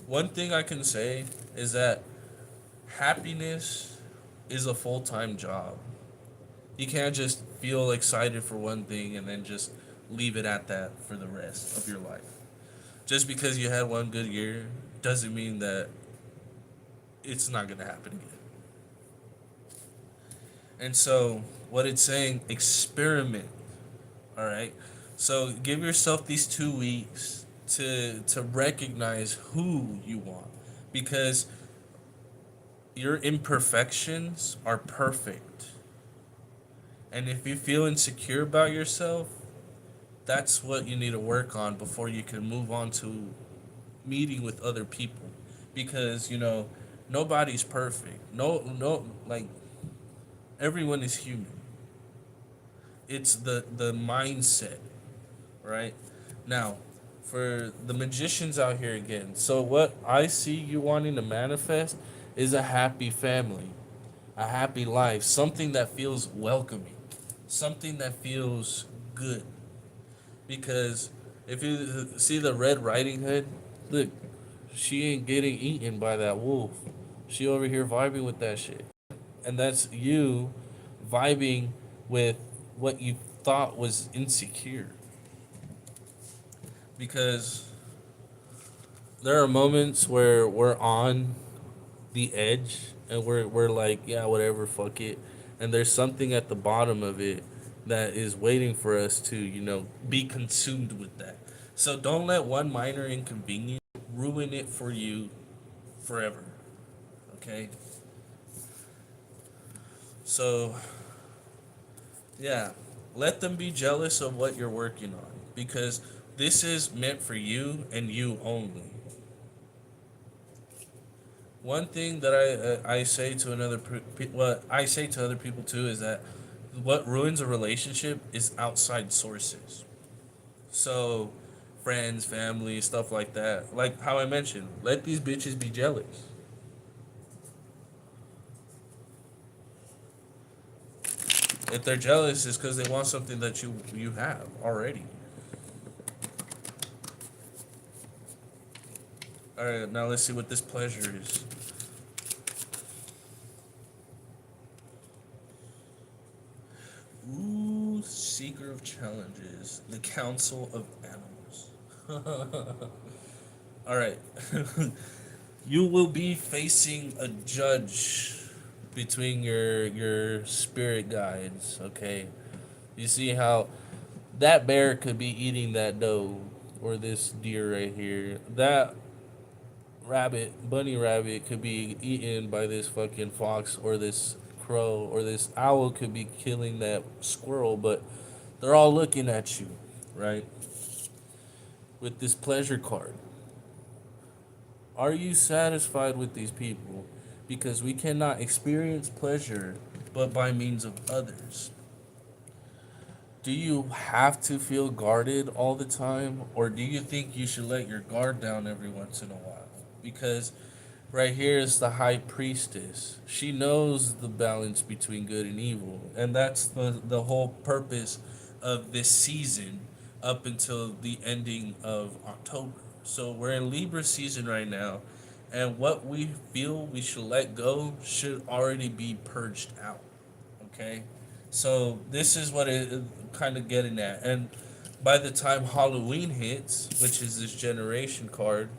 Speaker 1: One thing I can say is that happiness is a full time job. You can't just feel excited for one thing and then just leave it at that for the rest of your life. Just because you had one good year doesn't mean that it's not going to happen again. And so, what it's saying, experiment. All right. So, give yourself these 2 weeks to recognize who you want, because your imperfections are perfect. And if you feel insecure about yourself, that's what you need to work on before you can move on to meeting with other people. Because, nobody's perfect. No, like, everyone is human. It's the mindset, right? Now, for the magicians out here again. So, what I see you wanting to manifest is a happy family, a happy life, something that feels welcoming, something that feels good. Because if you see the Red Riding Hood, look, she ain't getting eaten by that wolf. She over here vibing with that shit. And that's you vibing with what you thought was insecure. Because there are moments where we're on the edge and we're like, yeah, whatever, fuck it. And there's something at the bottom of it that is waiting for us to, be consumed with that. So don't let one minor inconvenience ruin it for you forever. Okay? So, yeah, let them be jealous of what you're working on, because this is meant for you and you only. One thing that I say to what I say to other people too is that what ruins a relationship is outside sources. So, friends, family, stuff like that. Like how I mentioned, let these bitches be jealous. If they're jealous, it's because they want something that you have already. All right, now let's see what this pleasure is. Ooh, seeker of challenges, the council of animals. All right, you will be facing a judge between your spirit guides. Okay, you see how that bear could be eating that doe or this deer right here. That bunny rabbit could be eaten by this fucking fox or this crow or this owl could be killing that squirrel, but they're all looking at you, right? With this pleasure card. Are you satisfied with these people? Because we cannot experience pleasure but by means of others. Do you have to feel guarded all the time, or do you think you should let your guard down every once in a while? Because right here is the high priestess. She knows the balance between good and evil, and that's the whole purpose of this season up until the ending of October. So we're in Libra season right now, and what we feel we should let go should already be purged out. Okay, so this is what it kind of getting at, and by the time Halloween hits, which is this generation card,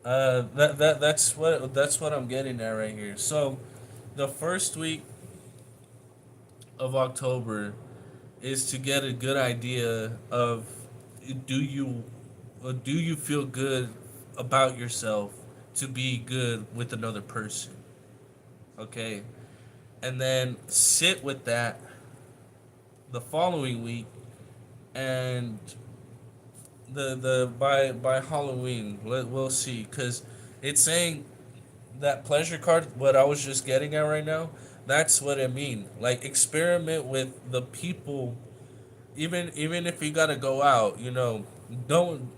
Speaker 1: that's what I'm getting at right here. So, the first week of October is to get a good idea of do you do you feel good about yourself to be good with another person, okay? And then sit with that the following week, and the by Halloween we'll see, because it's saying that pleasure card, what I was just getting at right now, that's what I mean. Like, experiment with the people, even if you gotta go out, don't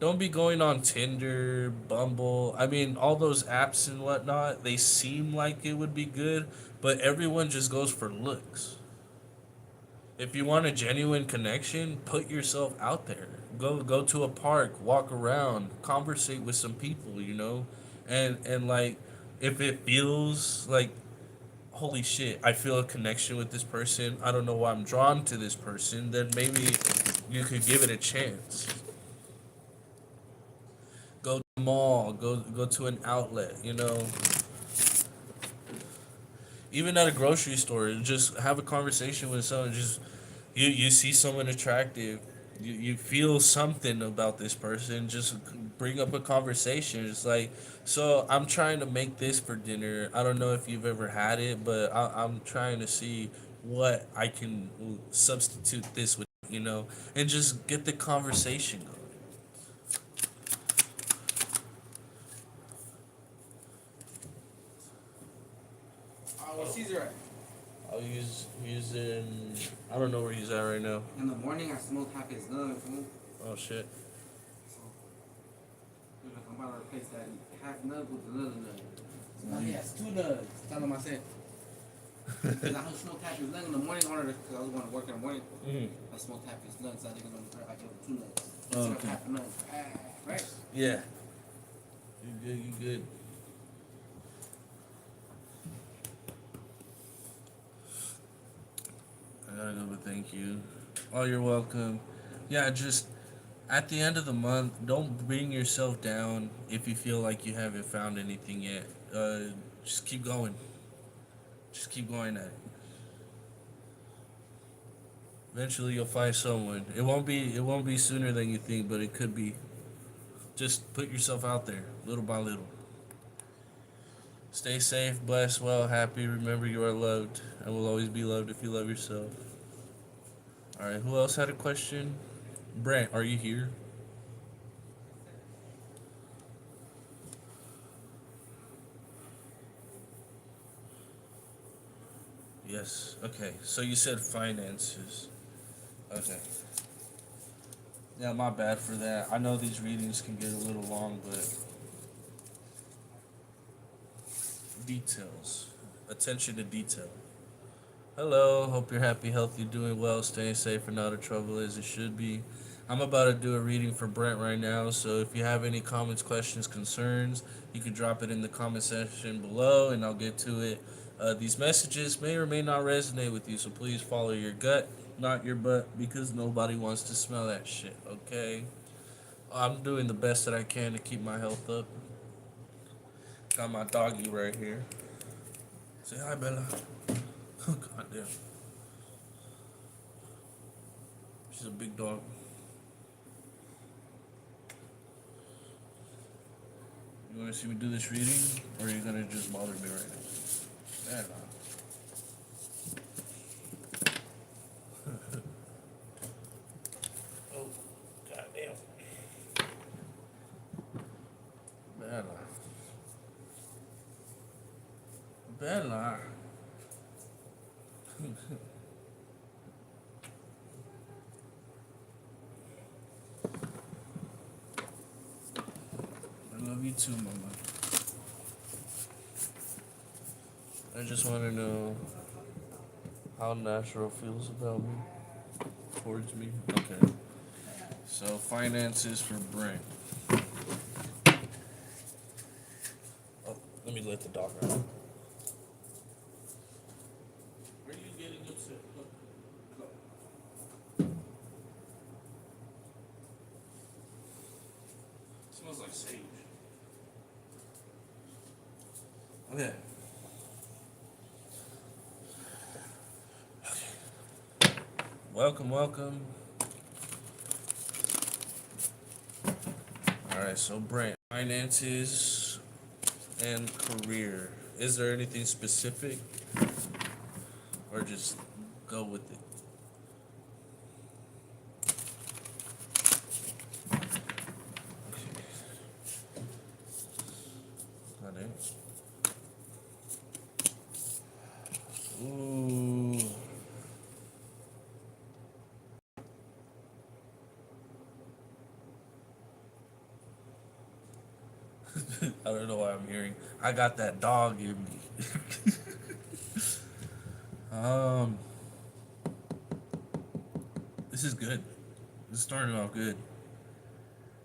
Speaker 1: don't be going on Tinder, Bumble. I mean, all those apps and whatnot, they seem like it would be good, but everyone just goes for looks. If you want a genuine connection, put yourself out there. Go to a park, walk around, conversate with some people, and like, if it feels like, holy shit, I feel a connection with this person. I don't know why I'm drawn to this person. Then maybe you could give it a chance. Go to the mall. Go to an outlet. Even at a grocery store, just have a conversation with someone. Just you see someone attractive, you feel something about this person. Just bring up a conversation. It's like, so I'm trying to make this for dinner. I don't know if you've ever had it, but I'm trying to see what I can substitute this with, and just get the conversation going.
Speaker 2: Where's Caesar at?
Speaker 1: I'll use it in, I don't know where he's at right now.
Speaker 2: In the morning, I smoked half his lung, fool.
Speaker 1: Oh shit.
Speaker 2: So, I'm about to replace that half nug with another nug. So now he has two nugs. Tell him I said. Because I smoked half his lung in the morning order because I was going to work in the morning.
Speaker 1: Mm-hmm.
Speaker 2: I smoked half his lung, so I think I'm going to give him two nugs.
Speaker 1: Oh,
Speaker 2: Instead of
Speaker 1: okay.
Speaker 2: half a nug. Right?
Speaker 1: Yeah. You good? You good? I gotta go, but thank you. Oh, you're welcome. Yeah, just at the end of the month, don't bring yourself down if you feel like you haven't found anything yet. Just keep going. Just keep going at it. Eventually, you'll find someone. It won't be sooner than you think, but it could be. Just put yourself out there, little by little. Stay safe, blessed, well, happy. Remember, you are loved and will always be loved if you love yourself. All right, who else had a question? Brent, are you here? Yes. Okay. So you said finances. Okay. Yeah, my bad for that. I know these readings can get a little long, but details. Attention to detail. Hello, hope you're happy, healthy, doing well, staying safe, and not in trouble as it should be. I'm about to do a reading for Brent right now, so if you have any comments, questions, concerns, you can drop it in the comment section below and I'll get to it. These messages may or may not resonate with you, so please follow your gut, not your butt, because nobody wants to smell that shit, okay? I'm doing the best that I can to keep my health up. Got my doggy right here. Say hi, Bella. Oh, goddamn. She's a big dog. You want to see me do this reading, or are you gonna just bother me right now? Bella. Oh, goddamn. Bella. Bella. I love you too, mama. I just want to know how Natural feels about me, towards me. Okay. So, finances for Brent. Oh, let me let the dog out. Are you getting upset? Look, look. Smells like sage. Okay. Welcome, welcome. Alright, so Brent, finances and career. Is there anything specific? Or just go with it? Got it. Ooh. I don't know why I'm hearing. I got that dog in me. um, this is good. This is starting off good.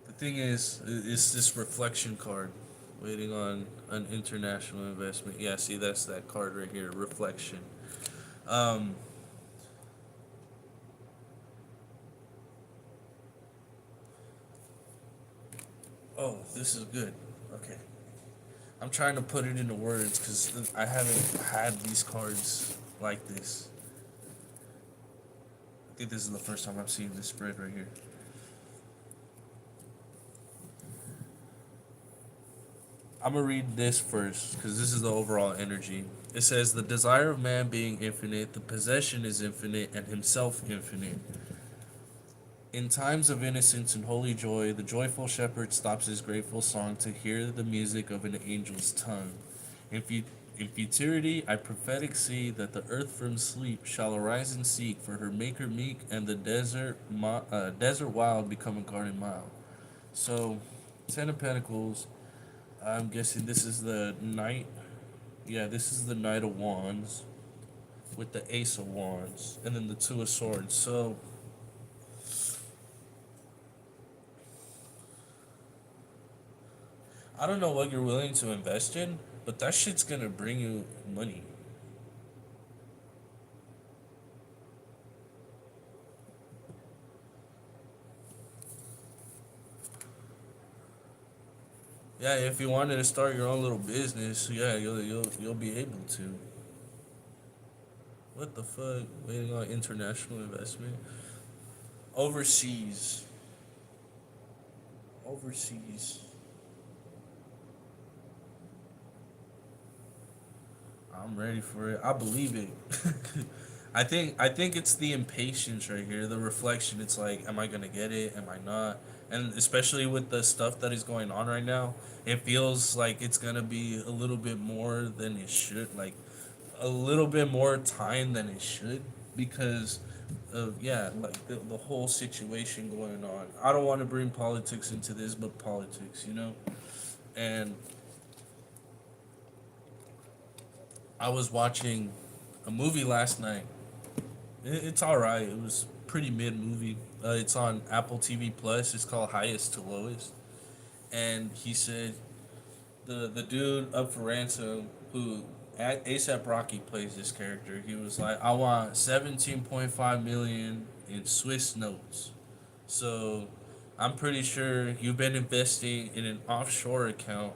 Speaker 1: The thing is, it's this reflection card, waiting on an international investment. Yeah, see, that's that card right here, reflection. Um, oh, this is good. Okay. I'm trying to put it into words because I haven't had these cards like this. I think this is the first time I've seen this spread right here. I'm gonna read this first because this is the overall energy. It says, "The desire of man being infinite, the possession is infinite, and himself infinite. In times of innocence and holy joy, the joyful shepherd stops his grateful song to hear the music of an angel's tongue. In, fu- in futurity, I prophetic see that the earth from sleep shall arise and seek for her maker meek, and the desert wild become a garden mile." So, Ten of Pentacles. I'm guessing this is the Knight. Yeah, this is the Knight of Wands with the Ace of Wands, and then the Two of Swords. So, I don't know what you're willing to invest in, but that shit's gonna bring you money. Yeah, if you wanted to start your own little business, yeah, you'll be able to. What the fuck? Waiting on international investment. Overseas. Overseas. I'm ready for it. I believe it. I think it's the impatience right here, the reflection. It's like, am I gonna get it? Am I not? And especially with the stuff that is going on right now, it feels like it's gonna be a little bit more than it should. Like, a little bit more time than it should because of like the whole situation going on. I don't want to bring politics into this, but politics, And I was watching a movie last night. It's all right. It was pretty mid movie. It's on Apple TV Plus. It's called Highest to Lowest. And he said the dude up for ransom who ASAP Rocky plays this character. He was like, I want 17.5 million in Swiss notes. So I'm pretty sure you've been investing in an offshore account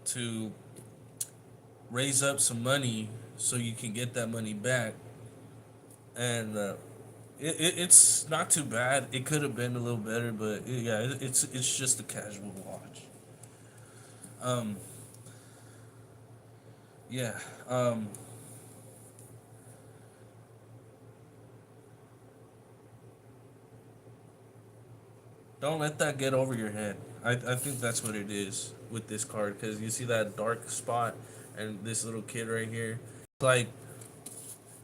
Speaker 1: to raise up some money so you can get that money back. And it's not too bad. It could have been a little better, but it's just a casual watch. Um, yeah. Don't let that get over your head. I think that's what it is with this card because you see that dark spot and this little kid right here. Like,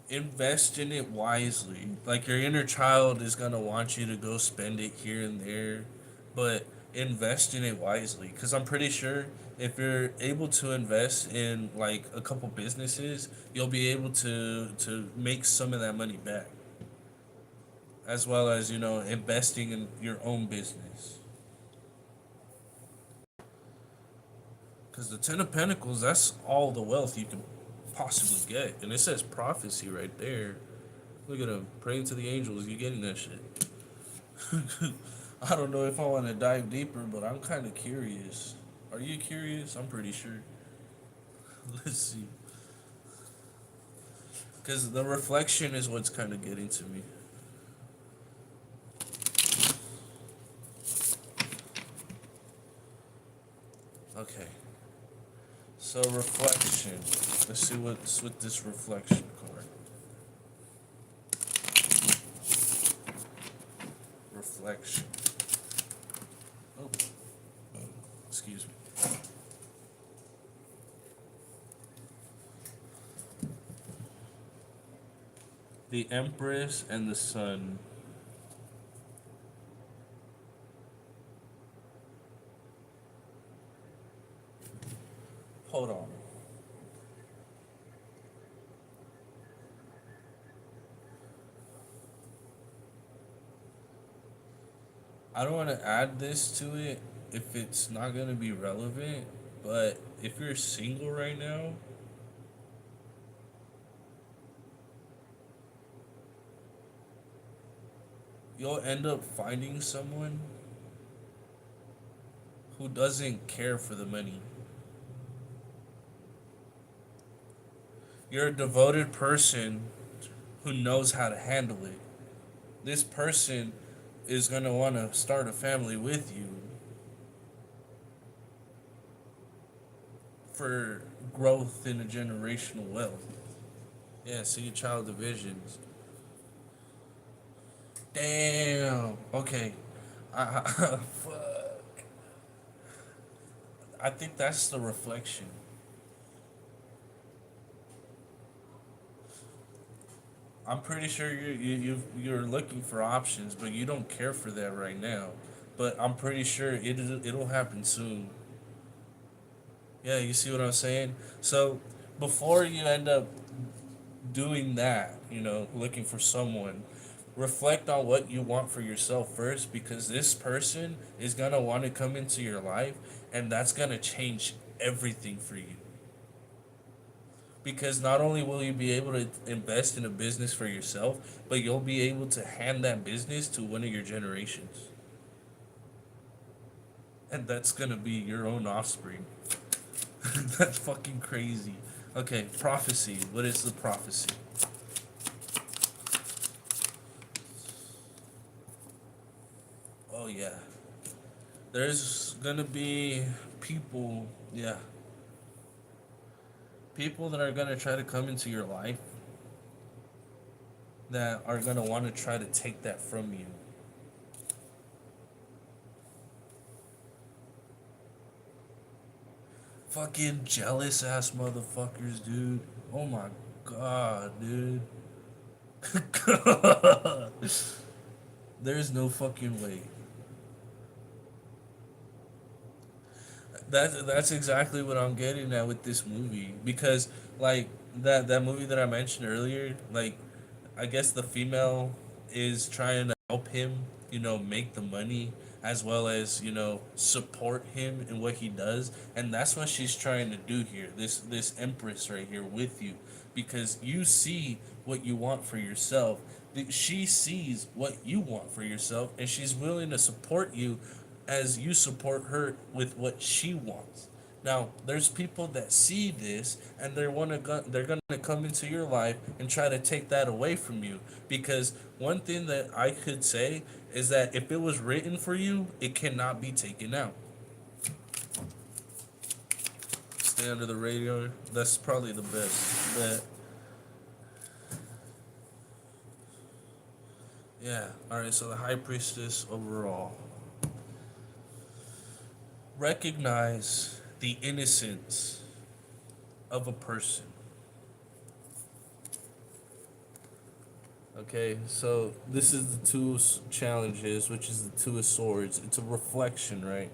Speaker 1: invest in it wisely. Like, your inner child is gonna want you to go spend it here and there, but invest in it wisely. Because I'm pretty sure if you're able to invest in like a couple businesses, you'll be able to make some of that money back, as well as investing in your own business. Because the Ten of Pentacles, that's all the wealth you can possibly get. And it says prophecy right there. Look at him praying to the angels. You getting that shit? I don't know if I want to dive deeper, but I'm kind of curious. Are you curious? I'm pretty sure. Let's see. Because the reflection is what's kind of getting to me. Okay. So reflection. Let's see what's with this reflection card. Reflection. Oh. Excuse me. The Empress and the Sun. Hold on. I don't want to add this to it if it's not going to be relevant, but if you're single right now, you'll end up finding someone who doesn't care for the money. You're a devoted person who knows how to handle it. This person is going to want to start a family with you for growth in a generational wealth. Yeah, see child divisions. Damn. Okay. Fuck. I think that's the reflection. I'm pretty sure you're looking for options, but you don't care for that right now. But I'm pretty sure it'll happen soon. Yeah, you see what I'm saying? So before you end up doing that, looking for someone, reflect on what you want for yourself first, because this person is gonna want to come into your life, and that's gonna change everything for you. Because not only will you be able to invest in a business for yourself, but you'll be able to hand that business to one of your generations. And that's gonna be your own offspring. That's fucking crazy. Okay, prophecy. What is the prophecy? Oh, yeah. There's gonna be people, people that are gonna try to come into your life that are gonna want to try to take that from you. Fucking jealous ass motherfuckers, dude. Oh my God, dude. God. There's no fucking way. That's exactly what I'm getting at with this movie because like that movie that I mentioned earlier, like I guess the female is trying to help him, make the money as well as, support him in what he does, and that's what she's trying to do here. This empress right here with you because you see what you want for yourself. She sees what you want for yourself and she's willing to support you as you support her with what she wants. Now, there's people that see this and they're gonna come into your life and try to take that away from you. Because one thing that I could say is that if it was written for you, it cannot be taken out. Stay under the radar. That's probably the best. But yeah, all right. So the high priestess overall. Recognize the innocence of a person. Okay, so this is the challenges, which is the two of swords. It's a reflection, right?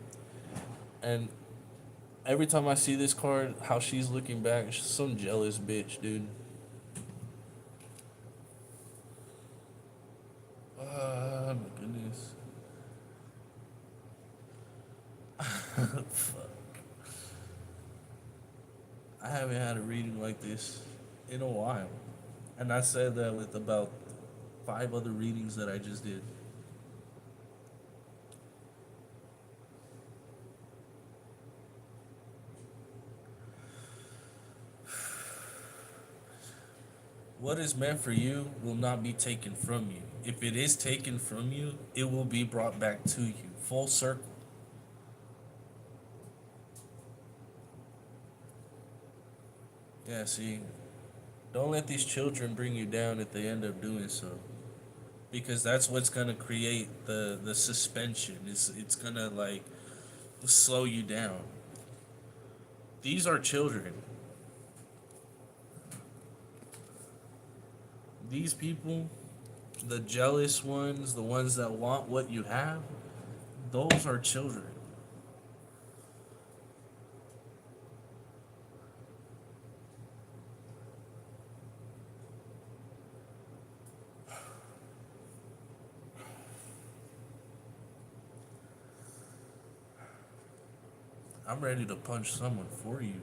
Speaker 1: And every time I see this card, how she's looking back, she's some jealous bitch, dude. My goodness. Fuck. I haven't had a reading like this in a while. And I said that with about 5 other readings that I just did. What is meant for you will not be taken from you. If it is taken from you, it will be brought back to you. Full circle. Yeah, see, don't let these children bring you down if they end up doing so. Because that's what's gonna create the suspension. It's gonna like slow you down. These are children. These people, the jealous ones, the ones that want what you have, those are children. I'm ready to punch someone for you.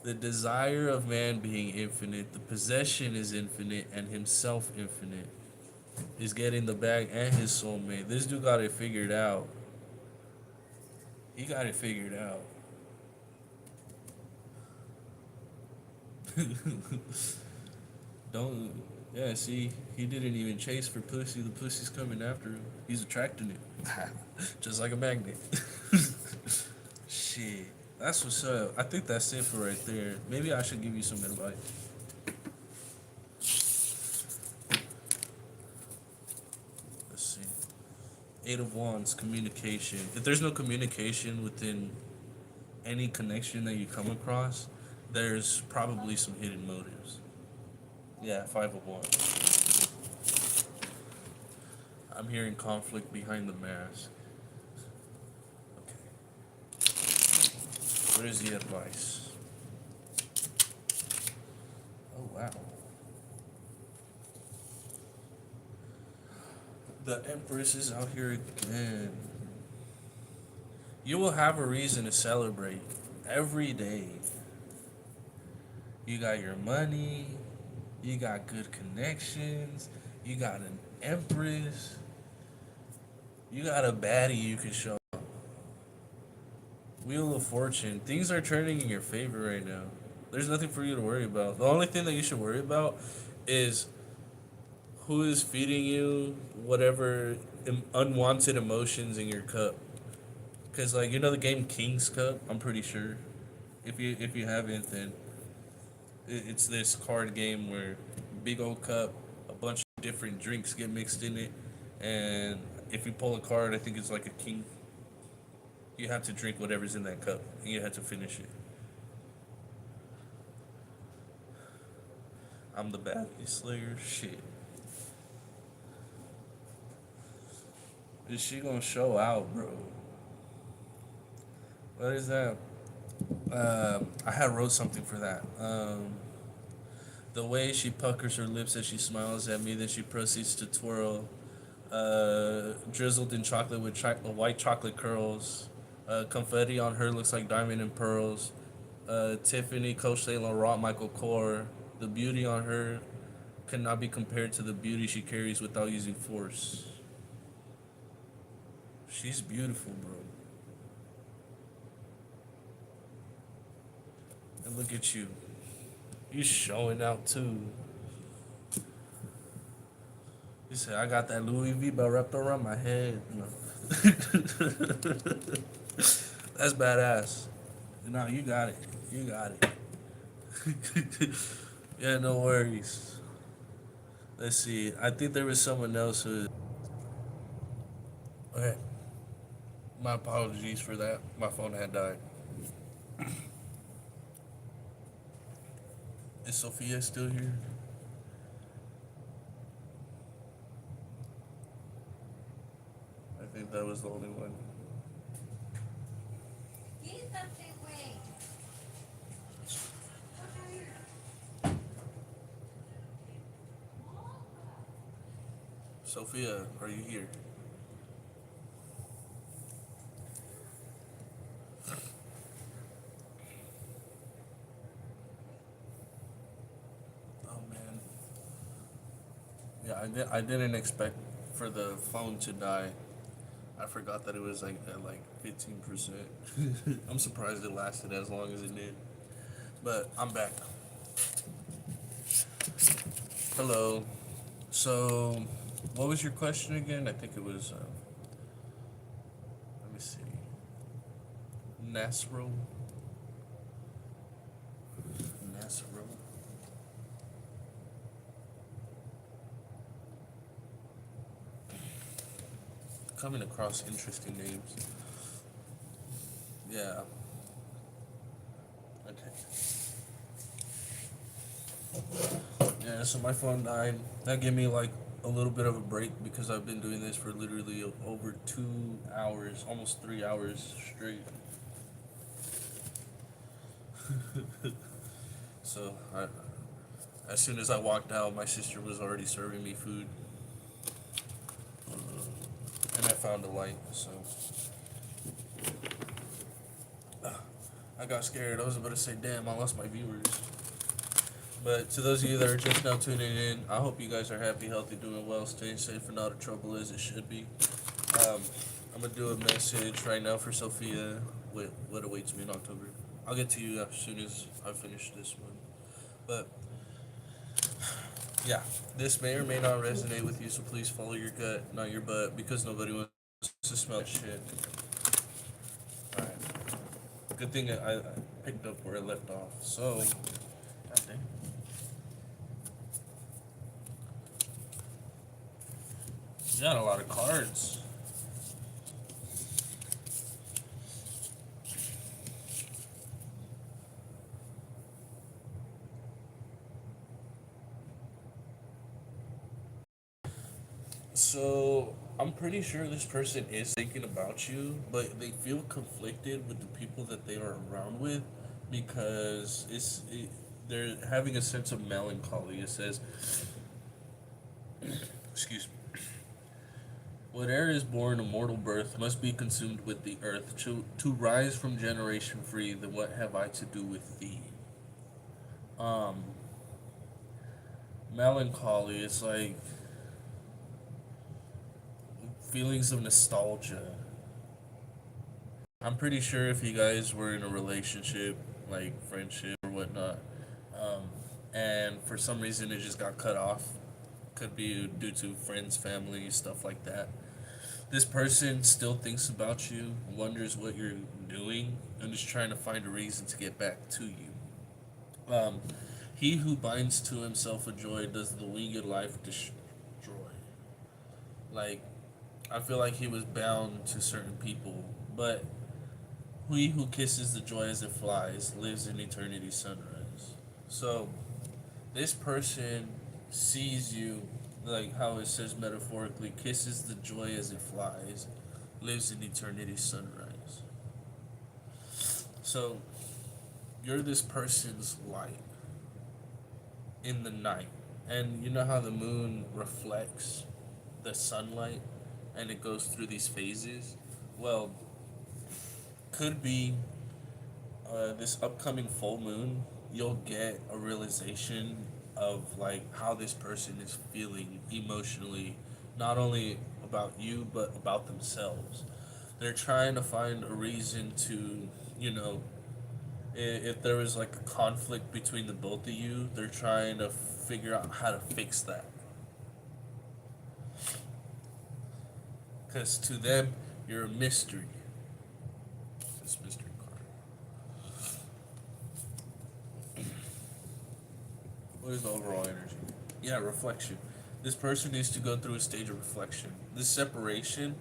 Speaker 1: The desire of man being infinite, the possession is infinite, and himself infinite. Is getting the bag and his soulmate. This dude got it figured out. He got it figured out. Don't. Yeah, see, he didn't even chase for pussy. The pussy's coming after him. He's attracting it. Just like a magnet. Shit. That's what's up. I think that's it for right there. Maybe I should give you some advice. Let's see. Eight of Wands, communication. If there's no communication within any connection that you come across, there's probably some hidden motives. Yeah, Five of Wands. I'm hearing conflict behind the mask. Okay. What is the advice? Oh, wow. The Empress is out here again. You will have a reason to celebrate every day. You got your money, you got good connections, you got an Empress, you got a baddie you can show. Wheel of Fortune. Things are turning in your favor right now. There's nothing for you to worry about. The only thing that you should worry about is who is feeding you whatever unwanted emotions in your cup. Cause like the game King's Cup, I'm pretty sure. If you haven't, then it's this card game where big old cup, a bunch of different drinks get mixed in it, and if you pull a card, I think it's like a king. You have to drink whatever's in that cup, and you have to finish it. I'm the baddie slayer. Shit. Is she gonna show out, bro? What is that? I had wrote something for that. The way she puckers her lips as she smiles at me, then she proceeds to twirl. Drizzled in chocolate with white chocolate curls. Confetti on her looks like diamond and pearls. Tiffany, Coach Saint Laurent, Michael Kors. The beauty on her cannot be compared to the beauty she carries without using force. She's beautiful, bro. And look at you. You showing out too. You said I got that Louis V belt wrapped around my head. No. That's badass. No, you got it. You got it. Yeah, no worries. Let's see. I think there was someone else who. Okay. My apologies for that. My phone had died. Is Sophia still here? I think that was the only one. Sophia, are you here? Oh man. Yeah, I didn't expect for the phone to die. I forgot that it was like at like 15%. I'm surprised it lasted as long as it did. But I'm back. Hello. So, what was your question again? I think it was. Let me see. Nasro. Nasro. Coming across interesting names. Yeah. Okay. Yeah, so my phone died. That gave me like a little bit of a break because I've been doing this for literally over 2 hours, almost 3 hours straight. So as soon as I walked out, my sister was already serving me food, and I found a light. So I got scared. I was about to say, "Damn, I lost my viewers." But to those of you that are just now tuning in, I hope you guys are happy, healthy, doing well, staying safe, and not a trouble as it should be. I'm gonna do a message right now for Sophia with what awaits me in October. I'll get to you as soon as I finish this one. But yeah, this may or may not resonate with you, so please follow your gut, not your butt, because nobody wants to smell shit. Alright. Good thing I picked up where I left off. So, God damn. You got a lot of cards. So I'm pretty sure this person is thinking about you, but they feel conflicted with the people that they are around with because they're having a sense of melancholy. It says, excuse me. Whate'er is born a mortal birth must be consumed with the earth. To rise from generation free, then what have I to do with thee? Um, Melancholy, it's like feelings of nostalgia. I'm pretty sure if you guys were in a relationship, like friendship or whatnot, um, and for some reason it just got cut off, could be due to friends, family, stuff like that. This person still thinks about you, wonders what you're doing, and is trying to find a reason to get back to you. Um, he who binds to himself a joy does the winged life destroy. Like, I feel like he was bound to certain people, but he who kisses the joy as it flies lives in eternity's sunrise. So, this person sees you, like how it says metaphorically, kisses the joy as it flies, lives in eternity's sunrise. So you're this person's light in the night. And you know how the moon reflects the sunlight and it goes through these phases? Well, could be this upcoming full moon, you'll get a realization of like how this person is feeling emotionally, not only about you, but about themselves. They're trying to find a reason to, you know, if there was like a conflict between the both of you, they're trying to figure out how to fix that. Because to them, you're a mystery. This mystery card. What is the overall energy? Yeah, reflection. This person needs to go through a stage of reflection. This separation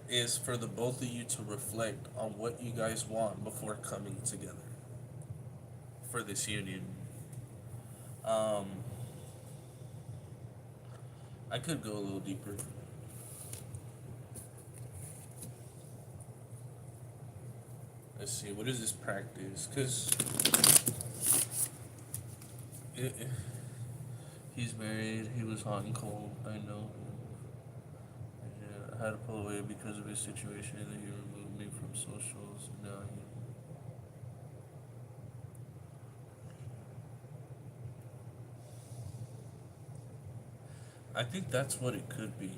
Speaker 1: is for the both of you to reflect on what you guys want before coming together for this union. Um, I could go a little deeper. Let's see, what is this practice? Because he's married, he was hot and cold, I know. Yeah, I had to pull away because of his situation, and he removed me from socials. Now he. I think that's what it could be.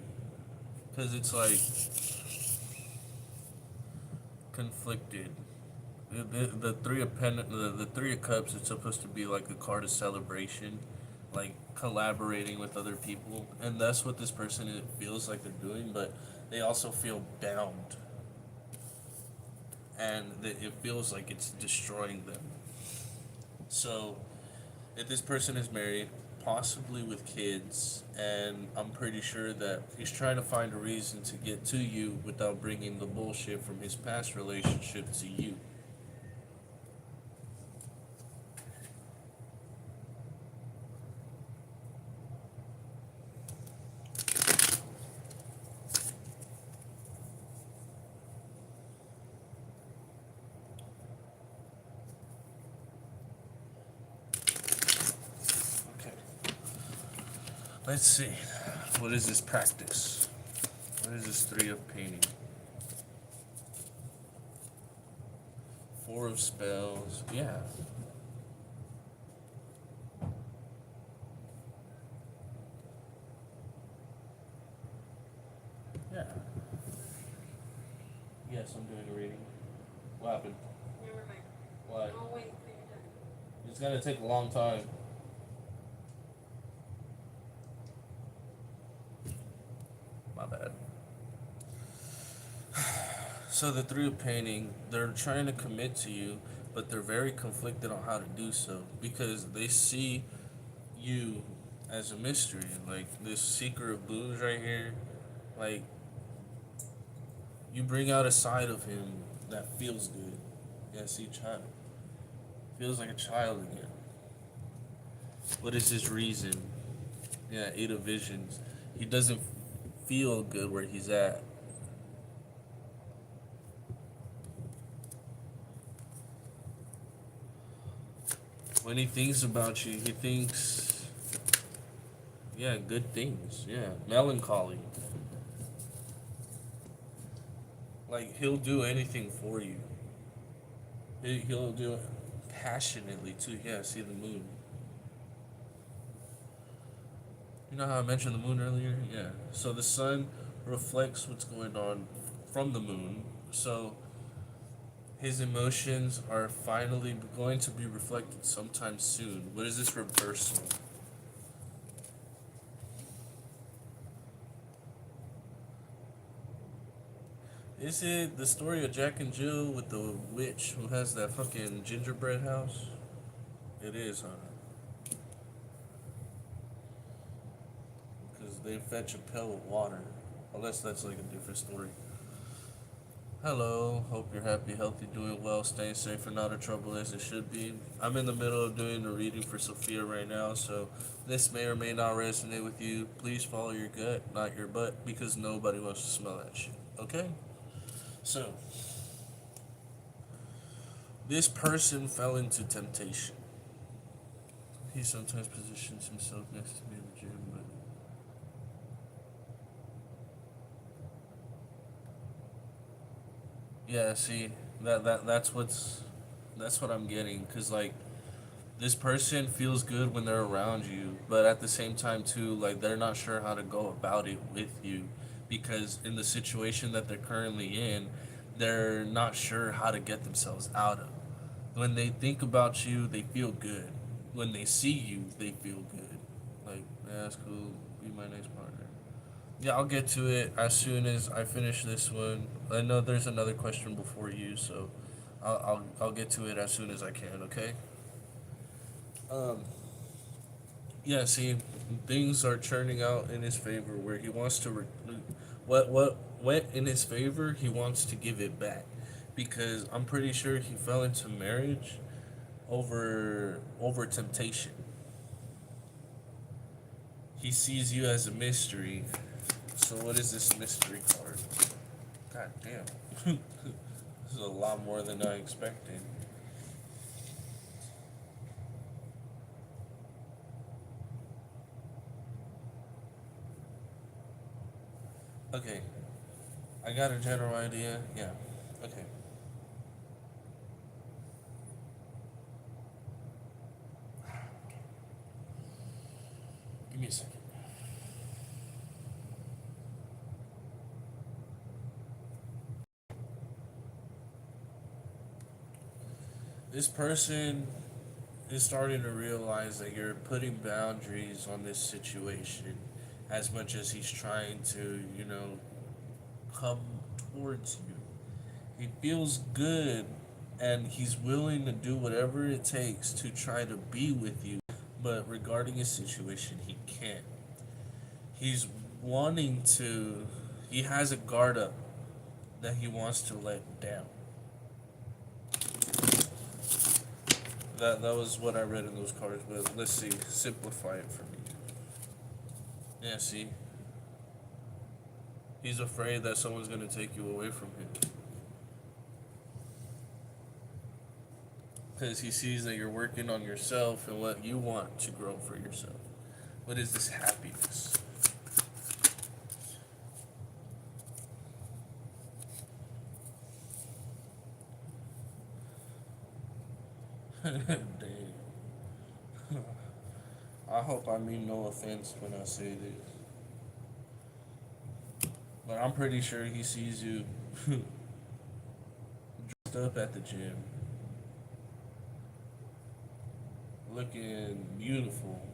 Speaker 1: Because it's like conflicted. The the three of cups. It's supposed to be like a card of celebration, like collaborating with other people, and that's what this person it feels like they're doing. But they also feel bound, and it feels like it's destroying them. So, if this person is married, possibly with kids, and I'm pretty sure that he's trying to find a reason to get to you without bringing the bullshit from his past relationship to you. Okay. Let's see. What is this practice? What is this three of painting? Four of spells. Yeah. Yeah. Yes, I'm doing a reading. What happened?
Speaker 3: Never mind.
Speaker 1: What?
Speaker 3: I'll wait for your turn.
Speaker 1: It's gonna take a long time. My bad. So the three of painting, they're trying to commit to you, but they're very conflicted on how to do so because they see you as a mystery. Like this seeker of blues right here, like you bring out a side of him that feels good. Yeah, see, child feels like a child again. What is his reason? Yeah, Eight of Visions. He doesn't feel good where he's at. When he thinks about you, he thinks, yeah, good things. Yeah, melancholy. Like, he'll do anything for you. He'll do it passionately, too. Yeah, see the moon. You know how I mentioned the moon earlier? Yeah. So the sun reflects what's going on from the moon. So his emotions are finally going to be reflected sometime soon. What is this reversal? Is it the story of Jack and Jill with the witch who has that fucking gingerbread house? It is, huh? Because they fetch a pail of water. Unless that's like a different story. Hello, hope you're happy, healthy, doing well, staying safe, and out of trouble as it should be. I'm in the middle of doing a reading for Sophia right now, so this may or may not resonate with you. Please follow your gut, not your butt, because nobody wants to smell that shit. Okay? So, this person fell into temptation. He sometimes positions himself next to me in the gym, but yeah, see, that's what I'm getting, cause like this person feels good when they're around you, but at the same time too, like they're not sure how to go about it with you, because in the situation that they're currently in, they're not sure how to get themselves out of. When they think about you, they feel good. When they see you, they feel good. Like, yeah, that's cool. Be my next partner. Yeah, I'll get to it as soon as I finish this one. I know there's another question before you, so I'll get to it as soon as I can. Okay. Um. Yeah. See, things are churning out in his favor where he wants to. What went in his favor, he wants to give it back, because I'm pretty sure he fell into marriage over temptation. He sees you as a mystery. So what is this mystery card? God damn. This is a lot more than I expected. Okay. I got a general idea. Yeah. Okay. Give me a second. This person is starting to realize that you're putting boundaries on this situation as much as he's trying to, come towards you. He feels good and he's willing to do whatever it takes to try to be with you, but regarding his situation, he can't. He's wanting to, he has a guard up that he wants to let down. That was what I read in those cards, but let's see, simplify it for me. Yeah, see, he's afraid that someone's gonna take you away from him because he sees that you're working on yourself and what you want to grow for yourself. What is this happiness? Dang. I hope I mean no offense when I say this, but I'm pretty sure he sees you dressed up at the gym, looking beautiful,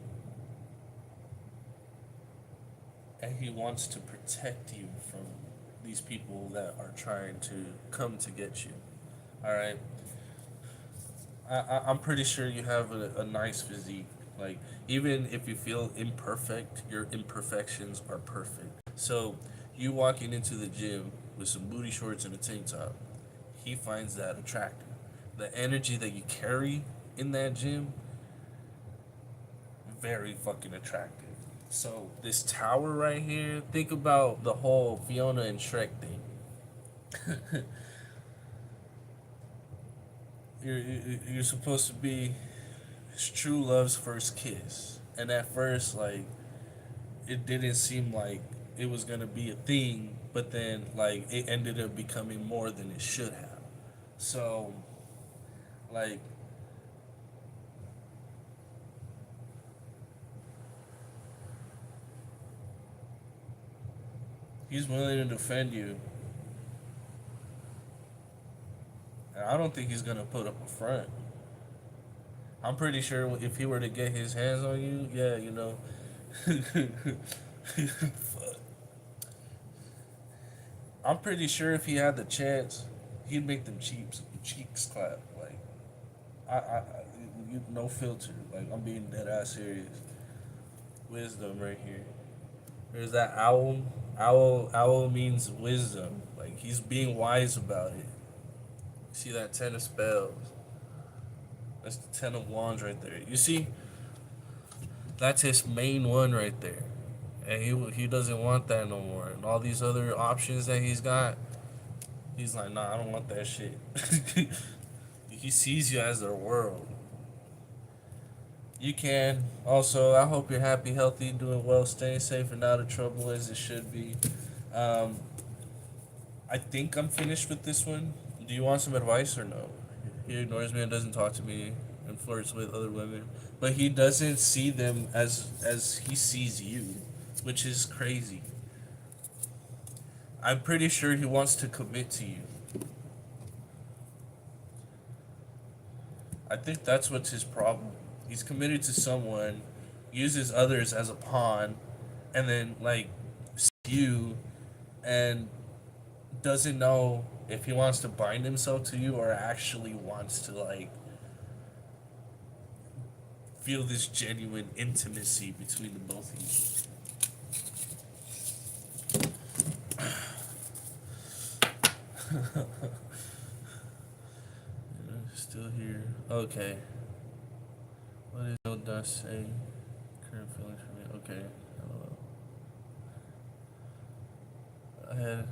Speaker 1: and he wants to protect you from these people that are trying to come to get you. All right, I'm pretty sure you have a nice physique. Like, even if you feel imperfect, your imperfections are perfect. So, you walking into the gym with some booty shorts and a tank top, he finds that attractive. The energy that you carry in that gym, very fucking attractive. So, this tower right here, think about the whole Fiona and Shrek thing. You're supposed to be his true love's first kiss, and at first, like, it didn't seem like it was gonna be a thing, but then like it ended up becoming more than it should have. So, like, he's willing to defend you, and I don't think he's gonna put up a front. I'm pretty sure if he were to get his hands on you, yeah, I'm pretty sure if he had the chance, he'd make them cheeks clap. Like, no filter. Like, I'm being dead ass serious. Wisdom right here. There's that Owl means wisdom. Like he's being wise about it. See that 10 of spells. That's the 10 of wands right there. You see, that's his main one right there. And he doesn't want that no more. And all these other options that he's got, he's like, nah, I don't want that shit. He sees you as their world. You can. Also, I hope you're happy, healthy, doing well, staying safe, and out of trouble as it should be. Um, I think I'm finished with this one. Do you want some advice or no? He ignores me and doesn't talk to me and flirts with other women. But he doesn't see them as he sees you, which is crazy. I'm pretty sure he wants to commit to you. I think that's what's his problem. He's committed to someone, uses others as a pawn, and then like you, and doesn't know if he wants to bind himself to you or actually wants to like feel this genuine intimacy between the both of you. Still here. Okay. What is no dust say? Current feelings for me. Okay. I had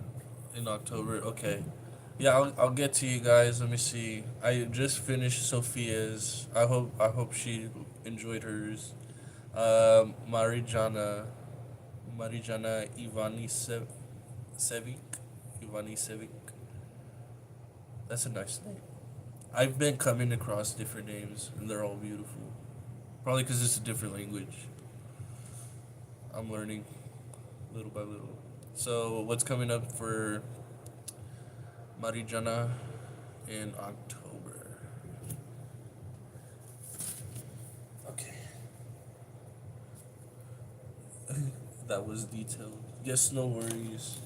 Speaker 1: in October. Okay. Yeah, I'll get to you guys. Let me see. I just finished Sophia's. I hope she enjoyed hers. Marijana Sevic. Ivani Sevic. That's a nice name. I've been coming across different names, and they're all beautiful. Probably because it's a different language. I'm learning little by little. So, what's coming up for Marijana in October? Okay. That was detailed. Yes, no worries.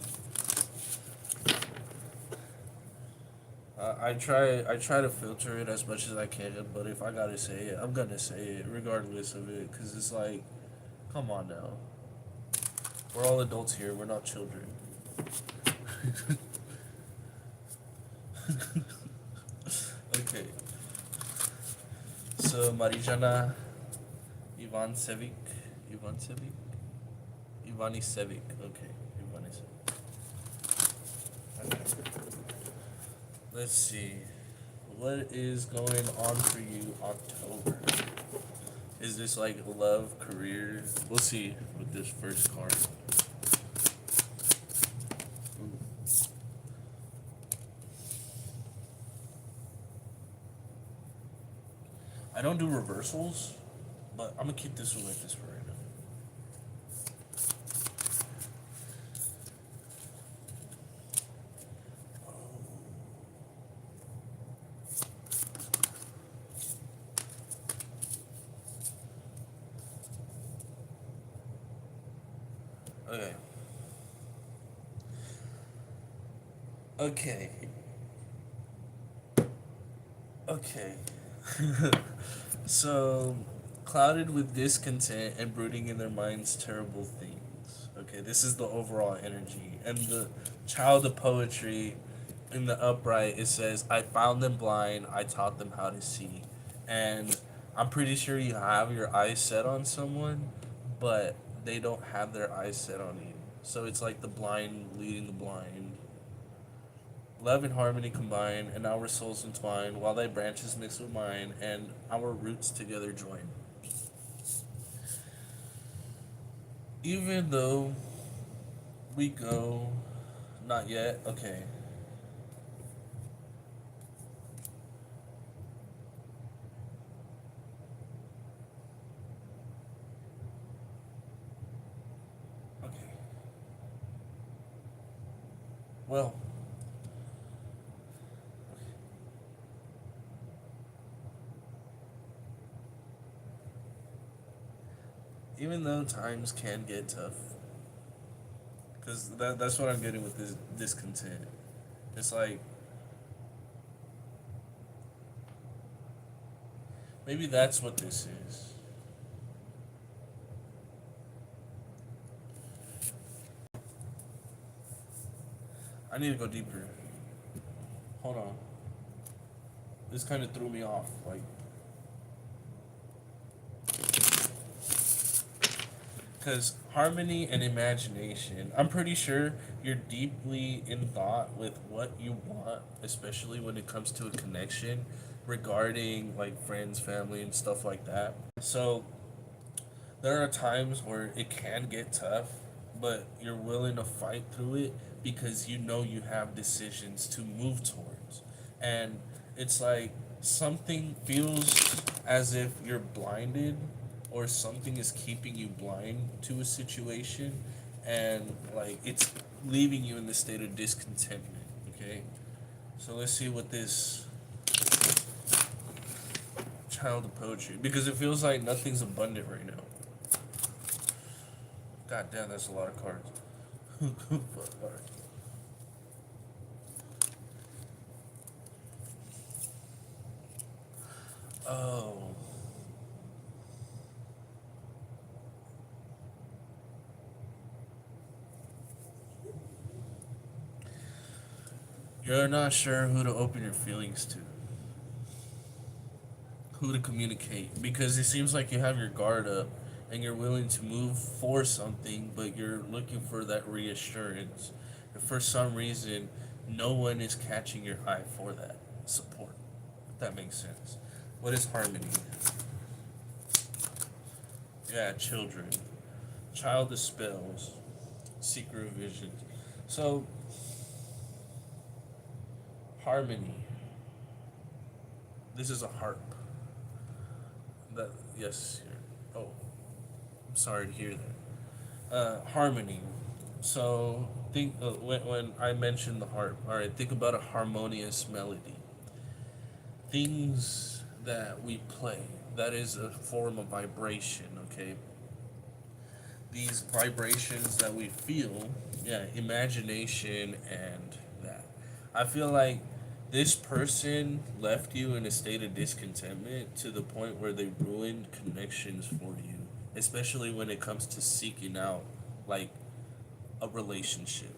Speaker 1: I try to filter it as much as I can, but if I gotta say it, I'm gonna say it regardless of it, cause it's like, come on now. We're all adults here. We're not children. Okay. So Marijana Ivan Sevic, Ivani Sevic. Okay, Ivani Sevic. Okay. Let's see. What is going on for you October? Is this like love, career? We'll see with this first card. I don't do reversals, but I'm gonna keep this one like this for right now. Okay. Okay. Okay. So, clouded with discontent and brooding in their minds terrible things. Okay, this is the overall energy. And the child of poetry in the upright, it says, I found them blind, I taught them how to see. And I'm pretty sure you have your eyes set on someone, but they don't have their eyes set on you. So it's like the blind leading the blind. Love and harmony combine, and our souls entwine, while thy branches mix with mine, and our roots together join. Even though we go, not yet, okay. Okay. Well. Even though times can get tough, because that's what I'm getting with this discontent. It's like, maybe that's what this is. I need to go deeper. Hold on. This kind of threw me off. Like, because harmony and imagination, I'm pretty sure you're deeply in thought with what you want, especially when it comes to a connection regarding like friends, family, and stuff like that. So there are times where it can get tough, but you're willing to fight through it because you know you have decisions to move towards. And it's like something feels as if you're blinded or something is keeping you blind to a situation and like it's leaving you in the state of discontentment, okay? So let's see what this child of poetry, because it feels like nothing's abundant right now. God damn, that's a lot of cards. Fuck, alright. Oh. You're not sure who to open your feelings to, who to communicate, because it seems like you have your guard up and you're willing to move for something, but you're looking for that reassurance. And for some reason, no one is catching your eye for that support. If that makes sense. What is harmony? Yeah, children. Child of spells. Secret of visions. So, harmony. This is a harp. That yes. Oh, I'm sorry to hear that. Harmony. So think when I mentioned the harp. All right, think about a harmonious melody. Things that we play. That is a form of vibration. Okay. These vibrations that we feel. Yeah, imagination and that. I feel like this person left you in a state of discontentment to the point where they ruined connections for you, especially when it comes to seeking out like a relationship,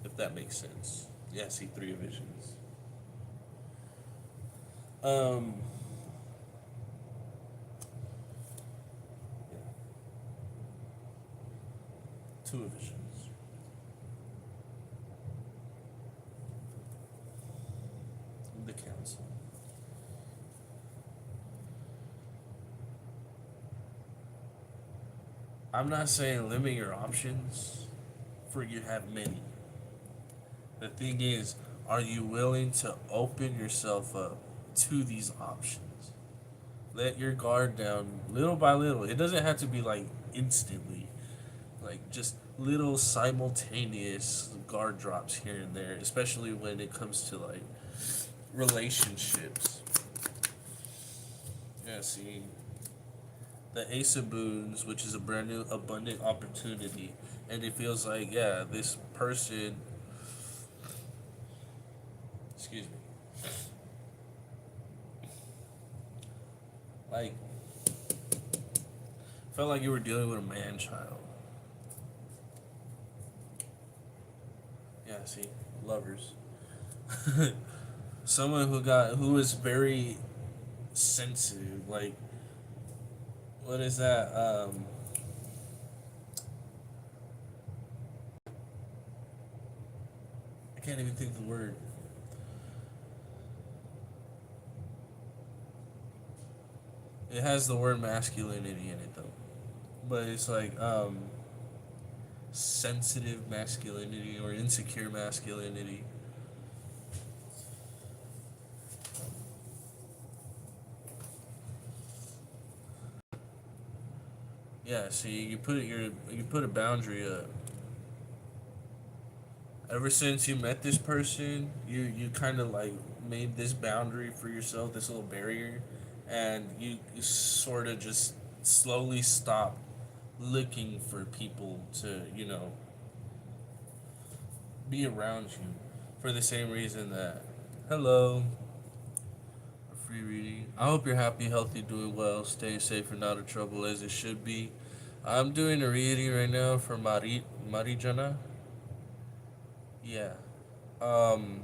Speaker 1: if that makes sense. Yeah, see, three of visions. Um, yeah, two of visions. The council. I'm not saying limit your options, for you have many. The thing is, are you willing to open yourself up to these options? Let your guard down little by little. It doesn't have to be like instantly, like just little simultaneous guard drops here and there, especially when it comes to like relationships. Yeah, see, the Ace of Boons, which is a brand new abundant opportunity, and it feels like, yeah, this person, excuse me, like, felt like you were dealing with a man child. Yeah, see, lovers. Someone who is very sensitive, like, what is that? I can't even think of the word. It has the word masculinity in it though, but it's like sensitive masculinity or insecure masculinity. Yeah, see, you put a boundary up. Ever since you met this person, you kind of like made this boundary for yourself, this little barrier, and you sort of just slowly stop looking for people to, be around you for the same reason that, hello, free reading. I hope you're happy, healthy, doing well, staying safe and out of trouble as it should be. I'm doing a reading right now for Marijana. Yeah. Um,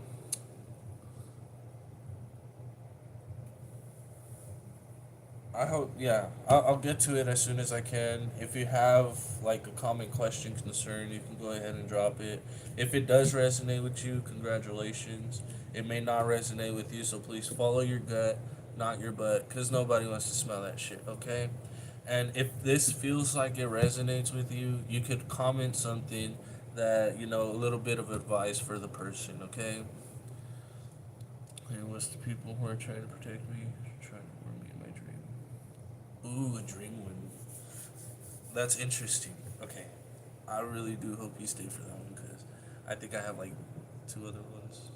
Speaker 1: I hope, yeah. I'll get to it as soon as I can. If you have like a common question, concern, you can go ahead and drop it. If it does resonate with you, congratulations. It may not resonate with you, so please follow your gut, not your butt, because nobody wants to smell that shit, okay? And if this feels like it resonates with you, you could comment something that, a little bit of advice for the person, okay? And what's the people who are trying to protect me, trying to warn me in my dream? Ooh, a dream one. That's interesting. Okay. I really do hope you stay for that one because I think I have like two other ones.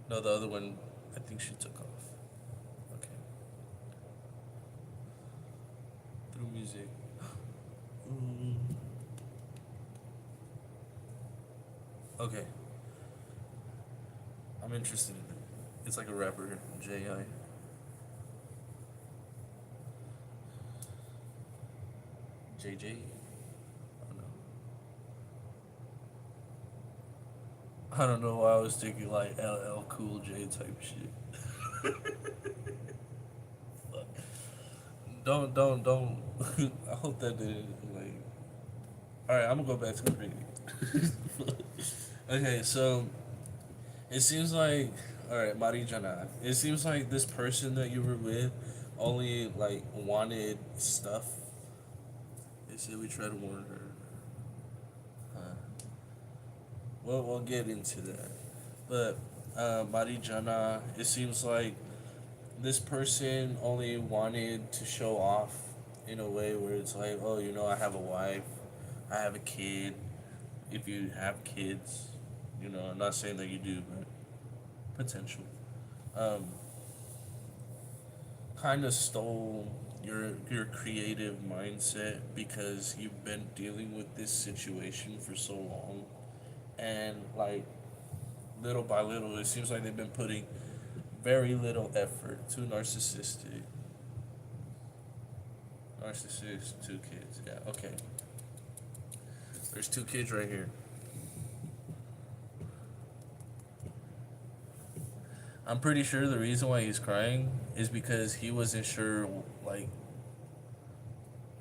Speaker 1: No, the other one, I think she took off. Okay. Through music. Mm. Okay. I'm interested in it. It's like a rapper, J.I. JJ? I don't know. I don't know why I was thinking like LL Cool J type shit. Don't. I hope that didn't like. All right, I'm gonna go back to the reading. Okay, so it seems like, all right, Marijana. It seems like this person that you were with only like wanted stuff. They said we try to warn her. Uh, we'll get into that, but Marijana. It seems like this person only wanted to show off in a way where it's like, oh, I have a wife, I have a kid. If you have kids, I'm not saying that you do, but potential. Um, Kind of stole your creative mindset because you've been dealing with this situation for so long, and like little by little, it seems like they've been putting very little effort. Too narcissistic. Narcissist, two kids. Yeah, okay. There's two kids right here. I'm pretty sure the reason why he's crying is because he wasn't sure, like,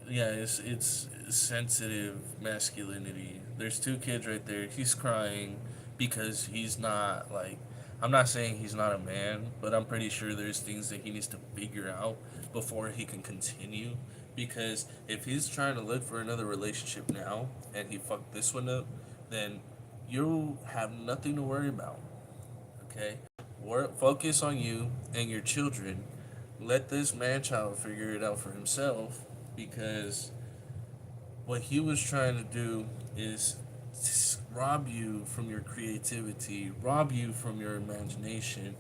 Speaker 1: yeah, it's sensitive masculinity. There's two kids right there. He's crying because he's not like. I'm not saying he's not a man, but I'm pretty sure there's things that he needs to figure out before he can continue. Because if he's trying to look for another relationship now and he fucked this one up, then you have nothing to worry about. Okay, focus on you and your children. Let this man child figure it out for himself because what he was trying to do is rob you from your creativity, rob you from your imagination.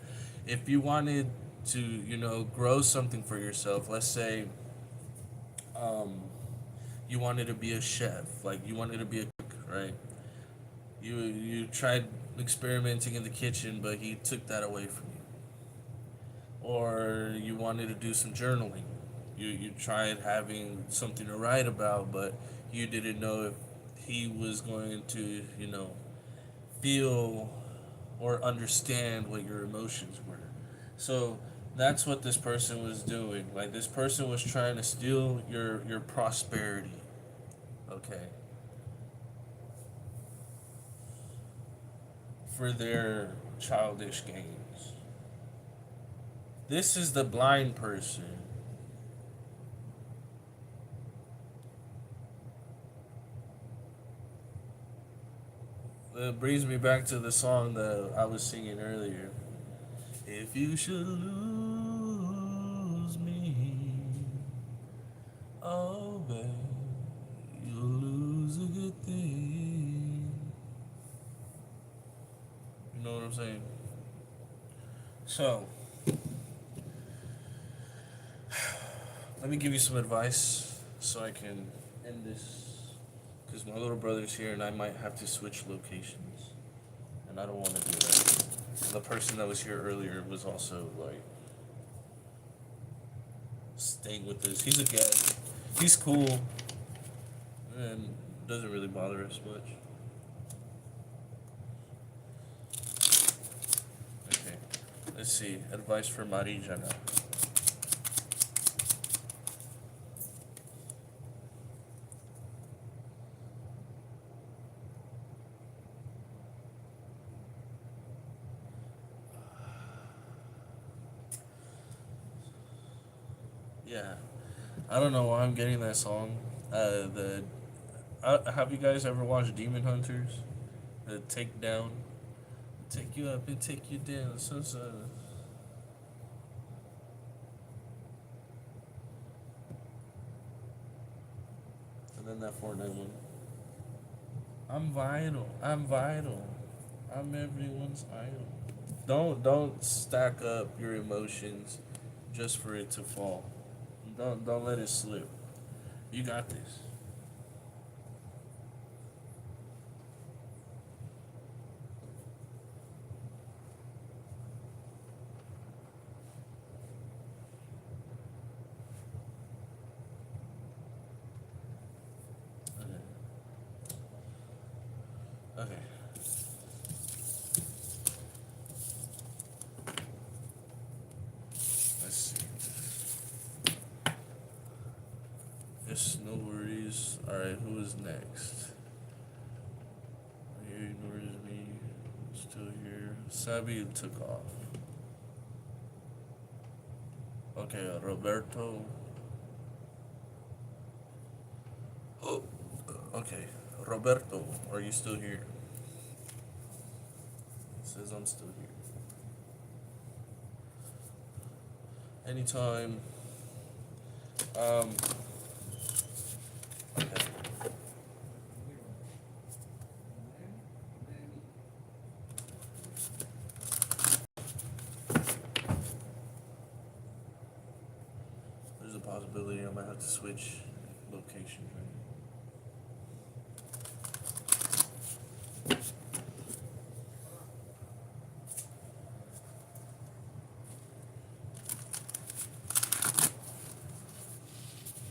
Speaker 1: If you wanted to, grow something for yourself, let's say um, you wanted to be a chef, like you wanted to be a cook, right? You tried experimenting in the kitchen, but he took that away from you. Or you wanted to do some journaling. You tried having something to write about, but you didn't know if he was going to, feel or understand what your emotions were. So that's what this person was doing. Like this person was trying to steal your prosperity. Okay. For their childish games. This is the blind person. It brings me back to the song that I was singing earlier. If you should lose me, oh babe, you'll lose a good thing. You know what I'm saying? So, let me give you some advice so I can end this. Because my little brother's here and I might have to switch locations. And I don't want to do that. The person that was here earlier was also like staying with us. He's a guest. He's cool and doesn't really bother us much. Let's see. Advice for Marija now. Yeah, I don't know why I'm getting that song. Have you guys ever watched Demon Hunters? The Takedown, take you up and take you down. And then that Fortnite one. I'm vital. I'm vital. I'm everyone's idol. Don't stack up your emotions just for it to fall. Don't let it slip. You got this. Okay. Okay. Let's see. Yes, no worries. Alright, who is next? He ignores me. Still here. Sabi took off. Okay, Roberto. Oh, okay. Roberto, are you still here? It says I'm still here. Anytime. Okay. There's a possibility I might have to switch locations, right?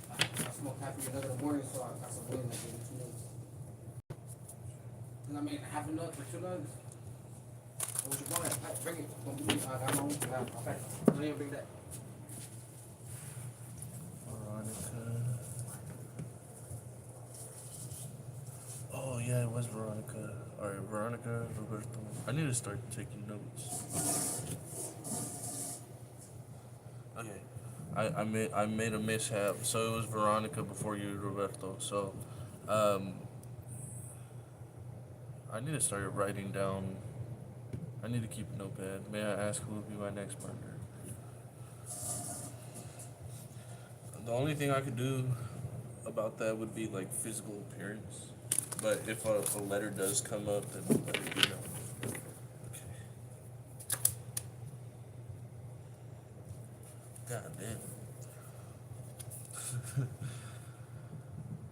Speaker 2: I smoked half of another in the morning, so I got some wind. I gave you 2 nugs. And I made half a nut for 2 nugs. What you want? Bring it. Don't do it. I got my own. Okay. Don't even bring that.
Speaker 1: Veronica. Oh yeah, it was Veronica. Alright, Veronica, Roberto. I need to start taking notes. Okay. I made a mishap. So it was Veronica before you, Roberto. So I need to start writing down. I need to keep a notepad. May I ask who will be my next partner? The only thing I could do about that would be like physical appearance. But if a letter does come up, then let it be known. Okay. God damn.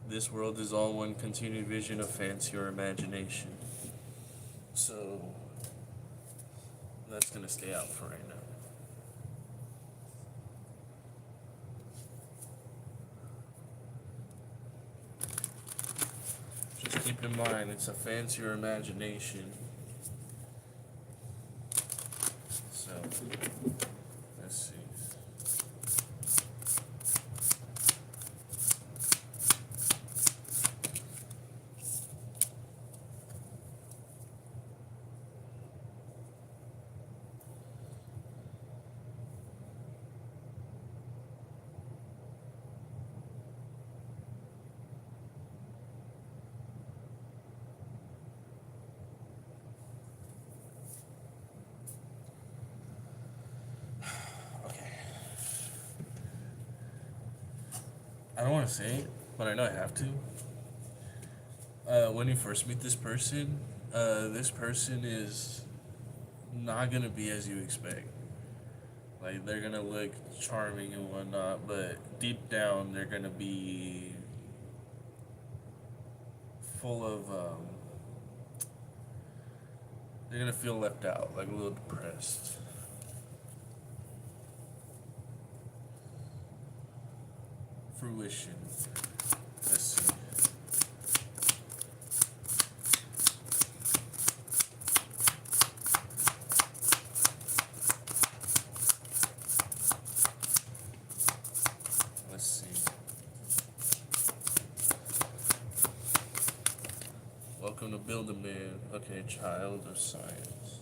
Speaker 1: This world is all one continued vision of fancy or imagination. So that's gonna stay out for right now. Just keep in mind, it's a fancier imagination. So, let's see. I don't want to say it, but I know I have to. When you first meet this person is not gonna be as you expect. Like, they're gonna look charming and whatnot, but deep down they're gonna be full of they're gonna feel left out, like a little depressed. Fruition. Let's see. Welcome to Build a Man. Okay, child of science.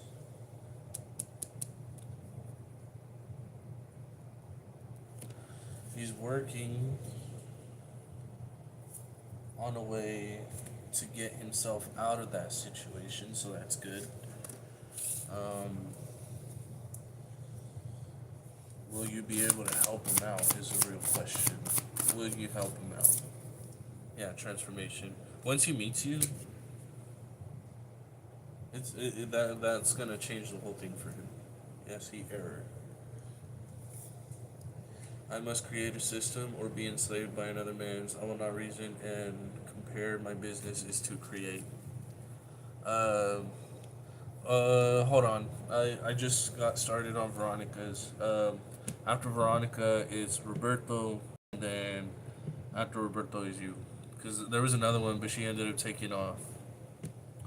Speaker 1: He's working on a way to get himself out of that situation, so that's good. Um, will you be able to help him out is a real question. Will you help him out? Yeah, transformation. Once he meets you, that's gonna change the whole thing for him. Yes, he error. I must create a system or be enslaved by another man's. I will not reason and compare. My business is to create. Um, hold on. I just got started on Veronica's. After Veronica, it's Roberto, and then after Roberto is you. Because there was another one, but she ended up taking off.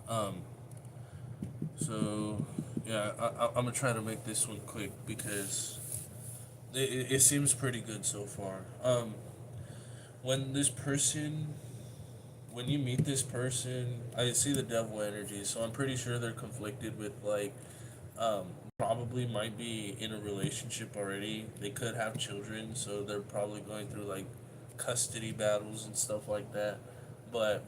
Speaker 1: Um, so, yeah, I'm going to try to make this one quick because it seems pretty good so far. When this person, when you meet this person, I see the devil energy, so I'm pretty sure they're conflicted with, like, um, probably might be in a relationship already. They could have children, so they're probably going through, like, custody battles and stuff like that. But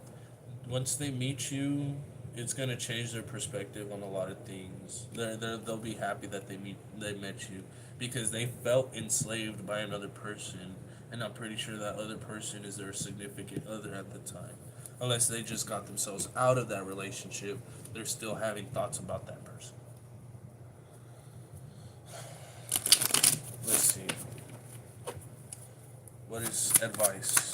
Speaker 1: once they meet you, it's gonna change their perspective on a lot of things. They'll be happy that they met you because they felt enslaved by another person, and I'm pretty sure that other person is their significant other at the time. Unless they just got themselves out of that relationship, they're still having thoughts about that person. Let's see. What is advice?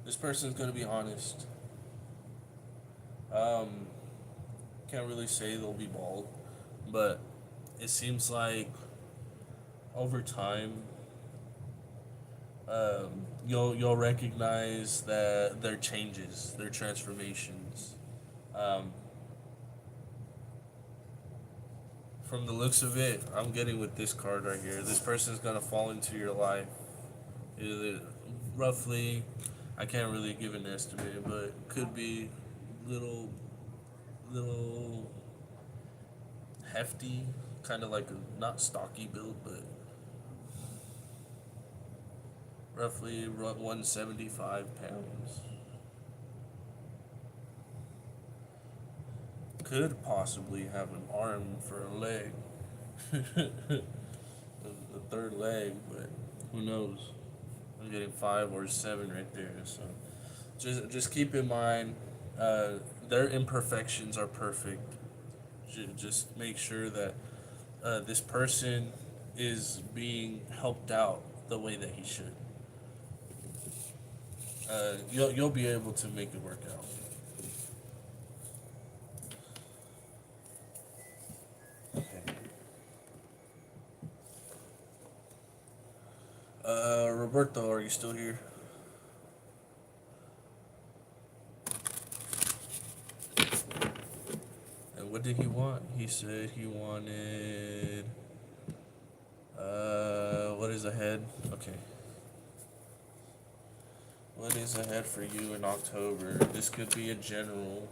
Speaker 1: This person's gonna be honest. Um, can't really say they'll be bald, but it seems like over time, you'll recognize that their changes, their transformations. Um, from the looks of it, I'm getting with this card right here. This person's gonna fall into your life. Either roughly, I can't really give an estimate, but could be little hefty, kind of like a not stocky build, but roughly 175 pounds. Could possibly have an arm for a leg, a third leg, but who knows? I'm getting 5 or 7 right there, so just keep in mind, uh, their imperfections are perfect. Just make sure that this person is being helped out the way that he should. You'll be able to make it work out. Okay. Roberto, are you still here? And what did he want? He said he wanted. What is ahead? Okay. What is ahead for you in October? This could be a general,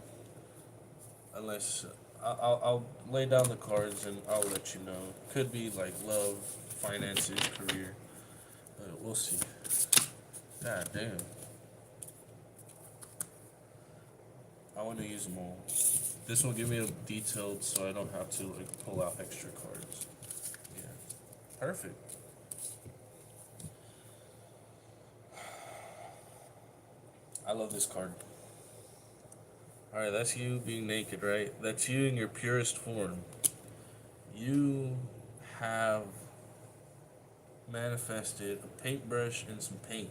Speaker 1: unless I'll lay down the cards and I'll let you know. Could be like love, finances, career. We'll see. God damn. I want to use them all. This will give me a detailed, so I don't have to like pull out extra cards. Yeah, perfect. I love this card. All right, that's you being naked, right? That's you in your purest form. You have manifested a paintbrush and some paint.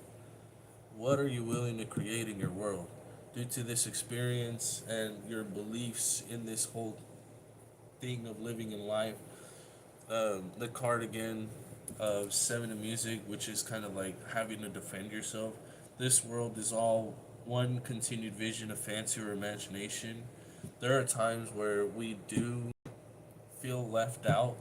Speaker 1: What are you willing to create in your world? Due to this experience and your beliefs in this whole thing of living in life, the card again of 7 of Music, which is kind of like having to defend yourself. This world is all one continued vision of fancy or imagination. There are times where we do feel left out,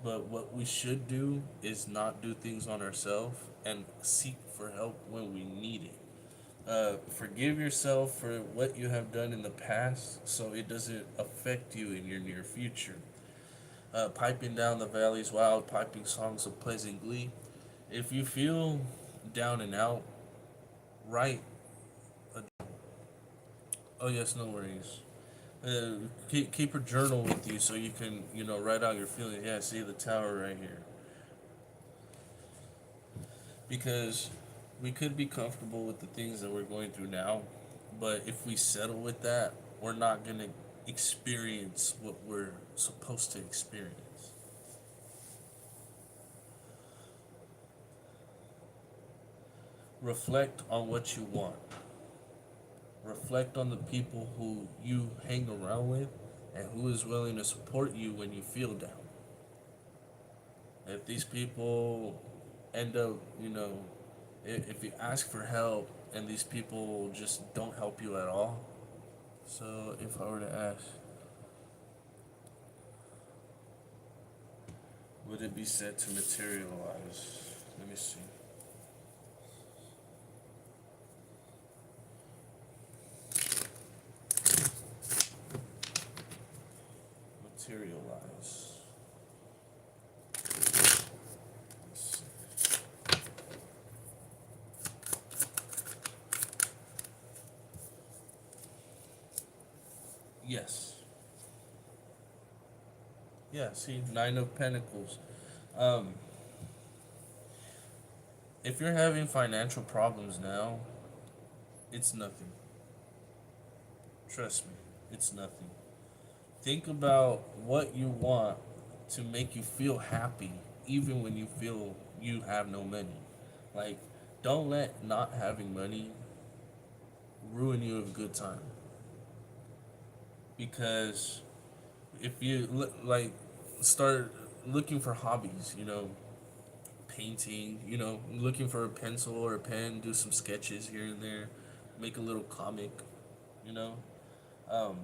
Speaker 1: But what we should do is not do things on ourselves and seek for help when we need it. Forgive yourself for what you have done in the past so it doesn't affect you in your near future. Piping down the valley's wild, piping songs of pleasant glee. If you feel down and out, write. Oh, yes, no worries. Keep a journal with you so you can, write out your feelings. Yeah, see the tower right here. Because we could be comfortable with the things that we're going through now, but if we settle with that, we're not going to experience what we're supposed to experience. Reflect on what you want. Reflect on the people who you hang around with and who is willing to support you when you feel down. If these people end up, if you ask for help and these people just don't help you at all. So if I were to ask, would it be said to materialize? Let me see. Materialize. Yes. Yeah, see, Nine of Pentacles. Um, if you're having financial problems now, it's nothing. Trust me, it's nothing. Think about what you want to make you feel happy, even when you feel you have no money. Like, don't let not having money ruin you of a good time. Because if you start looking for hobbies, painting, looking for a pencil or a pen, do some sketches here and there, make a little comic, you know. Um,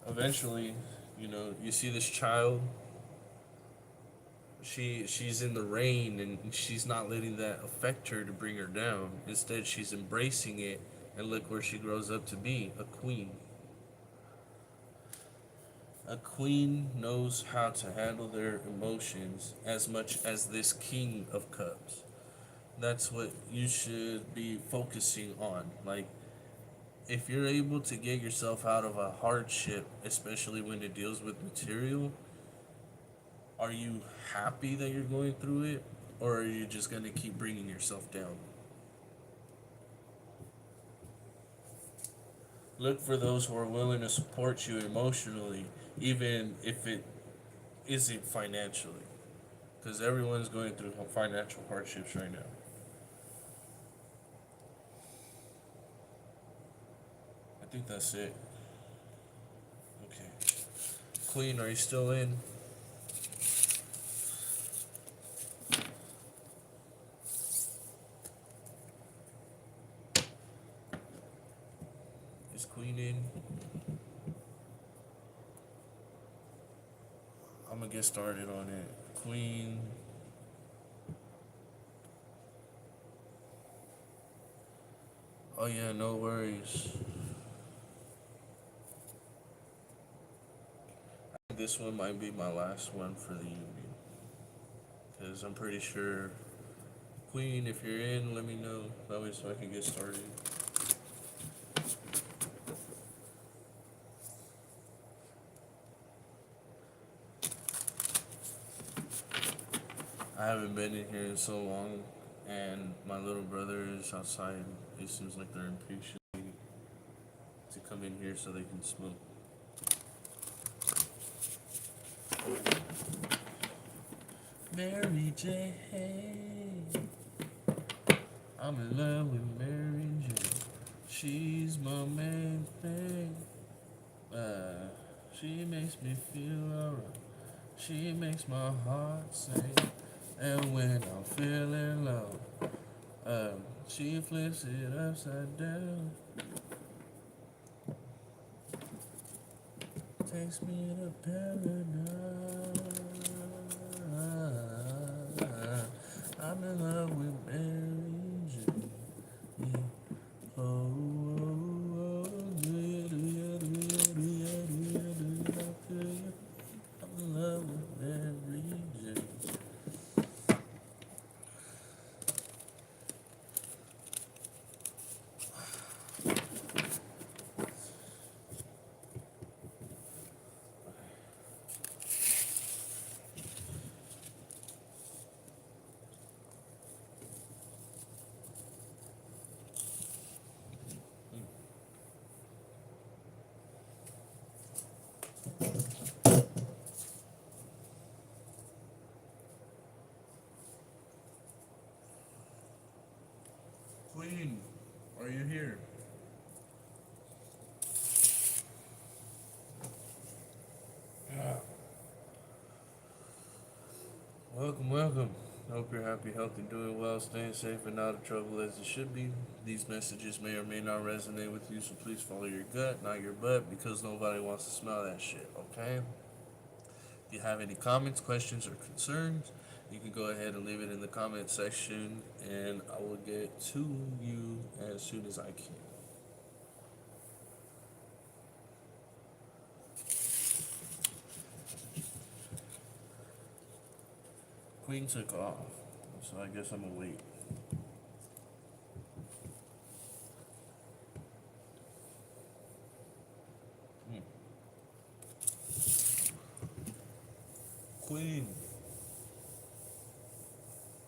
Speaker 1: Eventually, you see this child. She's in the rain and she's not letting that affect her to bring her down. Instead, she's embracing it, and look where she grows up to be, a queen. A queen knows how to handle their emotions as much as this king of cups. That's what you should be focusing on. Like, if you're able to get yourself out of a hardship, especially when it deals with material, are you happy that you're going through it, or are you just going to keep bringing yourself down? Look for those who are willing to support you emotionally, even if it isn't financially, because everyone's going through financial hardships right now. I think that's it. Okay. Queen, are you still in? Is Queen in? I'm gonna get started on it. Queen. Oh yeah, no worries. This one might be my last one for the evening, because I'm pretty sure. Queen, if you're in, let me know. That way so I can get started. I haven't been in here in so long, and my little brother is outside. It seems like they're impatient to come in here so they can smoke. Mary J. I'm in love with Mary J. She's my main thing. She makes me feel alright. She makes my heart sing. And when I'm feeling low, she flips it upside down. Takes me to paradise. love with every reason. Queen, are you here? Welcome, welcome. Hope you're happy, healthy, doing well, staying safe, and out of trouble as you should be. These messages may or may not resonate with you, so please follow your gut, not your butt, because nobody wants to smell that shit, okay? If you have any comments, questions, or concerns, you can go ahead and leave it in the comment section, and I will get to you as soon as I can. Queen took off, so I guess I'm gonna wait. Queen,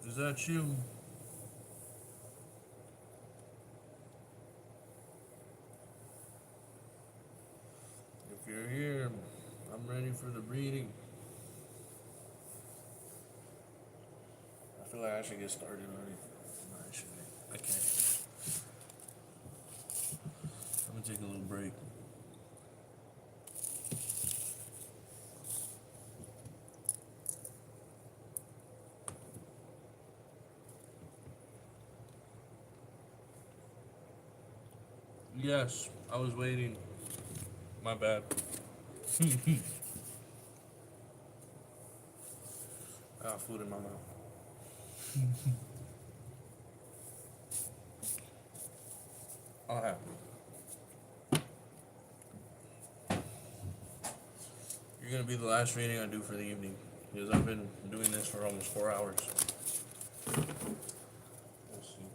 Speaker 1: is that you? If you're here, I'm ready for the breeding. I feel like I should get started already. No, I shouldn't. I can't. I'm gonna take a little break. Yes, I was waiting. My bad. I got food in my mouth. I'll have it. You're gonna be the last reading I do for the evening because I've been doing this for almost 4 hours. Let's see.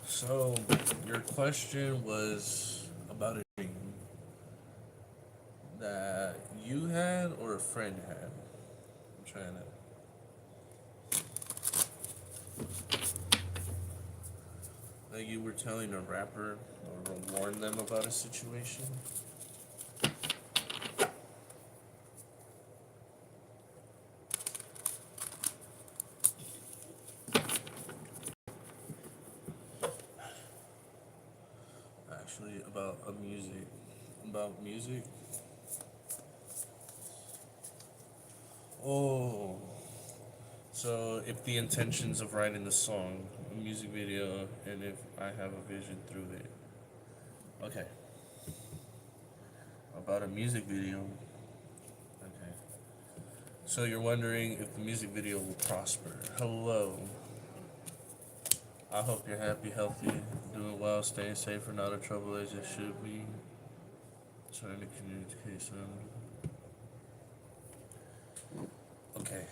Speaker 1: So, your question was about a dream that you had or a friend had. I'm trying to. Like you were telling a rapper or warn them about a situation. Actually, about a music. About music. Oh. So, if the intentions of writing the song, a music video, and if I have a vision through it. Okay. About a music video. Okay. So, you're wondering if the music video will prosper. Hello. I hope you're happy, healthy, doing well, staying safe, and out of trouble as you should be. Trying to communicate some. Okay.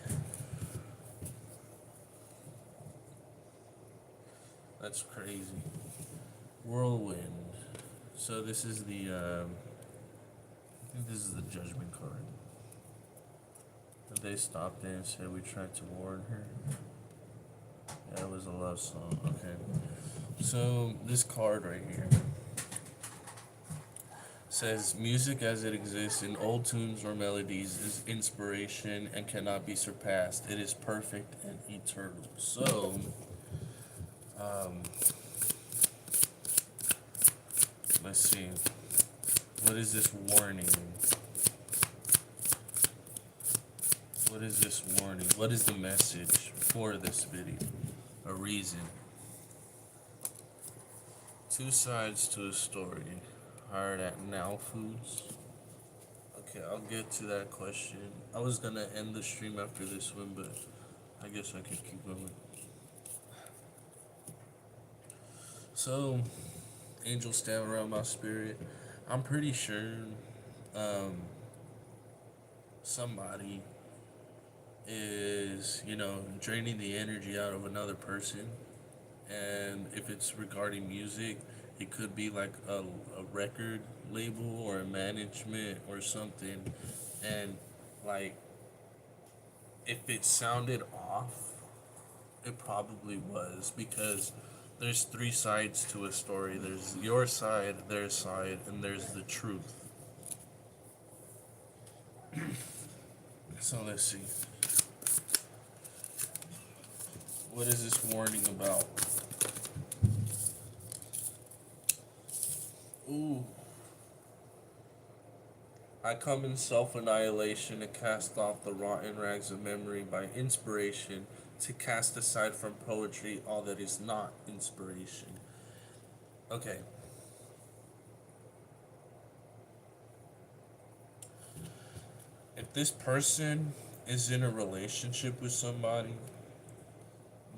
Speaker 1: That's crazy. Whirlwind. So this is the, I think this is the judgment card. They stopped there and said we tried to warn her. Yeah, it was a love song. Okay. So this card right here says music as it exists in old tunes or melodies is inspiration and cannot be surpassed. It is perfect and eternal. So, let's see. What is this warning? What is this warning? What is the message for this video? A reason. Two sides to a story. Hired at Now Foods. Okay, I'll get to that question. I was gonna end the stream after this one, but I guess I could keep going. So, angels stand around my spirit. I'm pretty sure um, somebody is, draining the energy out of another person. And if it's regarding music, it could be like a record label or a management or something. And like, if it sounded off, it probably was because there's three sides to a story. There's your side, their side, and there's the truth. So let's see. What is this warning about? Ooh. I come in self annihilation to cast off the rotten rags of memory by inspiration, to cast aside from poetry all that is not inspiration. Okay. If this person is in a relationship with somebody,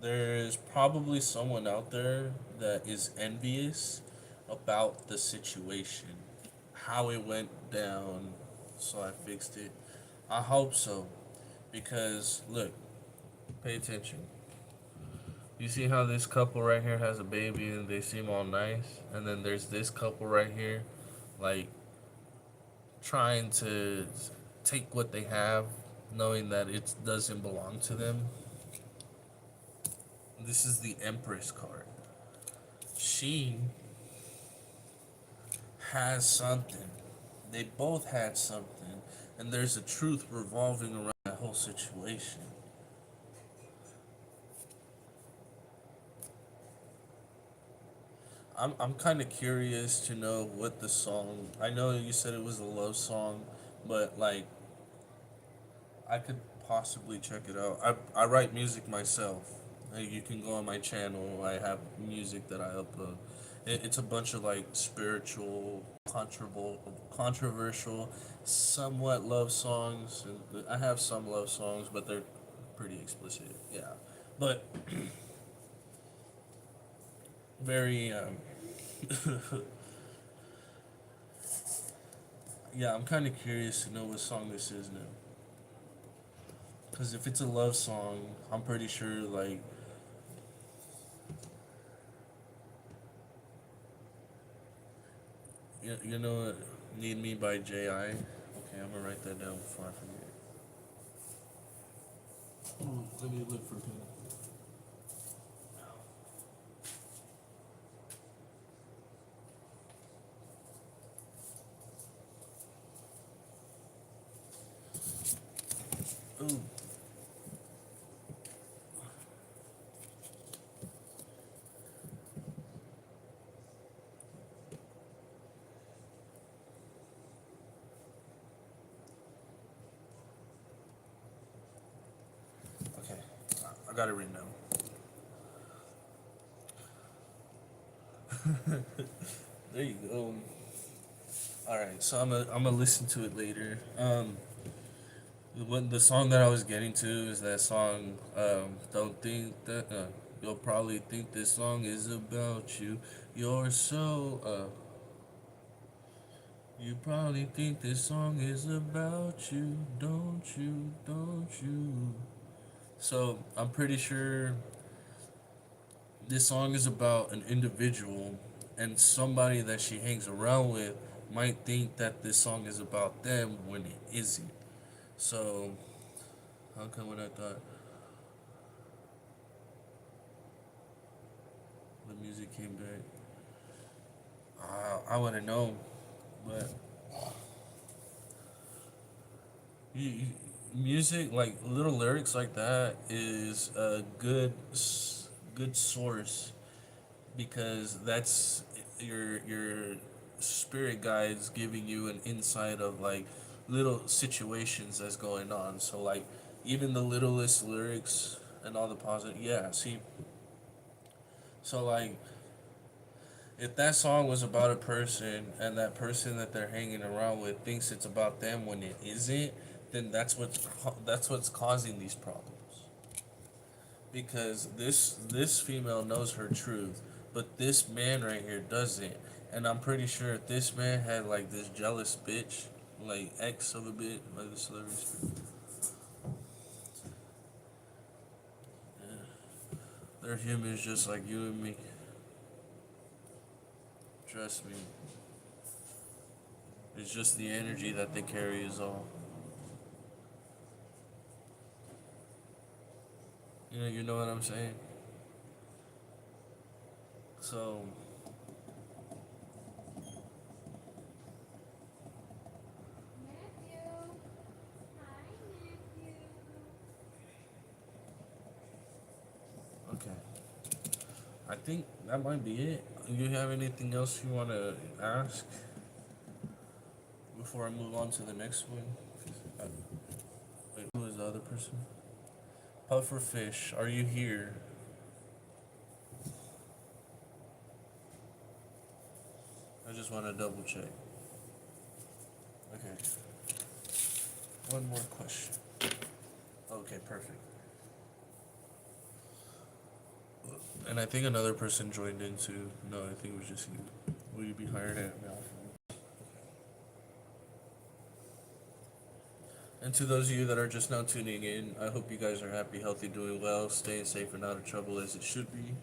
Speaker 1: there is probably someone out there that is envious about the situation, how it went down, so I fixed it. I hope so. Because, look, pay attention. You see how this couple right here has a baby and they seem all nice? And then there's this couple right here, like, trying to take what they have, knowing that it doesn't belong to them. This is the Empress card. She has something. They both had something. And there's a truth revolving around that whole situation. I'm kind of curious to know what the song. I know you said it was a love song, but like I could possibly check it out. I write music myself. You can go on my channel. I have music that I upload. It's a bunch of like spiritual, controversial, somewhat love songs. And I have some love songs, but they're pretty explicit. Yeah, but very yeah, I'm kind of curious to know what song this is now. Because if it's a love song, I'm pretty sure, like, you know what? Need Me by J.I. Okay, I'm gonna write that down before I forget. Let me look for pen. Ooh. Okay, I got it written down. There you go. All right, so I'm gonna listen to it later. The song that I was getting to is that song. Don't think that you'll probably think this song is about you. You're so You probably think this song is about you, don't you? Don't you? So I'm pretty sure this song is about an individual, and somebody that she hangs around with might think that this song is about them when it isn't. So, how come when I thought the music came back, I wouldn't know, but you, music like little lyrics like that is a good source because that's your spirit guides giving you an insight of like little situations that's going on. So like even the littlest lyrics and all the positive, yeah, see, so like if that song was about a person and that person that they're hanging around with thinks it's about them when it isn't, then that's what's causing these problems. Because this female knows her truth, but this man right here doesn't, And I'm pretty sure if this man had like this jealous bitch, like ex of a bit, like the celebrity, yeah, they're humans just like you and me. Trust me. It's just the energy that they carry is all. You know what I'm saying? So, okay. I think that might be it. You have anything else you want to ask before I move on to the next one? Uh, Wait, who is the other person? Puffer Fish, are you here? I just want to double check. Okay. One more question. Okay, perfect. And I think another person joined in too. No, I think it was just you. Will you be hired at Malcolm? And to those of you that are just now tuning in, I hope you guys are happy, healthy, doing well, staying safe, and out of trouble as it should be.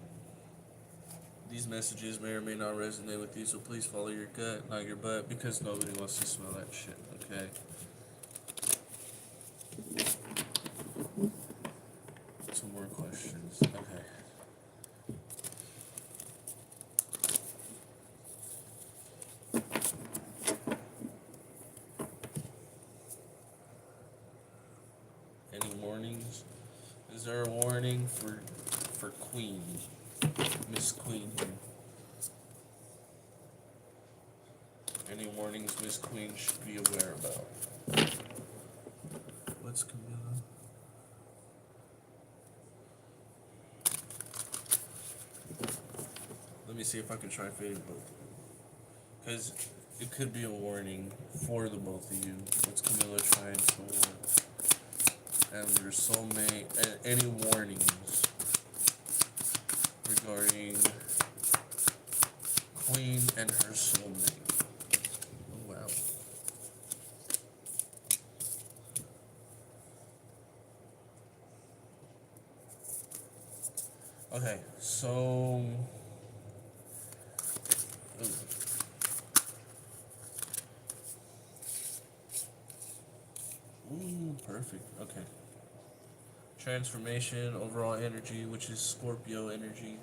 Speaker 1: These messages may or may not resonate with you, so please follow your gut, not your butt, because nobody wants to smell that shit, okay? Some more questions. Okay. Any warnings? Is there a warning for Queen? Miss Queen here. Any warnings Miss Queen should be aware about? What's Camilla? Let me see if I can try fading both. Because it could be a warning for the both of you. What's Camilla trying to warn? And your soulmate, and any warnings regarding Queen and her soulmate. Oh, wow. Okay, so ooh, perfect. Okay. Transformation, overall energy, which is Scorpio energy.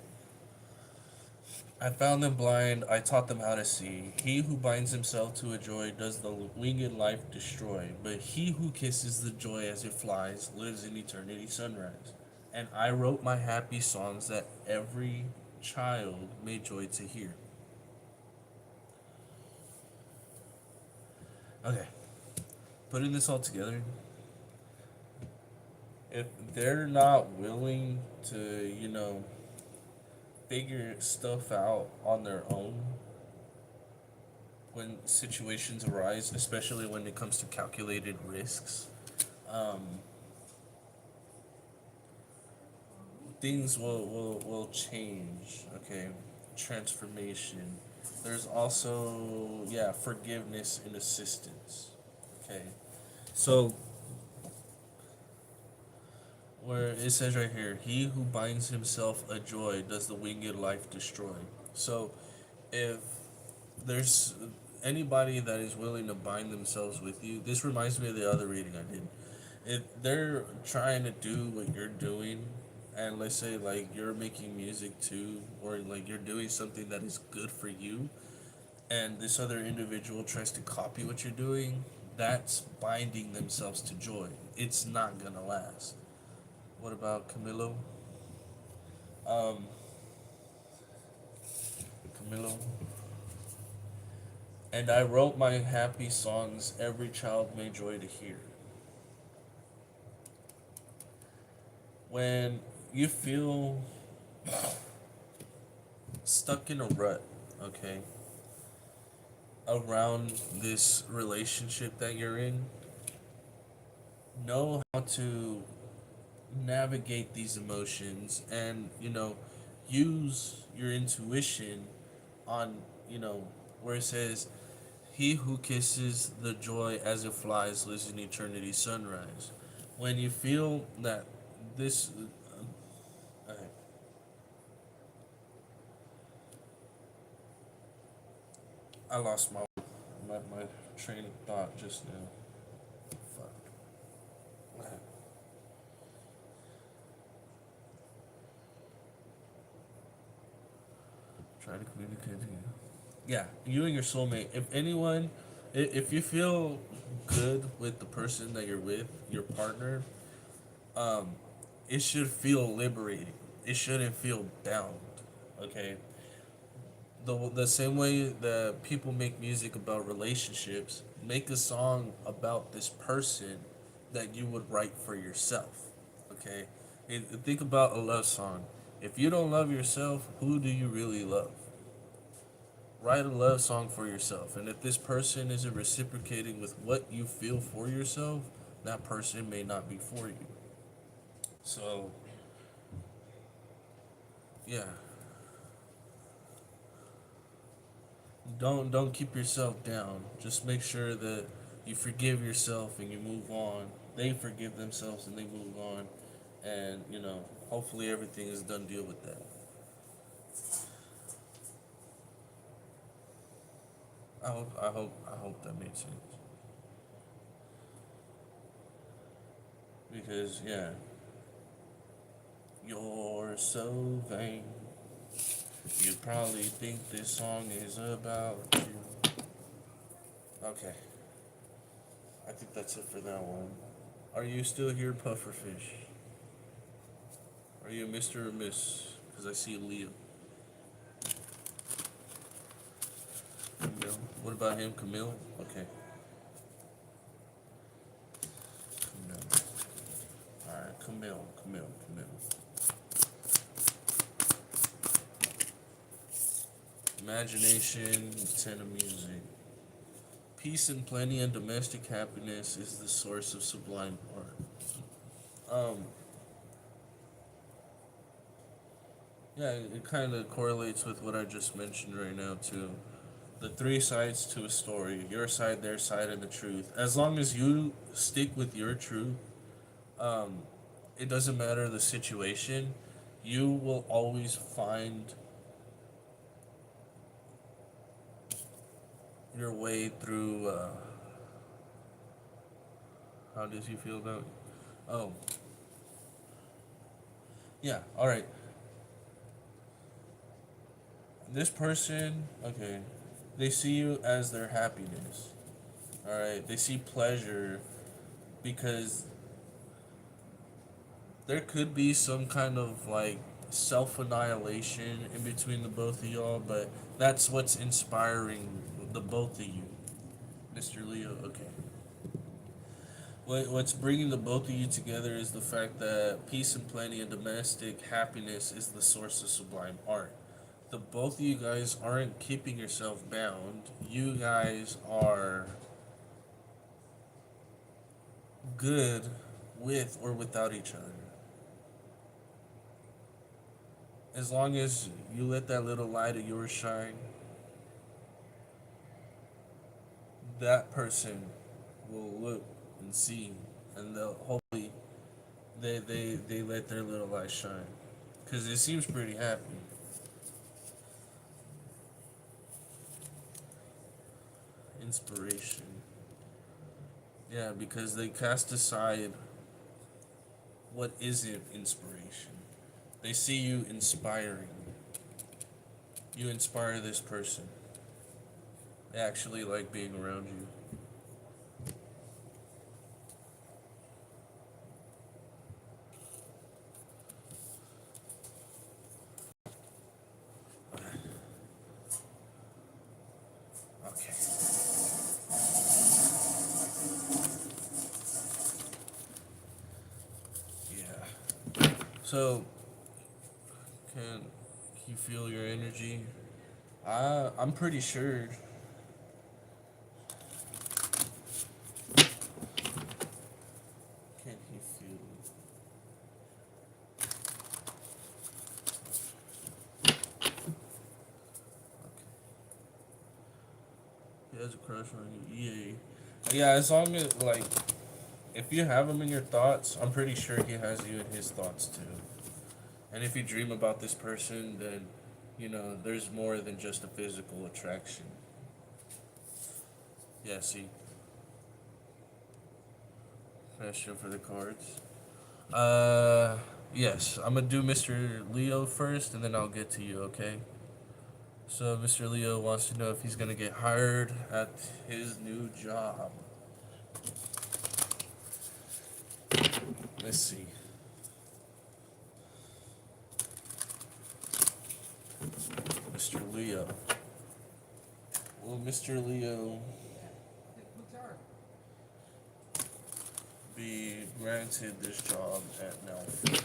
Speaker 1: I found them blind, I taught them how to see. He who binds himself to a joy does the winged life destroy, but he who kisses the joy as it flies lives in eternity sunrise. And I wrote my happy songs that every child may joy to hear. Okay, putting this all together, if they're not willing to, figure stuff out on their own when situations arise, especially when it comes to calculated risks, um, things will change. Okay, transformation. There's also, yeah, forgiveness and assistance. Okay, so where it says right here, he who binds himself a joy does the winged life destroy. So if there's anybody that is willing to bind themselves with you, this reminds me of the other reading I did. If they're trying to do what you're doing, and let's say like you're making music too, or like you're doing something that is good for you, and this other individual tries to copy what you're doing, that's binding themselves to joy. It's not gonna last. What about Camilo? Um, Camilo. And I wrote my happy songs every child may joy to hear. When you feel stuck in a rut, okay, around this relationship that you're in, know how to navigate these emotions and, use your intuition on, where it says, "He who kisses the joy as it flies lives in eternity's sunrise." When you feel that this, okay. I lost my train of thought just now. Fuck. Okay. Try to communicate to you. Yeah, you and your soulmate. If anyone, if you feel good with the person that you're with, your partner, um, it should feel liberating. It shouldn't feel bound. Okay. The same way that people make music about relationships, make a song about this person that you would write for yourself. Okay. Think about a love song. If you don't love yourself, who do you really love? Write a love song for yourself. And if this person isn't reciprocating with what you feel for yourself, that person may not be for you. So, yeah. Don't keep yourself down. Just make sure that you forgive yourself and you move on. They forgive themselves and they move on. And, hopefully everything is done deal with that. I hope that made sense. Because yeah, you're so vain. You probably think this song is about you. Okay, I think that's it for that one. Are you still here, Pufferfish? Are you Mr. or Miss? Because I see Leo. Camille. What about him, Camille? Okay. Camille. Alright, Camille. Imagination, 10 of music. Peace and plenty and domestic happiness is the source of sublime art. Yeah, it kind of correlates with what I just mentioned right now, too. The three sides to a story: your side, their side, and the truth. As long as you stick with your truth, um, it doesn't matter the situation, you will always find your way through. How does he feel about? Oh, yeah. All right. This person, okay, they see you as their happiness. All right. They see pleasure because there could be some kind of like self annihilation in between the both of y'all, but that's what's inspiring the both of you, Mr. Leo. Okay. What's bringing the both of you together is the fact that peace and plenty and domestic happiness is the source of sublime art. The both of you guys aren't keeping yourself bound. You guys are good with or without each other. As long as you let that little light of yours shine, that person will look and see, and they'll hopefully they let their little light shine, because it seems pretty happy. Inspiration. Yeah, because they cast aside what isn't inspiration. They see you inspiring. You inspire this person. They actually like being around you. Okay. Yeah. So, can you feel your energy? I'm pretty sure. Can he feel? Okay. EA. Yeah, as long as like, if you have him in your thoughts, I'm pretty sure he has you in his thoughts too. And if you dream about this person, then, there's more than just a physical attraction. Yeah, see. Question for the cards. Yes, I'm gonna do Mr. Leo first, and then I'll get to you. Okay. So Mr. Leo wants to know if he's gonna get hired at his new job. Let's see. Mr. Leo. Will Mr. Leo be granted this job at Nelf?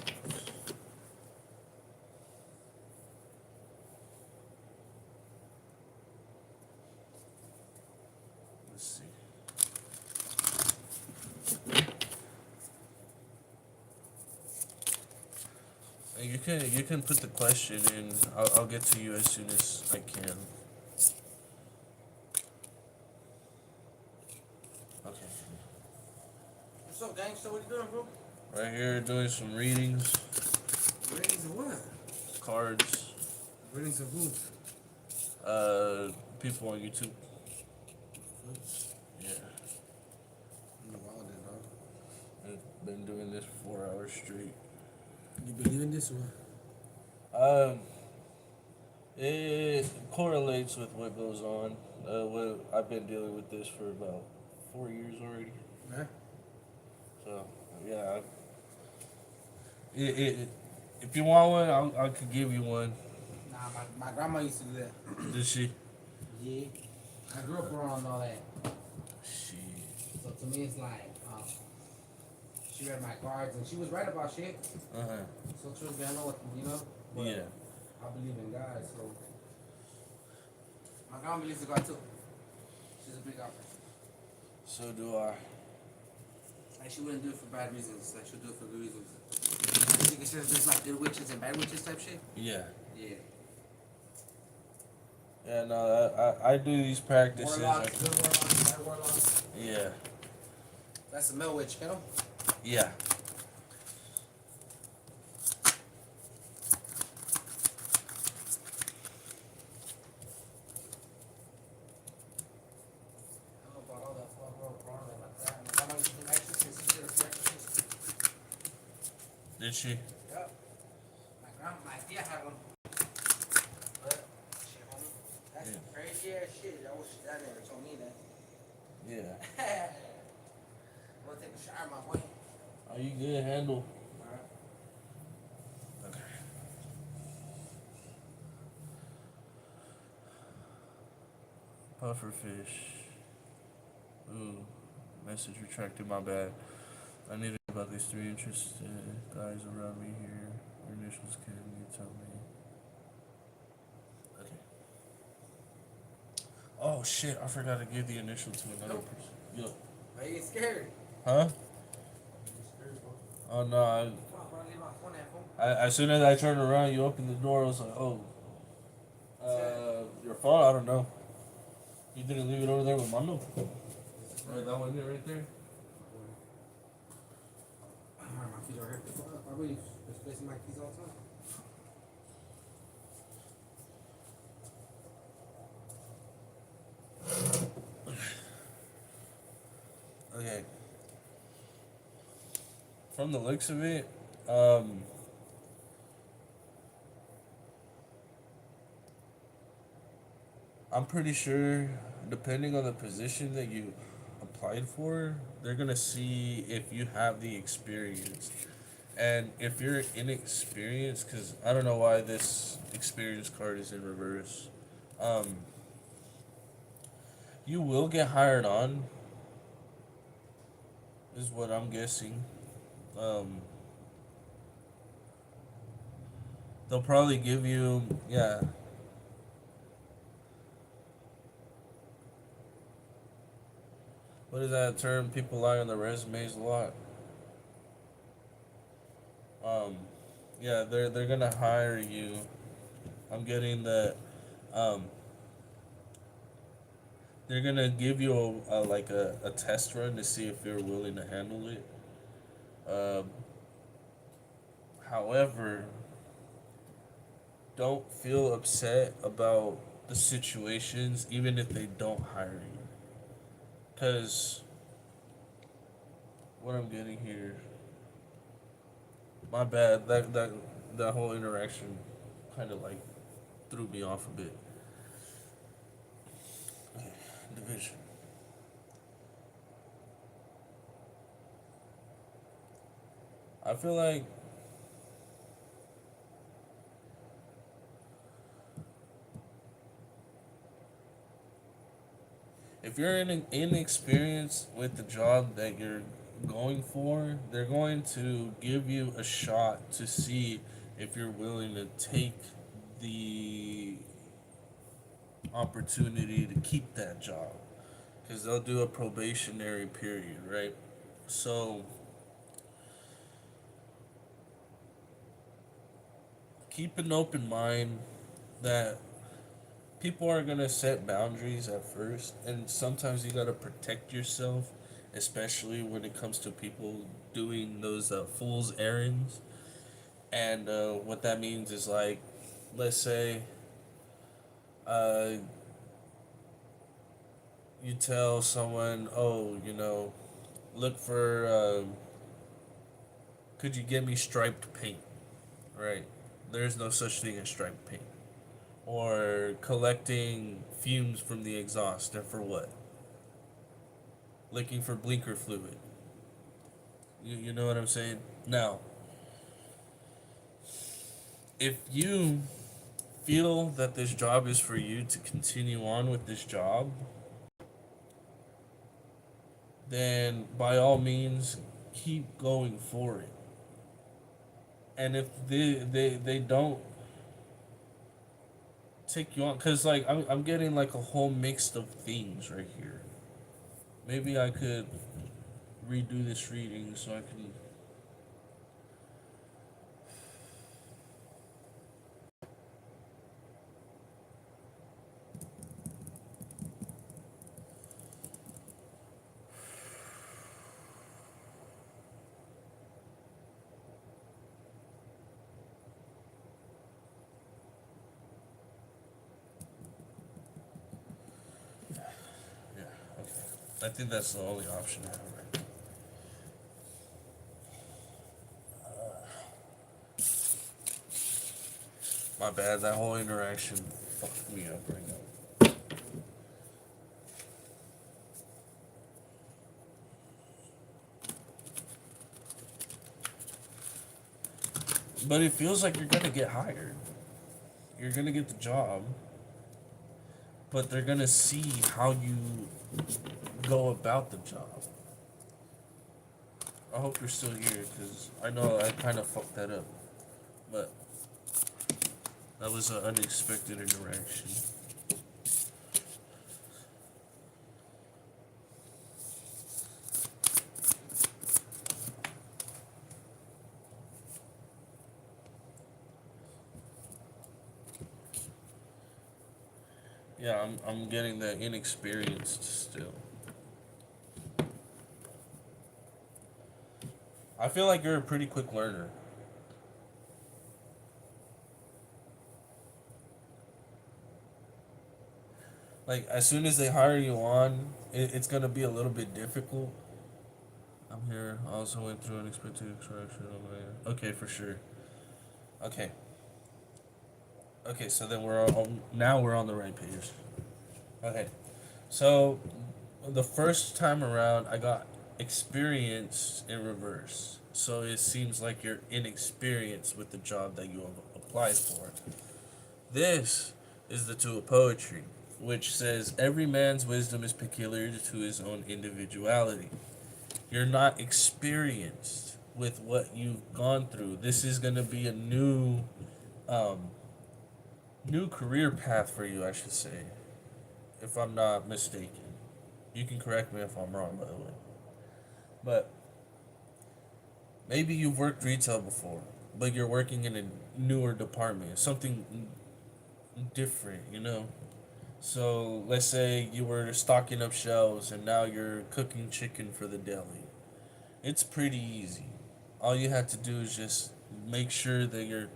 Speaker 1: Let's see. And you can put the question in. I'll get to you as soon as I can. Okay.
Speaker 2: What's up, gangster? What you doing, bro?
Speaker 1: Right here, doing some readings,
Speaker 2: Ratings of what?
Speaker 1: cards,
Speaker 2: Ratings of who?
Speaker 1: people on YouTube. Yeah,
Speaker 2: You wild, dog.
Speaker 1: I've been doing this for 4 hours straight.
Speaker 2: You believe in this one?
Speaker 1: It correlates with what goes on. What I've been dealing with this for about 4 years already.
Speaker 2: Huh?
Speaker 1: So yeah, if you want one, I could give you one.
Speaker 2: Nah, my grandma used to do that.
Speaker 1: Did she?
Speaker 2: Yeah. I grew up around all that.
Speaker 1: She.
Speaker 2: So to me, it's like, she read my cards and she was right about shit.
Speaker 1: Uh huh.
Speaker 2: So trust me, I know what, But
Speaker 1: Yeah.
Speaker 2: I believe in God, so. My grandma believes in God too. She's a big God person.
Speaker 1: So do I.
Speaker 2: Like, she wouldn't do it for bad reasons. Like, she'll do it for good reasons. She considers there's like good witches and bad witches type shit.
Speaker 1: Yeah.
Speaker 2: Yeah.
Speaker 1: Yeah. No, I do these practices.
Speaker 2: Warlocks, good warlocks, bad warlocks.
Speaker 1: Yeah.
Speaker 2: That's a male witch, you know?
Speaker 1: Yeah.
Speaker 2: I don't know about all that fuck wrong like that. My grandma used to do exorcists. She did a few exorcists.
Speaker 1: Did she?
Speaker 2: Yep. My tia had one. But, shit, homie. That's
Speaker 1: Yeah.
Speaker 2: crazy ass shit. I wish that never told me that.
Speaker 1: Yeah.
Speaker 2: I'm gonna take a shower, my boy.
Speaker 1: Are you good? Handle.
Speaker 2: Alright.
Speaker 1: Okay. Pufferfish. Ooh. Message retracted. My bad. I need to know about these 3 interested guys around me here. Your initials can you tell me? Okay. Oh shit! I forgot to give the initial to another
Speaker 2: Nope.
Speaker 1: person. Yo.
Speaker 2: Are you scared?
Speaker 1: Huh?
Speaker 2: You scared, bro?
Speaker 1: Oh no!
Speaker 2: Fuck, bro, I leave my phone at home.
Speaker 1: As soon as I turned around, you opened the door. I was like, oh. Your phone? I don't know. You didn't leave it over there with Mando? Right, that one right there.
Speaker 2: My keys are here. Fuck, I really misplacing my keys all the time.
Speaker 1: Okay. From the looks of it, I'm pretty sure, depending on the position that you applied for, they're gonna see if you have the experience. And if you're inexperienced, because I don't know why this experience card is in reverse, you will get hired on, is what I'm guessing. They'll probably give you, yeah. What is that term? People lie on their resumes a lot. Yeah, they're gonna hire you. I'm getting that. they're gonna give you a test run to see if you're willing to handle it. Um, However, don't feel upset about the situations, even if they don't hire you. Because what I'm getting here, my bad. That whole interaction kind of like threw me off a bit. Okay, division. I feel like if you're inexperienced with the job that you're going for, they're going to give you a shot to see if you're willing to take the opportunity to keep that job, because they'll do a probationary period, right? So keep an open mind that people are gonna set boundaries at first, and sometimes you gotta protect yourself, especially when it comes to people doing those fool's errands. And what that means is like, let's say, uh, you tell someone, oh, look for, could you get me striped paint? Right? There's no such thing as striped paint. Or collecting fumes from the exhaust, and for what? Looking for blinker fluid. You know what I'm saying? Now, if you feel that this job is for you to continue on with this job, then by all means keep going for it. And if they don't take you on, because like I'm getting like a whole mix of things right here. Maybe I could redo this reading so I can. Yeah, okay. I think that's the only option I have right now. My bad, that whole interaction fucked me up right now. But it feels like you're gonna get hired. You're gonna get the job, but they're gonna see how you go about the job. I hope you're still here, because I know I kind of fucked that up. But that was an unexpected interaction. Yeah, I'm getting that inexperienced still. I feel like you're a pretty quick learner. Like, as soon as they hire you on, it's gonna be a little bit difficult. I'm here. I also went through unexpected extraction. Okay, for sure. Okay. Okay, so then now we're on the right page. Okay, so the first time around, I got experience in reverse. So it seems like you're inexperienced with the job that you have applied for. This is the Two of Poetry, which says every man's wisdom is peculiar to his own individuality. You're not experienced with what you've gone through. This is gonna be a um, new career path for you, I should say, if I'm not mistaken. You can correct me if I'm wrong, by the way. But maybe you've worked retail before, but you're working in a newer department, something different, So let's say you were stocking up shelves and now you're cooking chicken for the deli. It's pretty easy. All you have to do is just make sure that you're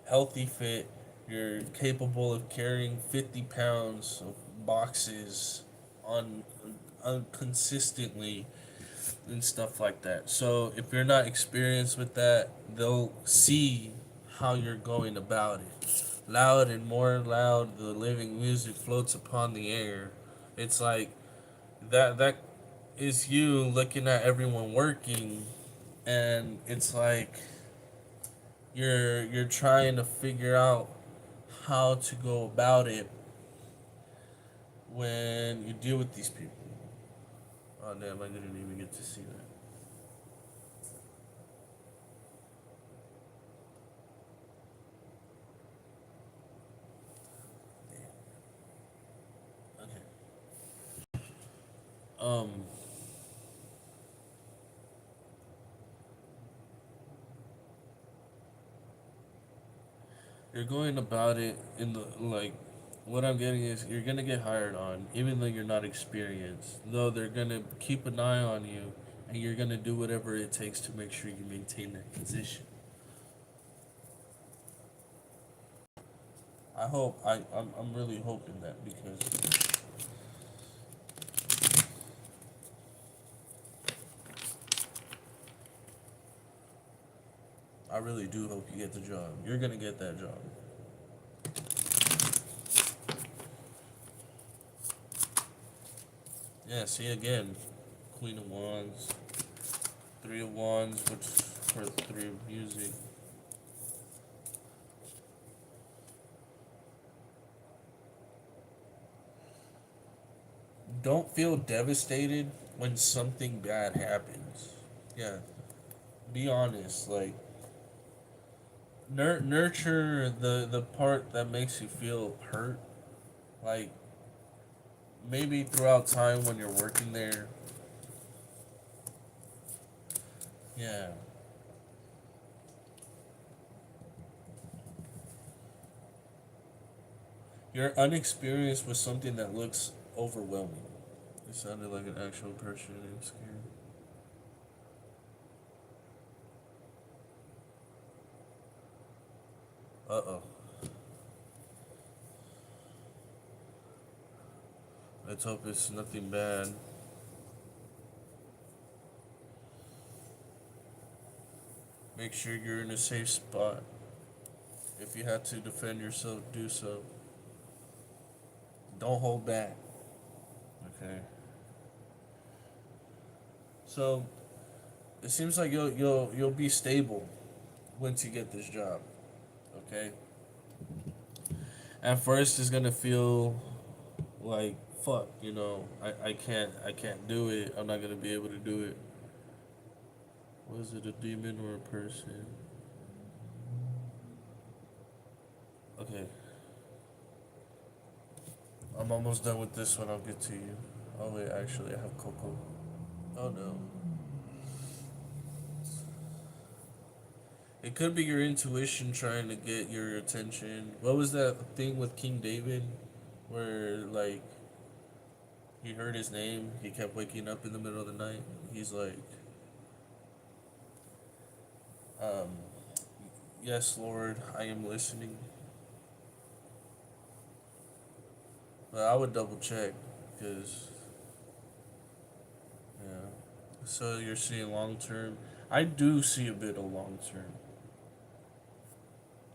Speaker 1: healthy, fit, you're capable of carrying 50 pounds of boxes on consistently and stuff like that. So if you're not experienced with that, they'll see how you're going about it. Loud and more loud, the living music floats upon the air. It's like that is you looking at everyone working, and it's like you're trying to figure out how to go about it when you deal with these people. Oh damn, I didn't even get to see that. Okay. Um you're going about it in the like what I'm getting is you're gonna get hired on, even though you're not experienced. Though they're gonna keep an eye on you, and you're gonna do whatever it takes to make sure you maintain that position. I'm really hoping that because I really do hope you get the job. You're gonna get that job. Yeah. See again, Queen of Wands, Three of Wands, which for three of music. Don't feel devastated when something bad happens. Yeah, be honest. Like nurture the part that makes you feel hurt. Like maybe throughout time when you're working there. Yeah, you're unexperienced with something that looks overwhelming. It sounded like an actual person and scared. Uh oh. Let's hope it's nothing bad. Make sure you're in a safe spot. If you have to defend yourself, do so. Don't hold back. Okay. So it seems like you'll be stable once you get this job. Okay. At first, it's gonna feel like fuck. I can't do it. I'm not gonna be able to do it. Was it a demon or a person? Okay. I'm almost done with this one. I'll get to you. Oh wait, actually, I have Coco. Oh no. It could be your intuition trying to get your attention. What was that thing with King David, where like he heard his name, he kept waking up in the middle of the night. He's like, um, "Yes, Lord, I am listening." But I would double check, because yeah. So you're seeing long term. I do see a bit of long term.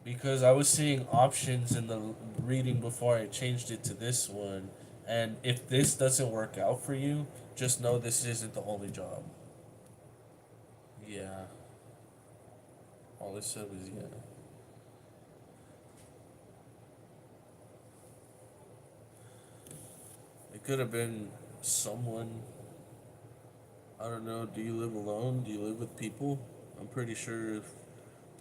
Speaker 1: Because I was seeing options in the reading before I changed it to this one. And if this doesn't work out for you, just know this isn't the only job. Yeah. All it said was yeah. It could have been someone. I don't know. Do you live alone? Do you live with people? I'm pretty sure if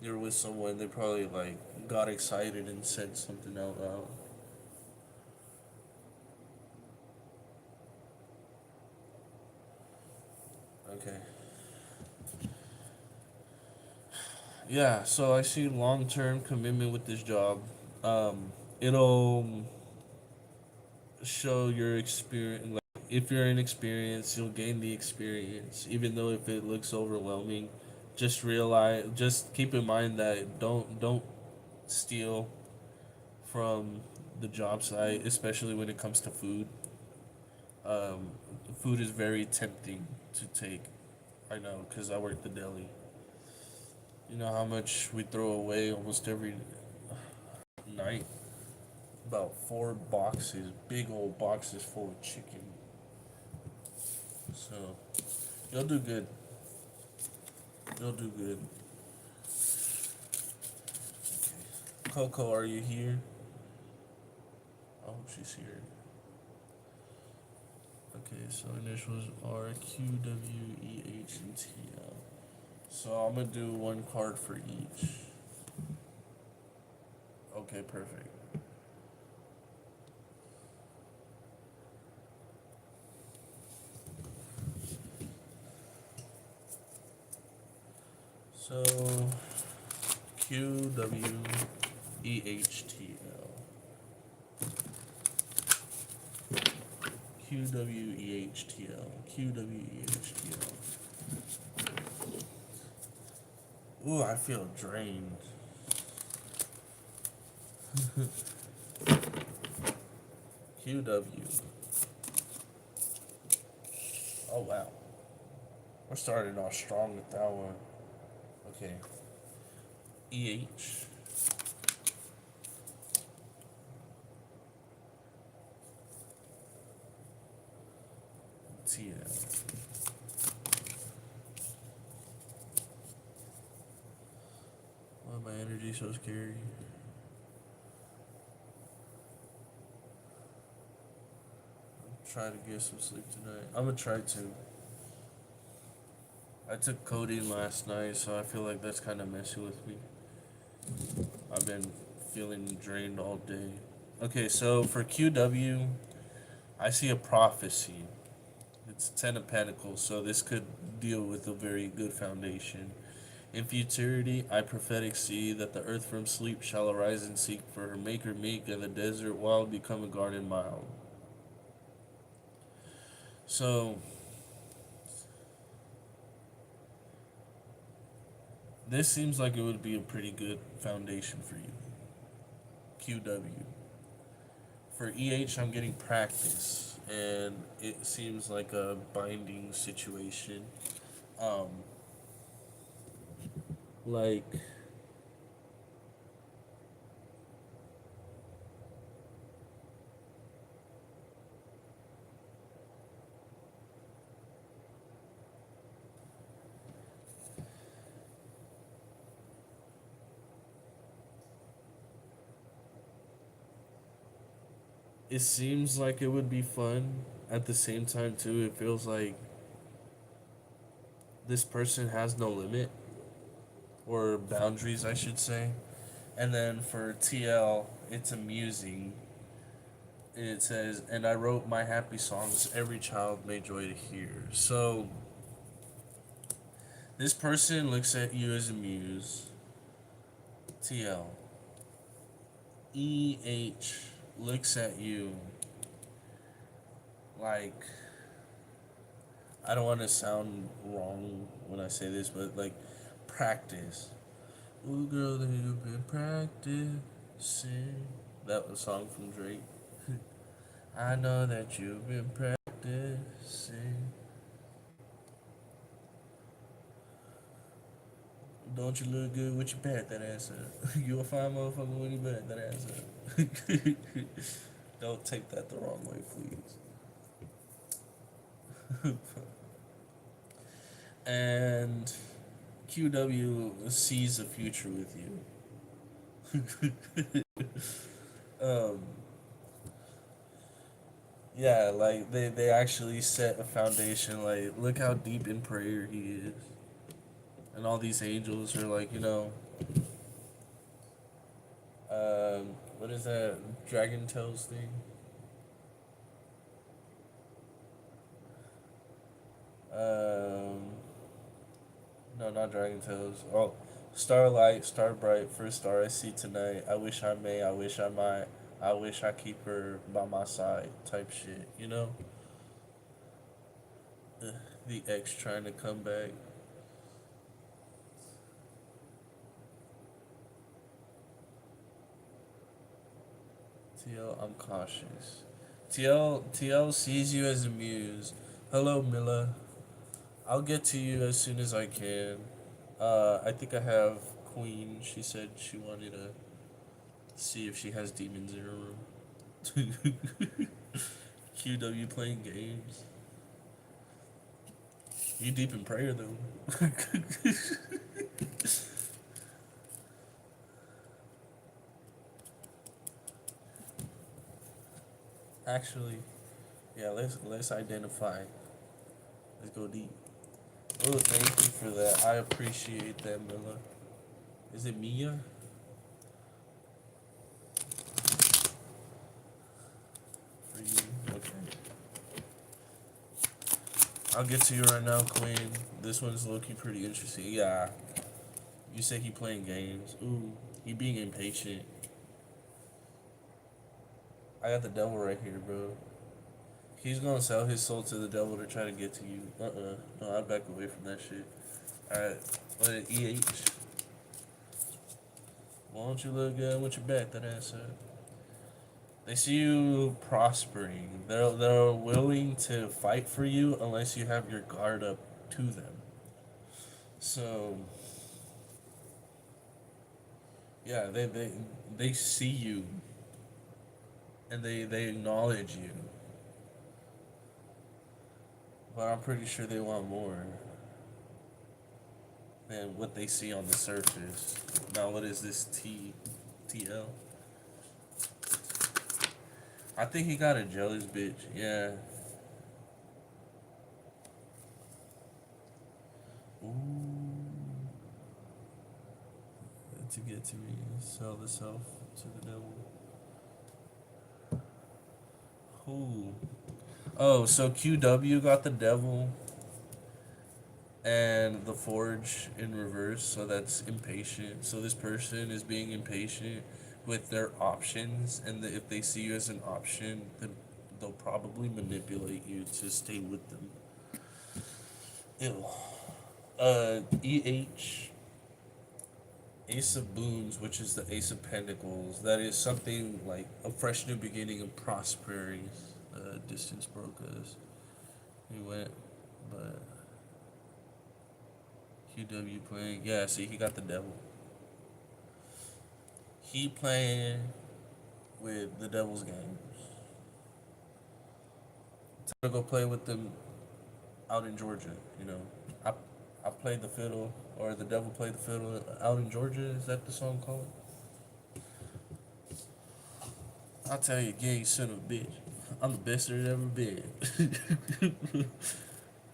Speaker 1: you're with someone, they probably like got excited and said something out loud. Okay. Yeah, so I see long term commitment with this job. Um, it'll show your experience. Like, if you're inexperienced, you'll gain the experience, even though if it looks overwhelming. Just keep in mind that don't steal from the job site, especially when it comes to food. Um, Food is very tempting to take. I know, cause I work the deli. You know how much we throw away almost every night. About 4 boxes, big old boxes full of chicken. So you'll do good. You'll do good. Coco, are you here? I hope she's here. Okay, so initials are Q, W, E, H, and T, L. So I'm gonna do one card for each. Okay, perfect. So Q, W, E, H, T, L. Q, W, E, H, T, L. Q, W, E, H, T, L. Ooh, I feel drained. Q, W. Oh, wow. We're starting off strong with that one. Okay. E, H. T, L. Why my energy so scary? Try to get some sleep tonight. I'm gonna try to. I took codeine last night, so I feel like that's kind of messing with me. I've been feeling drained all day. Okay, so for QW, I see a prophecy. It's Ten of Pentacles, so this could deal with a very good foundation. In futurity, I prophetic see that the earth from sleep shall arise and seek for her maker meek, and the desert wild become a garden mild. So, this seems like it would be a pretty good foundation for you. QW. For EH, I'm getting practice, and it seems like a binding situation. Um, like, it seems like it would be fun. At the same time, too, it feels like this person has no limit, or boundaries, I should say. And then for TL, it's amusing. It says, and I wrote my happy songs every child may joy to hear. So, this person looks at you as a muse. TL. EH looks at you like, I don't want to sound wrong when I say this, but like practice. Ooh, girl, that you've been practicing. That was a song from Drake. I know that you've been practicing. Don't you look good with your pat that ass up? You a fine motherfucker when you bat that ass up. Don't take that the wrong way, please. And QW sees a future with you. um, yeah, like they actually set a foundation. Like, look how deep in prayer he is, and all these angels are like, what is that Dragon Tales thing? Um, no, not Dragon Tales. Oh, Starlight, Starbright, first star I see tonight. I wish I may, I wish I might. I wish I keep her by my side type shit, you know? The ex trying to come back. TL, I'm cautious. TL sees you as a muse. Hello, Mila. I'll get to you as soon as I can. I think I have Queen. She said she wanted to see if she has demons in her room. QW playing games. You deep in prayer though. Actually, yeah. Let's identify. Let's go deep. Oh, thank you for that. I appreciate that, Mila. Is it Mia? For you? Okay. I'll get to you right now, Queen. This one's low-key pretty interesting. Yeah. You say he playing games. Ooh, he being impatient. I got the devil right here, bro. He's gonna sell his soul to the devil to try to get to you. No, I back away from that shit. Alright. What is EH? Why don't you look good with your back, that ass up? They see you prospering. They're willing to fight for you unless you have your guard up to them. So yeah, they see you and they acknowledge you. But I'm pretty sure they want more than what they see on the surface. Now what is this TL? I think he got a jealous bitch, yeah. Ooh. To get to me, sell the self to the devil. Who? Oh, so QW got the devil and the forge in reverse, so that's impatient. So this person is being impatient with their options, and if they see you as an option, then they'll probably manipulate you to stay with them. Ew. EH Ace of Boons, which is the Ace of Pentacles. That is something like a fresh new beginning and prosperity. Distance broke us. He went, but QW playing. Yeah, see, he got the devil. He playing with the devil's games. Time to go play with them out in Georgia. You know, I I played the fiddle, or the devil played the fiddle out in Georgia. Is that the song called? I'll tell you again, you son of a bitch. I'm the best there's ever been.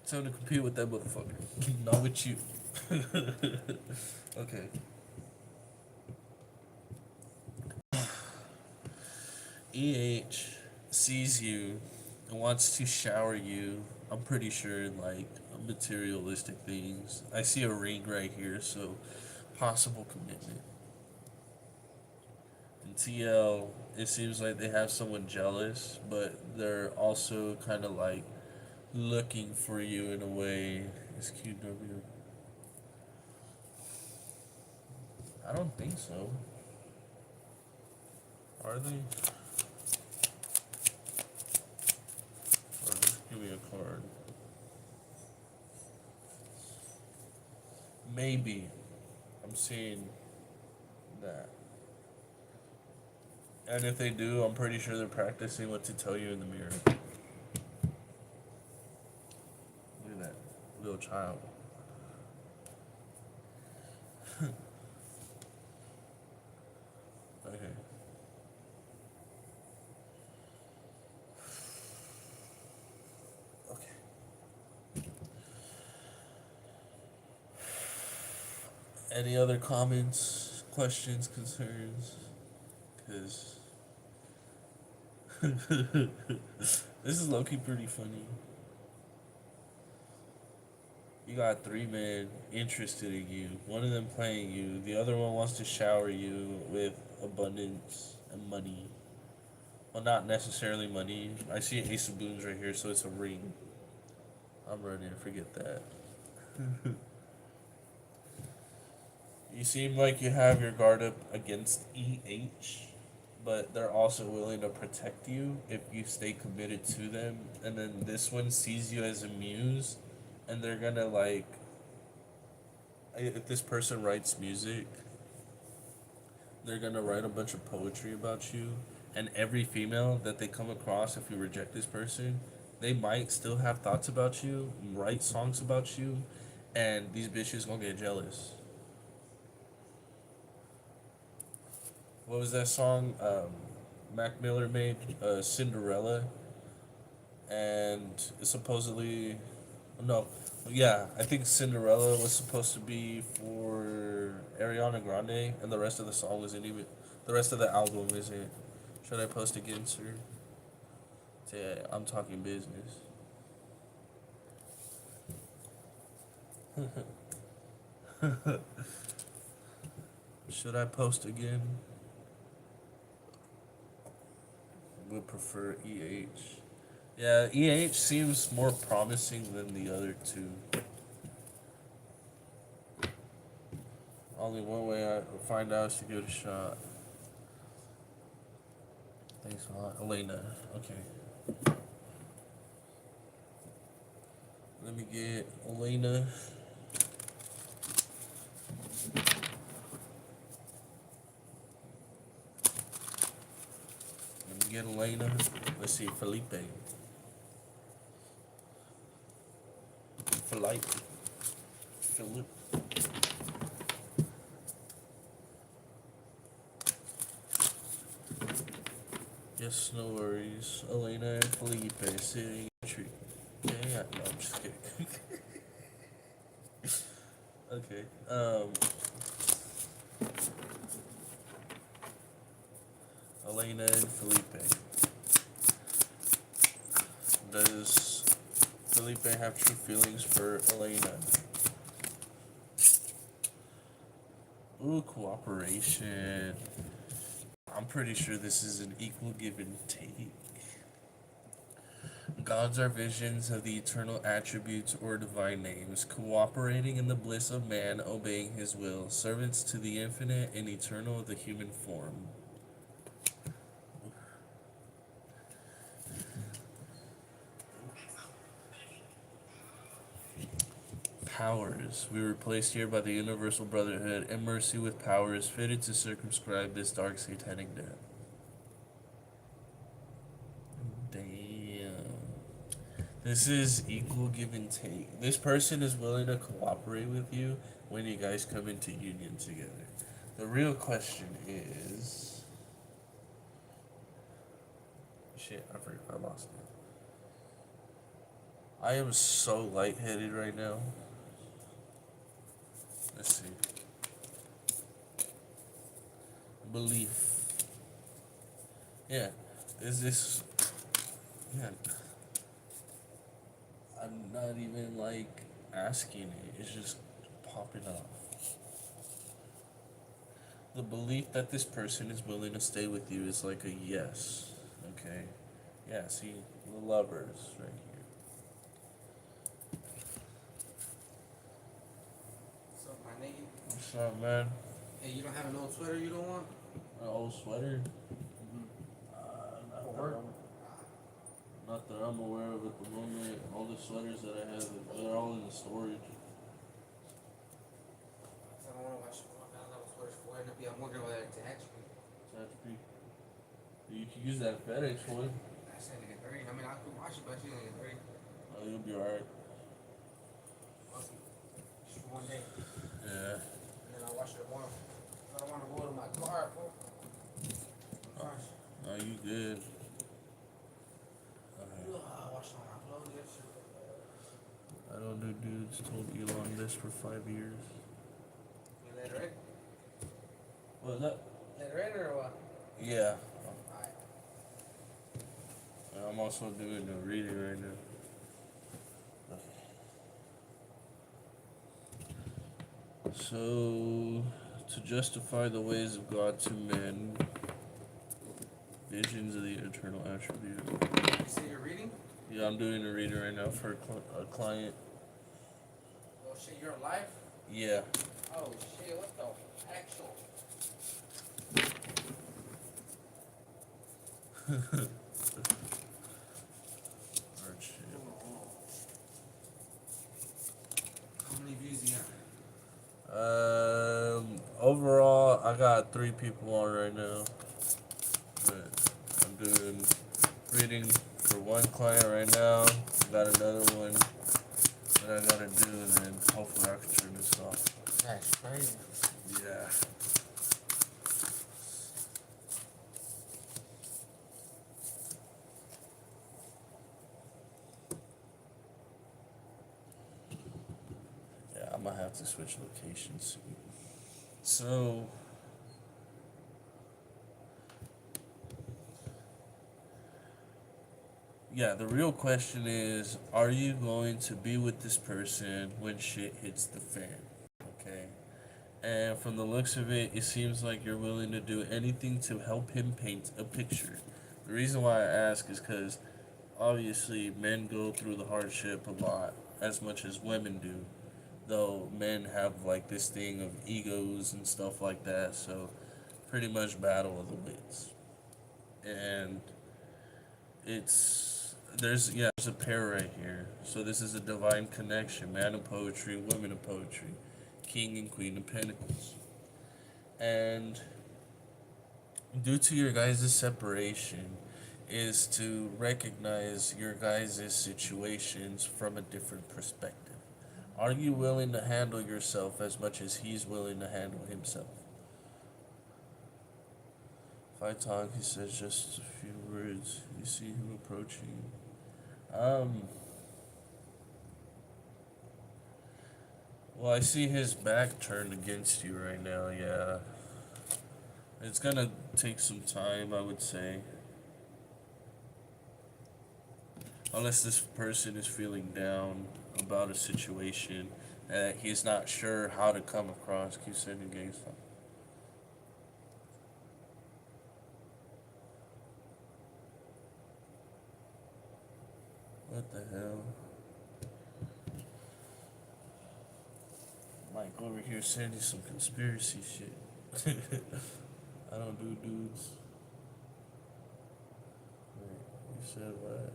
Speaker 1: Time to compete with that motherfucker. Not with you. Okay. EH sees you and wants to shower you. I'm pretty sure like materialistic things. I see a ring right here, so possible commitment. In TL, it seems like they have someone jealous, but they're also kind of like looking for you in a way. Is QW? I don't think so. Are they? Or just give me a card. Maybe. I'm seeing that. And if they do, I'm pretty sure they're practicing what to tell you in the mirror. Look at that little child. Okay. Okay. Any other comments, questions, concerns? Because this is low-key pretty funny. You got three men interested in you. One of them playing you. The other one wants to shower you with abundance and money. Well, not necessarily money. I see an ace of boons right here, so it's a ring. I'm ready to forget that. You seem like you have your guard up against EH, but they're also willing to protect you if you stay committed to them. And then this one sees you as a muse, and they're gonna like. If this person writes music, they're gonna write a bunch of poetry about you, and every female that they come across, if you reject this person, they might still have thoughts about you, write songs about you, and these bitches gonna get jealous. What was that song Mac Miller made? Cinderella, and it's supposedly no, yeah, I think Cinderella was supposed to be for Ariana Grande, and the rest of the song isn't even. The rest of the album isn't. Should I post again, sir? Yeah, I'm talking business. Should I post again? Would prefer EH. Yeah, EH seems more promising than the other two. Only one way I find out is to give it a shot. Thanks a lot, Elena. Okay. Let me get Elena. Let me get Elena. Let's see, Felipe. Felipe. Philip. Yes, no worries. Elena and Felipe sitting in a tree. Yeah, no, I'm just kidding. Okay. Elena and Felipe. Does Felipe have true feelings for Elena? Ooh, cooperation. I'm pretty sure this is an equal give and take. Gods are visions of the eternal attributes or divine names, cooperating in the bliss of man, obeying his will, servants to the infinite and eternal of the human form. Powers. We were placed here by the Universal Brotherhood, and mercy with power is fitted to circumscribe this dark satanic death. Damn. This is equal give and take. This person is willing to cooperate with you when you guys come into union together. The real question is... Shit, I forgot. I lost it. I am so lightheaded right now. Let's see. Belief. Yeah. Is this... Yeah. I'm not even like asking it. It's just popping up. The belief that this person is willing to stay with you is like a yes. Okay. Yeah, see, the lovers right here.
Speaker 2: What's up, my nigga?
Speaker 1: What's up, man?
Speaker 2: Hey, you don't have an old sweater you don't want?
Speaker 1: An old sweater?
Speaker 2: For work?
Speaker 1: Not that I'm aware of at the moment. All the sweaters that I have, they're all in the storage.
Speaker 2: I don't want to wash those sweaters for it. I'm working over there to Hatchby.
Speaker 1: You can use that FedEx one.
Speaker 2: I said to get dirty. I mean, I could wash it, but she's gonna get dirty.
Speaker 1: Oh, you'll be alright.
Speaker 2: Just for one day.
Speaker 1: Yeah.
Speaker 2: And then I'll wash it tomorrow. I don't want to go to my car, bro.
Speaker 1: No, you good.
Speaker 2: I washed all my clothes yesterday.
Speaker 1: I don't know dudes told Elon this for 5 years.
Speaker 2: You let her in?
Speaker 1: What was that?
Speaker 2: Let her in or what?
Speaker 1: Yeah.
Speaker 2: Alright.
Speaker 1: I'm also doing a reading right now. So, to justify the ways of God to men, visions of the eternal attribute.
Speaker 2: You say you're reading?
Speaker 1: Yeah, I'm doing a reading right now for a client.
Speaker 2: Oh shit, you're alive?
Speaker 1: Yeah.
Speaker 2: Oh shit, what the actual?
Speaker 1: Hard shit.
Speaker 2: How many views you got?
Speaker 1: Overall, I got 3 people on right now. But I'm doing reading for one client right now. Got another one that I gotta do, and then hopefully I can turn this off.
Speaker 2: That's crazy.
Speaker 1: Yeah. Yeah, I might have to switch locations soon. So, yeah, the real question is, are you going to be with this person when shit hits the fan? Okay? And from the looks of it, it seems like you're willing to do anything to help him paint a picture. The reason why I ask is because obviously men go through the hardship a lot, as much as women do. Though men have like this thing of egos and stuff like that, so pretty much battle of the wits. And there's a pair right here. So this is a divine connection, man of poetry, woman of poetry, king and queen of pentacles. And due to your guys' separation is to recognize your guys' situations from a different perspective. Are you willing to handle yourself as much as he's willing to handle himself? If I talk, he says just a few words. You see him approaching. Well, I see his back turned against you right now, yeah. It's gonna take some time, I would say. Unless this person is feeling down about a situation that he's not sure how to come across. Keep sending games. What the hell? Mike over here sending some conspiracy shit. I don't do dudes. Wait, you said what?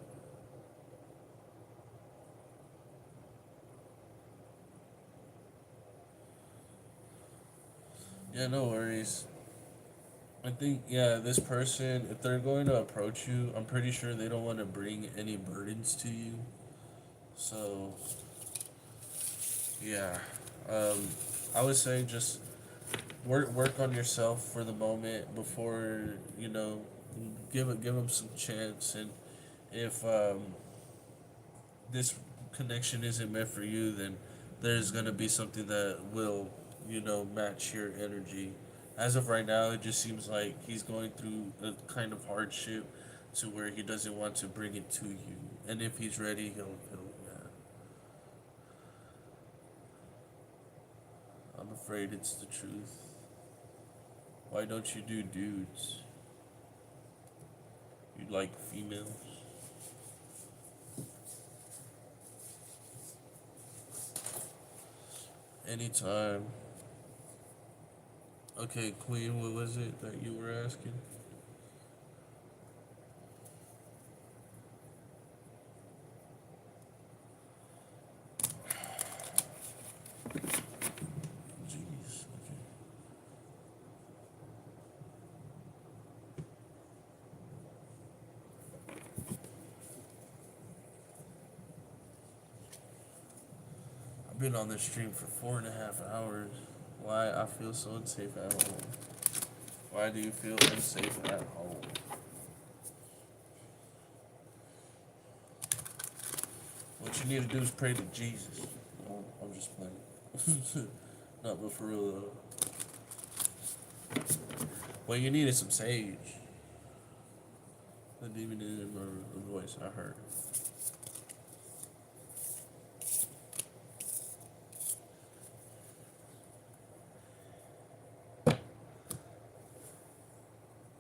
Speaker 1: Yeah, no worries. I think, yeah, this person, if they're going to approach you, I'm pretty sure they don't want to bring any burdens to you. So, yeah. I would say just work on yourself for the moment before, give them some chance. And if this connection isn't meant for you, then there's going to be something that will, match your energy. As of right now, it just seems like he's going through a kind of hardship to where he doesn't want to bring it to you. And if he's ready, he'll yeah. I'm afraid it's the truth. Why don't you do dudes? You like females? Anytime. Okay, Queen, what was it that you were asking? Jeez, okay. I've been on this stream for 4.5 hours. Why I feel so unsafe at home? Why do you feel unsafe at home? What you need to do is pray to Jesus. Oh, I'm just playing. No, but for real though. What you need is some sage. The demon in my voice, I heard.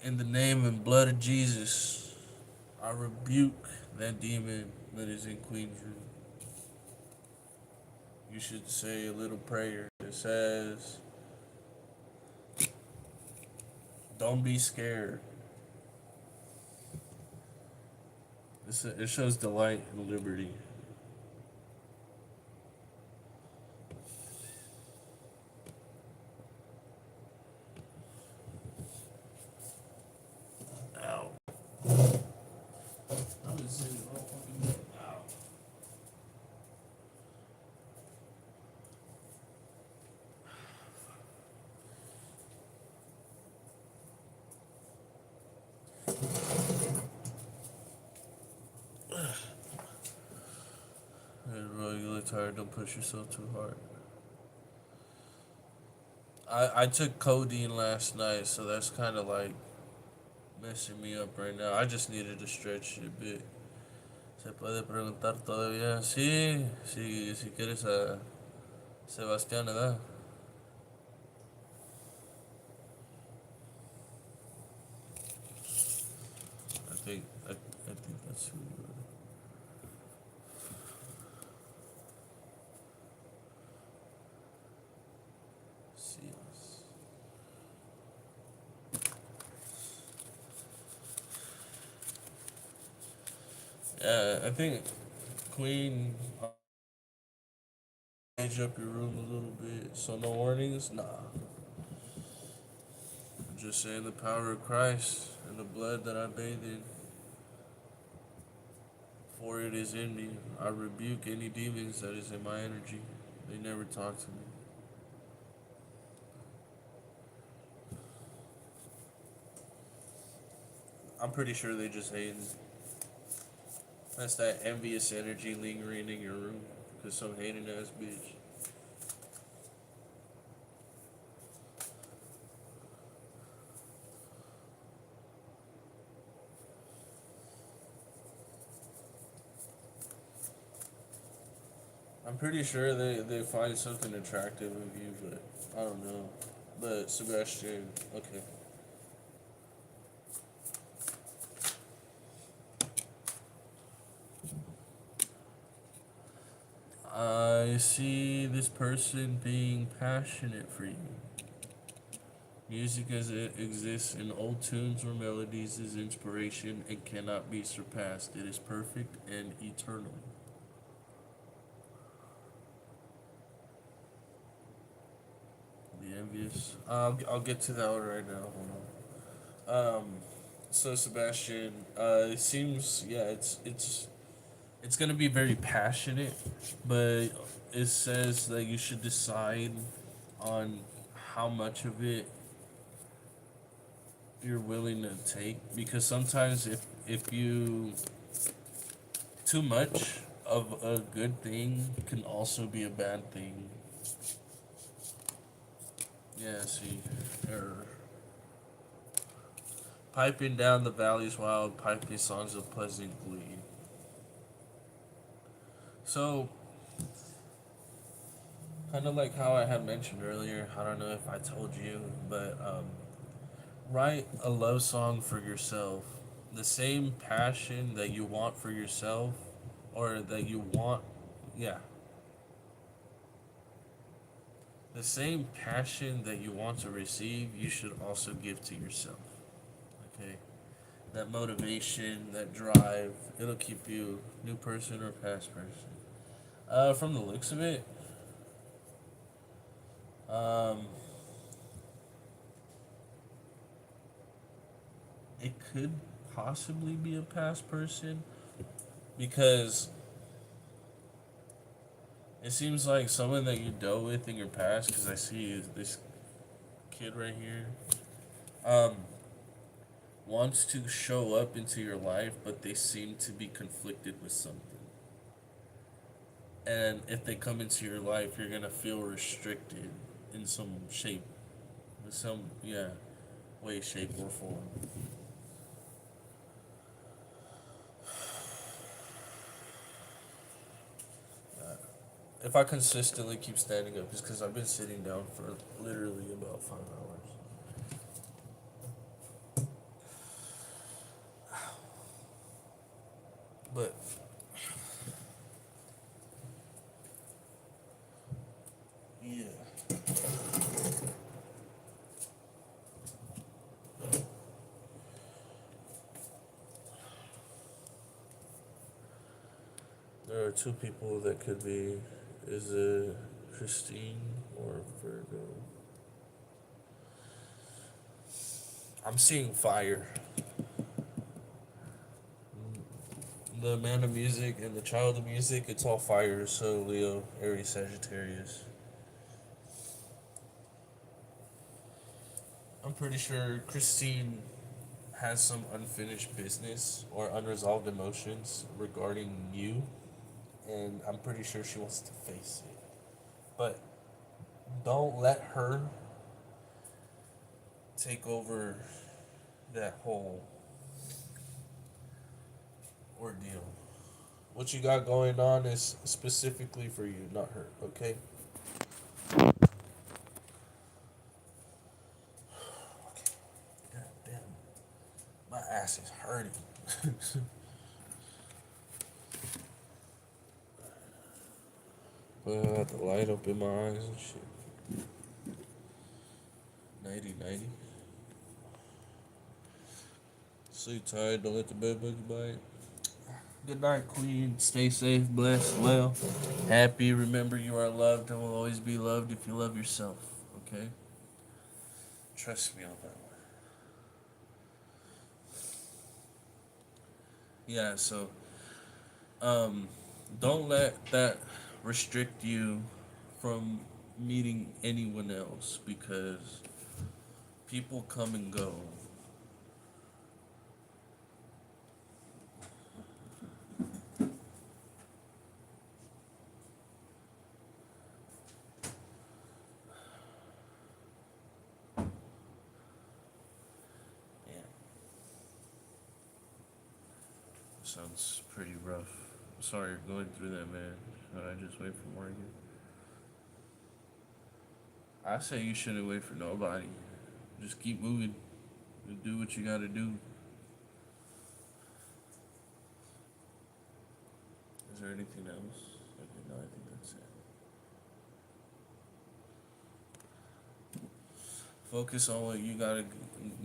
Speaker 1: In the name and blood of Jesus, I rebuke that demon that is in Queen's room. You should say a little prayer that says, don't be scared. It shows delight and liberty. Ow. I've been sitting all fucking day. Ow. Hey, bro, you look tired. Don't push yourself too hard. I took codeine last night, so that's kind of like messing me up right now. I just needed to stretch it a bit. Se puede preguntar todavía. Sí, sí, si quieres a Sebastián, ¿verdad? I think that's who. See us. Yeah, I think Queen change up your room a little bit. So no warnings? Nah. I'm just saying the power of Christ and the blood that I bathed in. For it is in me. I rebuke any demons that is in my energy. They never talk to me. I'm pretty sure they just hate me. That's that envious energy lingering in your room. Because some hating ass bitch. I'm pretty sure they find something attractive of you, but I don't know. But Sebastian, okay. I see this person being passionate for you. Music as it exists in old tunes or melodies is inspiration and cannot be surpassed. It is perfect and eternal. The envious. I'll get to that one right now. Hold on. So Sebastian, it seems it's gonna be very passionate, but it says that you should decide on how much of it you're willing to take, because sometimes if you too much of a good thing can also be a bad thing. Yeah, see, error. Piping down the valleys wild, piping songs of pleasant glee. So, kind of like how I had mentioned earlier, I don't know if I told you, but write a love song for yourself. The same passion that you want for yourself, or that you want, yeah. The same passion that you want to receive, you should also give to yourself. Okay? That motivation, that drive, it'll keep you new person or past person. From the looks of it, um, it could possibly be a past person, because it seems like someone that you dealt with in your past, because I see this kid right here, um, wants to show up into your life, but they seem to be conflicted with something. And if they come into your life, you're gonna feel restricted in some shape, in some, yeah, way, shape, or form. If I consistently keep standing up, it's because I've been sitting down for literally about 5 hours. But yeah. There are two people that could be. Is it Christine or Virgo? I'm seeing fire. The man of music and the child of music, it's all fire. So Leo, Aries, Sagittarius. I'm pretty sure Christine has some unfinished business or unresolved emotions regarding you, and I'm pretty sure she wants to face it. But don't let her take over that whole ordeal. What you got going on is specifically for you, not her, okay? God damn. My ass is hurting. I got the light up in my eyes and shit. 90. Sleep tight, don't let the bed bug you bite. Good night, Queen. Stay safe, blessed, well, happy. Remember, you are loved and will always be loved if you love yourself, okay? Trust me on that one. Yeah, so, don't let that restrict you from meeting anyone else because people come and go. Yeah. Sounds pretty rough. Sorry you're going through that, man. Should I just wait for Morgan? I say you shouldn't wait for nobody. Just keep moving. Just do what you gotta do. Is there anything else? Okay, no, I think that's it. Focus on what you gotta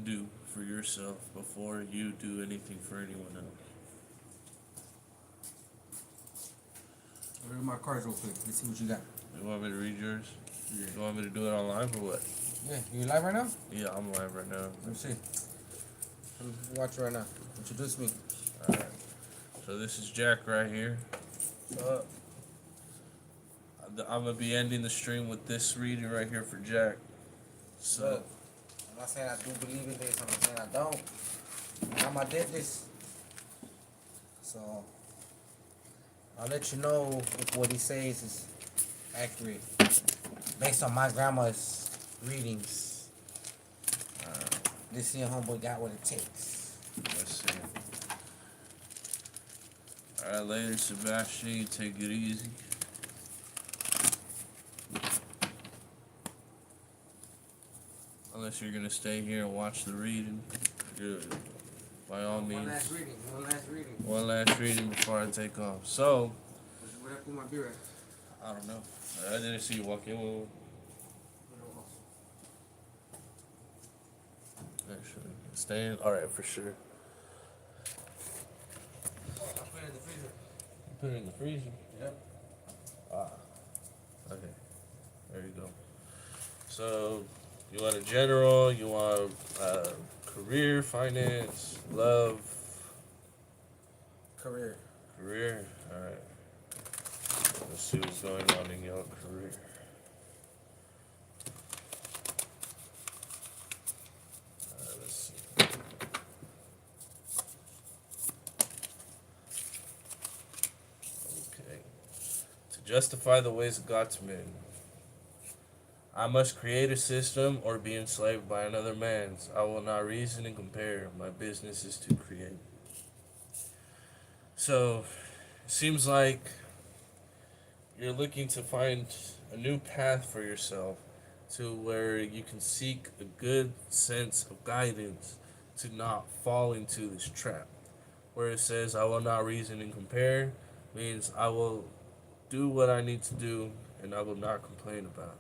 Speaker 1: do for yourself before you do anything for anyone else.
Speaker 2: Read my cards real quick. Let's see what you got.
Speaker 1: You want me to read yours?
Speaker 2: Yeah.
Speaker 1: You want me to do it online or what?
Speaker 2: Yeah, you live right now?
Speaker 1: Yeah, I'm live right now.
Speaker 2: Let me see. I'm watching right now. Introduce me.
Speaker 1: Alright. So this is Jack right here. I'm gonna be ending the stream with this reading right here for Jack. So
Speaker 2: Look, I'm not saying I do believe in this. I'm not saying I don't. I did this. So I'll let you know if what he says is accurate based on my grandma's readings. This here homeboy got what it takes.
Speaker 1: let's see. Alright, later, Sebastian. You take it easy. Unless you're gonna stay here and watch the reading, good. By all means.
Speaker 2: One last reading. One last reading.
Speaker 1: One last reading before I take off. So,
Speaker 2: Where did I put my beer at?
Speaker 1: I don't know. I didn't see you walk in with one. Actually, staying. All right, for sure.
Speaker 2: I put it in the freezer.
Speaker 1: You put it in the freezer.
Speaker 2: Yep.
Speaker 1: Ah. Okay. There you go. So, you want a general? You want career, finance, love?
Speaker 2: Career.
Speaker 1: Career. All right. Let's see what's going on in your career. Let's see. Okay. To justify the ways of God to men, I must create a system or be enslaved by another man's. I will not reason and compare. My business is to create. So, it seems like you're looking to find a new path for yourself to where you can seek a good sense of guidance to not fall into this trap. where it says, I will not reason and compare, means I will do what I need to do and I will not complain about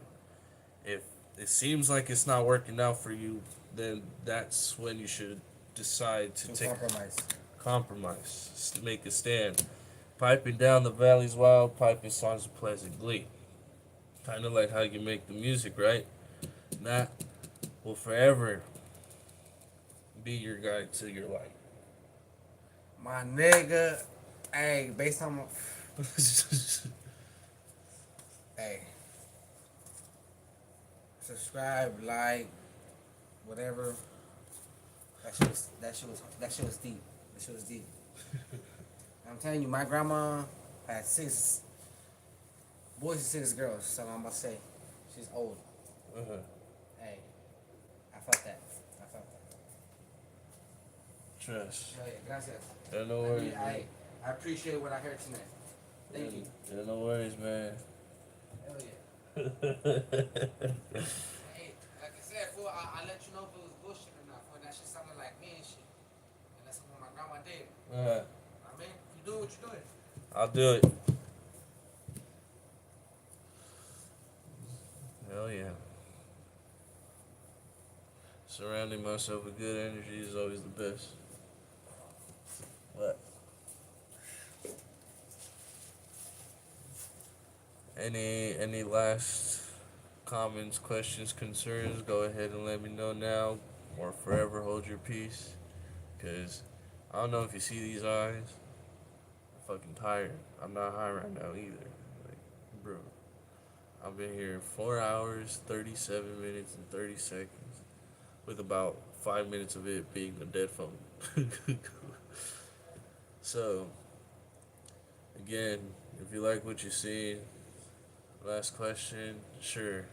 Speaker 1: it. If it seems like it's not working out for you, then that's when you should decide to take compromise, make a stand. Piping down the valley's wild, piping songs of pleasant glee. Kind of like how you make the music, right? And that will forever be your guide to your life.
Speaker 2: My nigga, hey, based on hey, subscribe, like, whatever. That shit was deep. That shit was deep. I'm telling you, my grandma had 6 boys and 6 girls. So I'm about to say, she's old.
Speaker 1: Uh-huh.
Speaker 2: Hey, I felt that. I felt that.
Speaker 1: Trust.
Speaker 2: Hell yeah, gracias.
Speaker 1: Yeah, no worries, man.
Speaker 2: I appreciate what I heard tonight. Thank you.
Speaker 1: Yeah, no worries, man.
Speaker 2: Hell yeah. Hey, like I said, fool, I let you know if it was bullshit or not. Fool, that shit sounded like me and shit. And that's what my grandma did. I mean, you do what you're doing.
Speaker 1: I'll do it. Hell yeah. Surrounding myself with good energy is always the best. What? Any last comments, questions, concerns? Go ahead and let me know now, or forever hold your peace. Cause I don't know if you see these eyes. I'm fucking tired. I'm not high right now either. Like, bro, I've been here 4 hours, 37 minutes, and 30 seconds, with about 5 minutes of it being a dead phone. So, again, if you like what you see, last question, sure.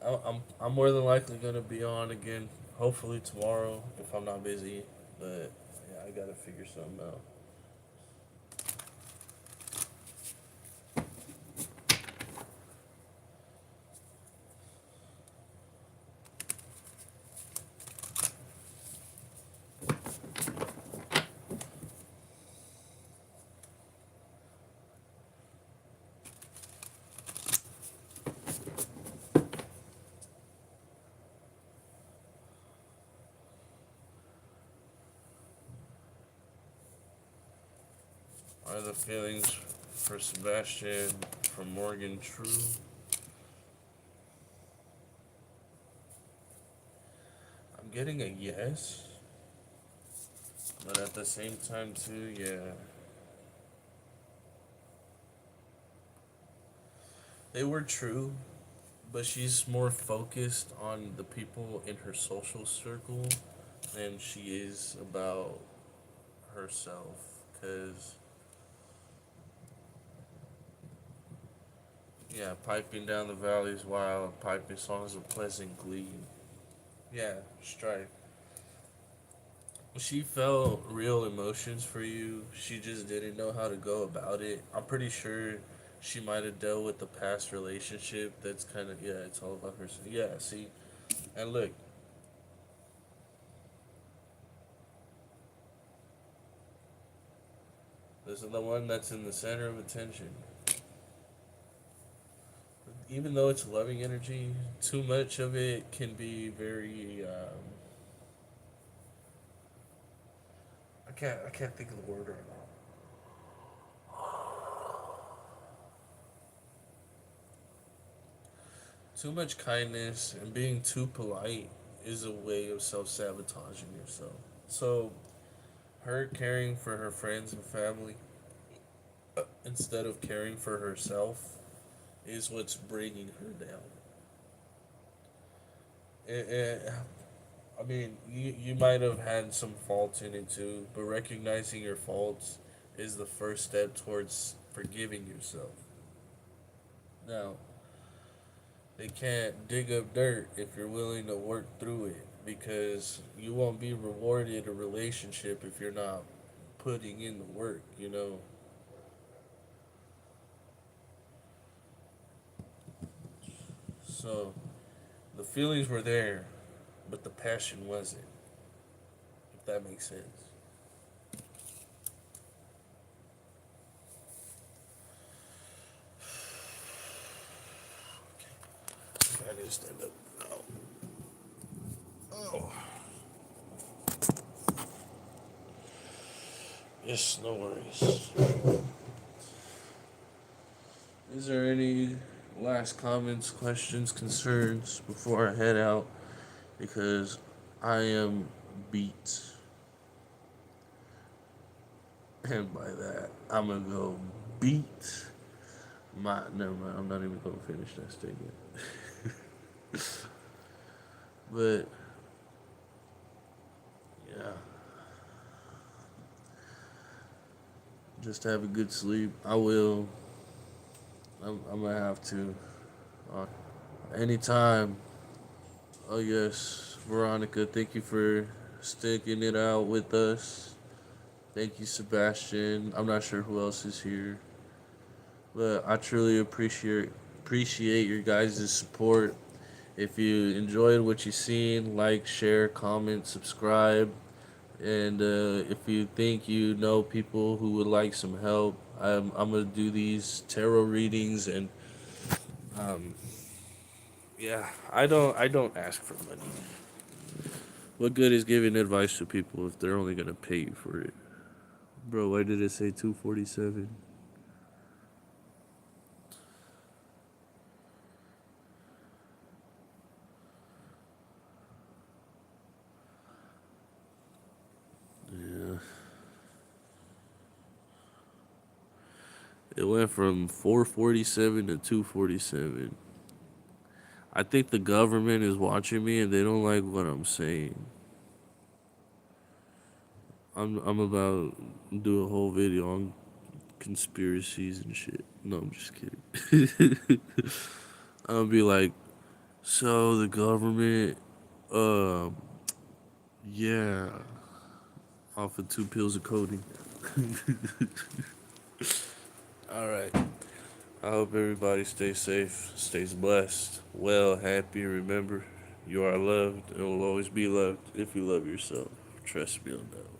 Speaker 1: I'm more than likely gonna be on again, hopefully tomorrow if I'm not busy. But yeah, I gotta figure something out. Are the feelings for Sebastian from Morgan true? I'm getting a yes, but at the same time too, yeah. They were true, but she's more focused on the people in her social circle than she is about herself. Cause yeah, piping down the valleys while piping songs of pleasant glee. Yeah, strife. She felt real emotions for you. She just didn't know how to go about it. I'm pretty sure she might have dealt with the past relationship. That's kind of, yeah, it's all about her. Yeah, see, and look, this is the one that's in the center of attention. Even though it's loving energy, too much of it can be very. I can't think of the word right now. Too much kindness and being too polite is a way of self sabotaging yourself. So, her caring for her friends and family instead of caring for herself is what's bringing her down. I mean, you might have had some faults in it too, but recognizing your faults is the first step towards forgiving yourself. Now, they can't dig up dirt if you're willing to work through it because you won't be rewarded a relationship if you're not putting in the work, you know. So, the feelings were there, but the passion wasn't. If that makes sense. I need to stand up. Oh. Yes, no worries. Is there any last comments, questions, concerns before I head out? Because I am beat. And by that, I'm gonna go beat my. Never mind, I'm not even gonna finish that statement. But, yeah. Just have a good sleep. I will. I'm gonna have to. Anytime. Oh, yes. Veronica, thank you for sticking it out with us. Thank you, Sebastian. I'm not sure who else is here, but I truly appreciate your guys' support. If you enjoyed what you seen, like, share, comment, subscribe, and if you think you know people who would like some help, I'm gonna do these tarot readings, and um, yeah, I don't ask for money. What good is giving advice to people if they're only gonna pay you for it? Bro, why did it say 247? Yeah. It went from 447 to 247. I think the government is watching me and they don't like what I'm saying. I'm about to do a whole video on conspiracies and shit. No, I'm just kidding. I'll be like, so the government, um, yeah, offered 2 pills of codeine. All right. I hope everybody stays safe, stays blessed, well, happy. Remember, you are loved and will always be loved if you love yourself. Trust me on that.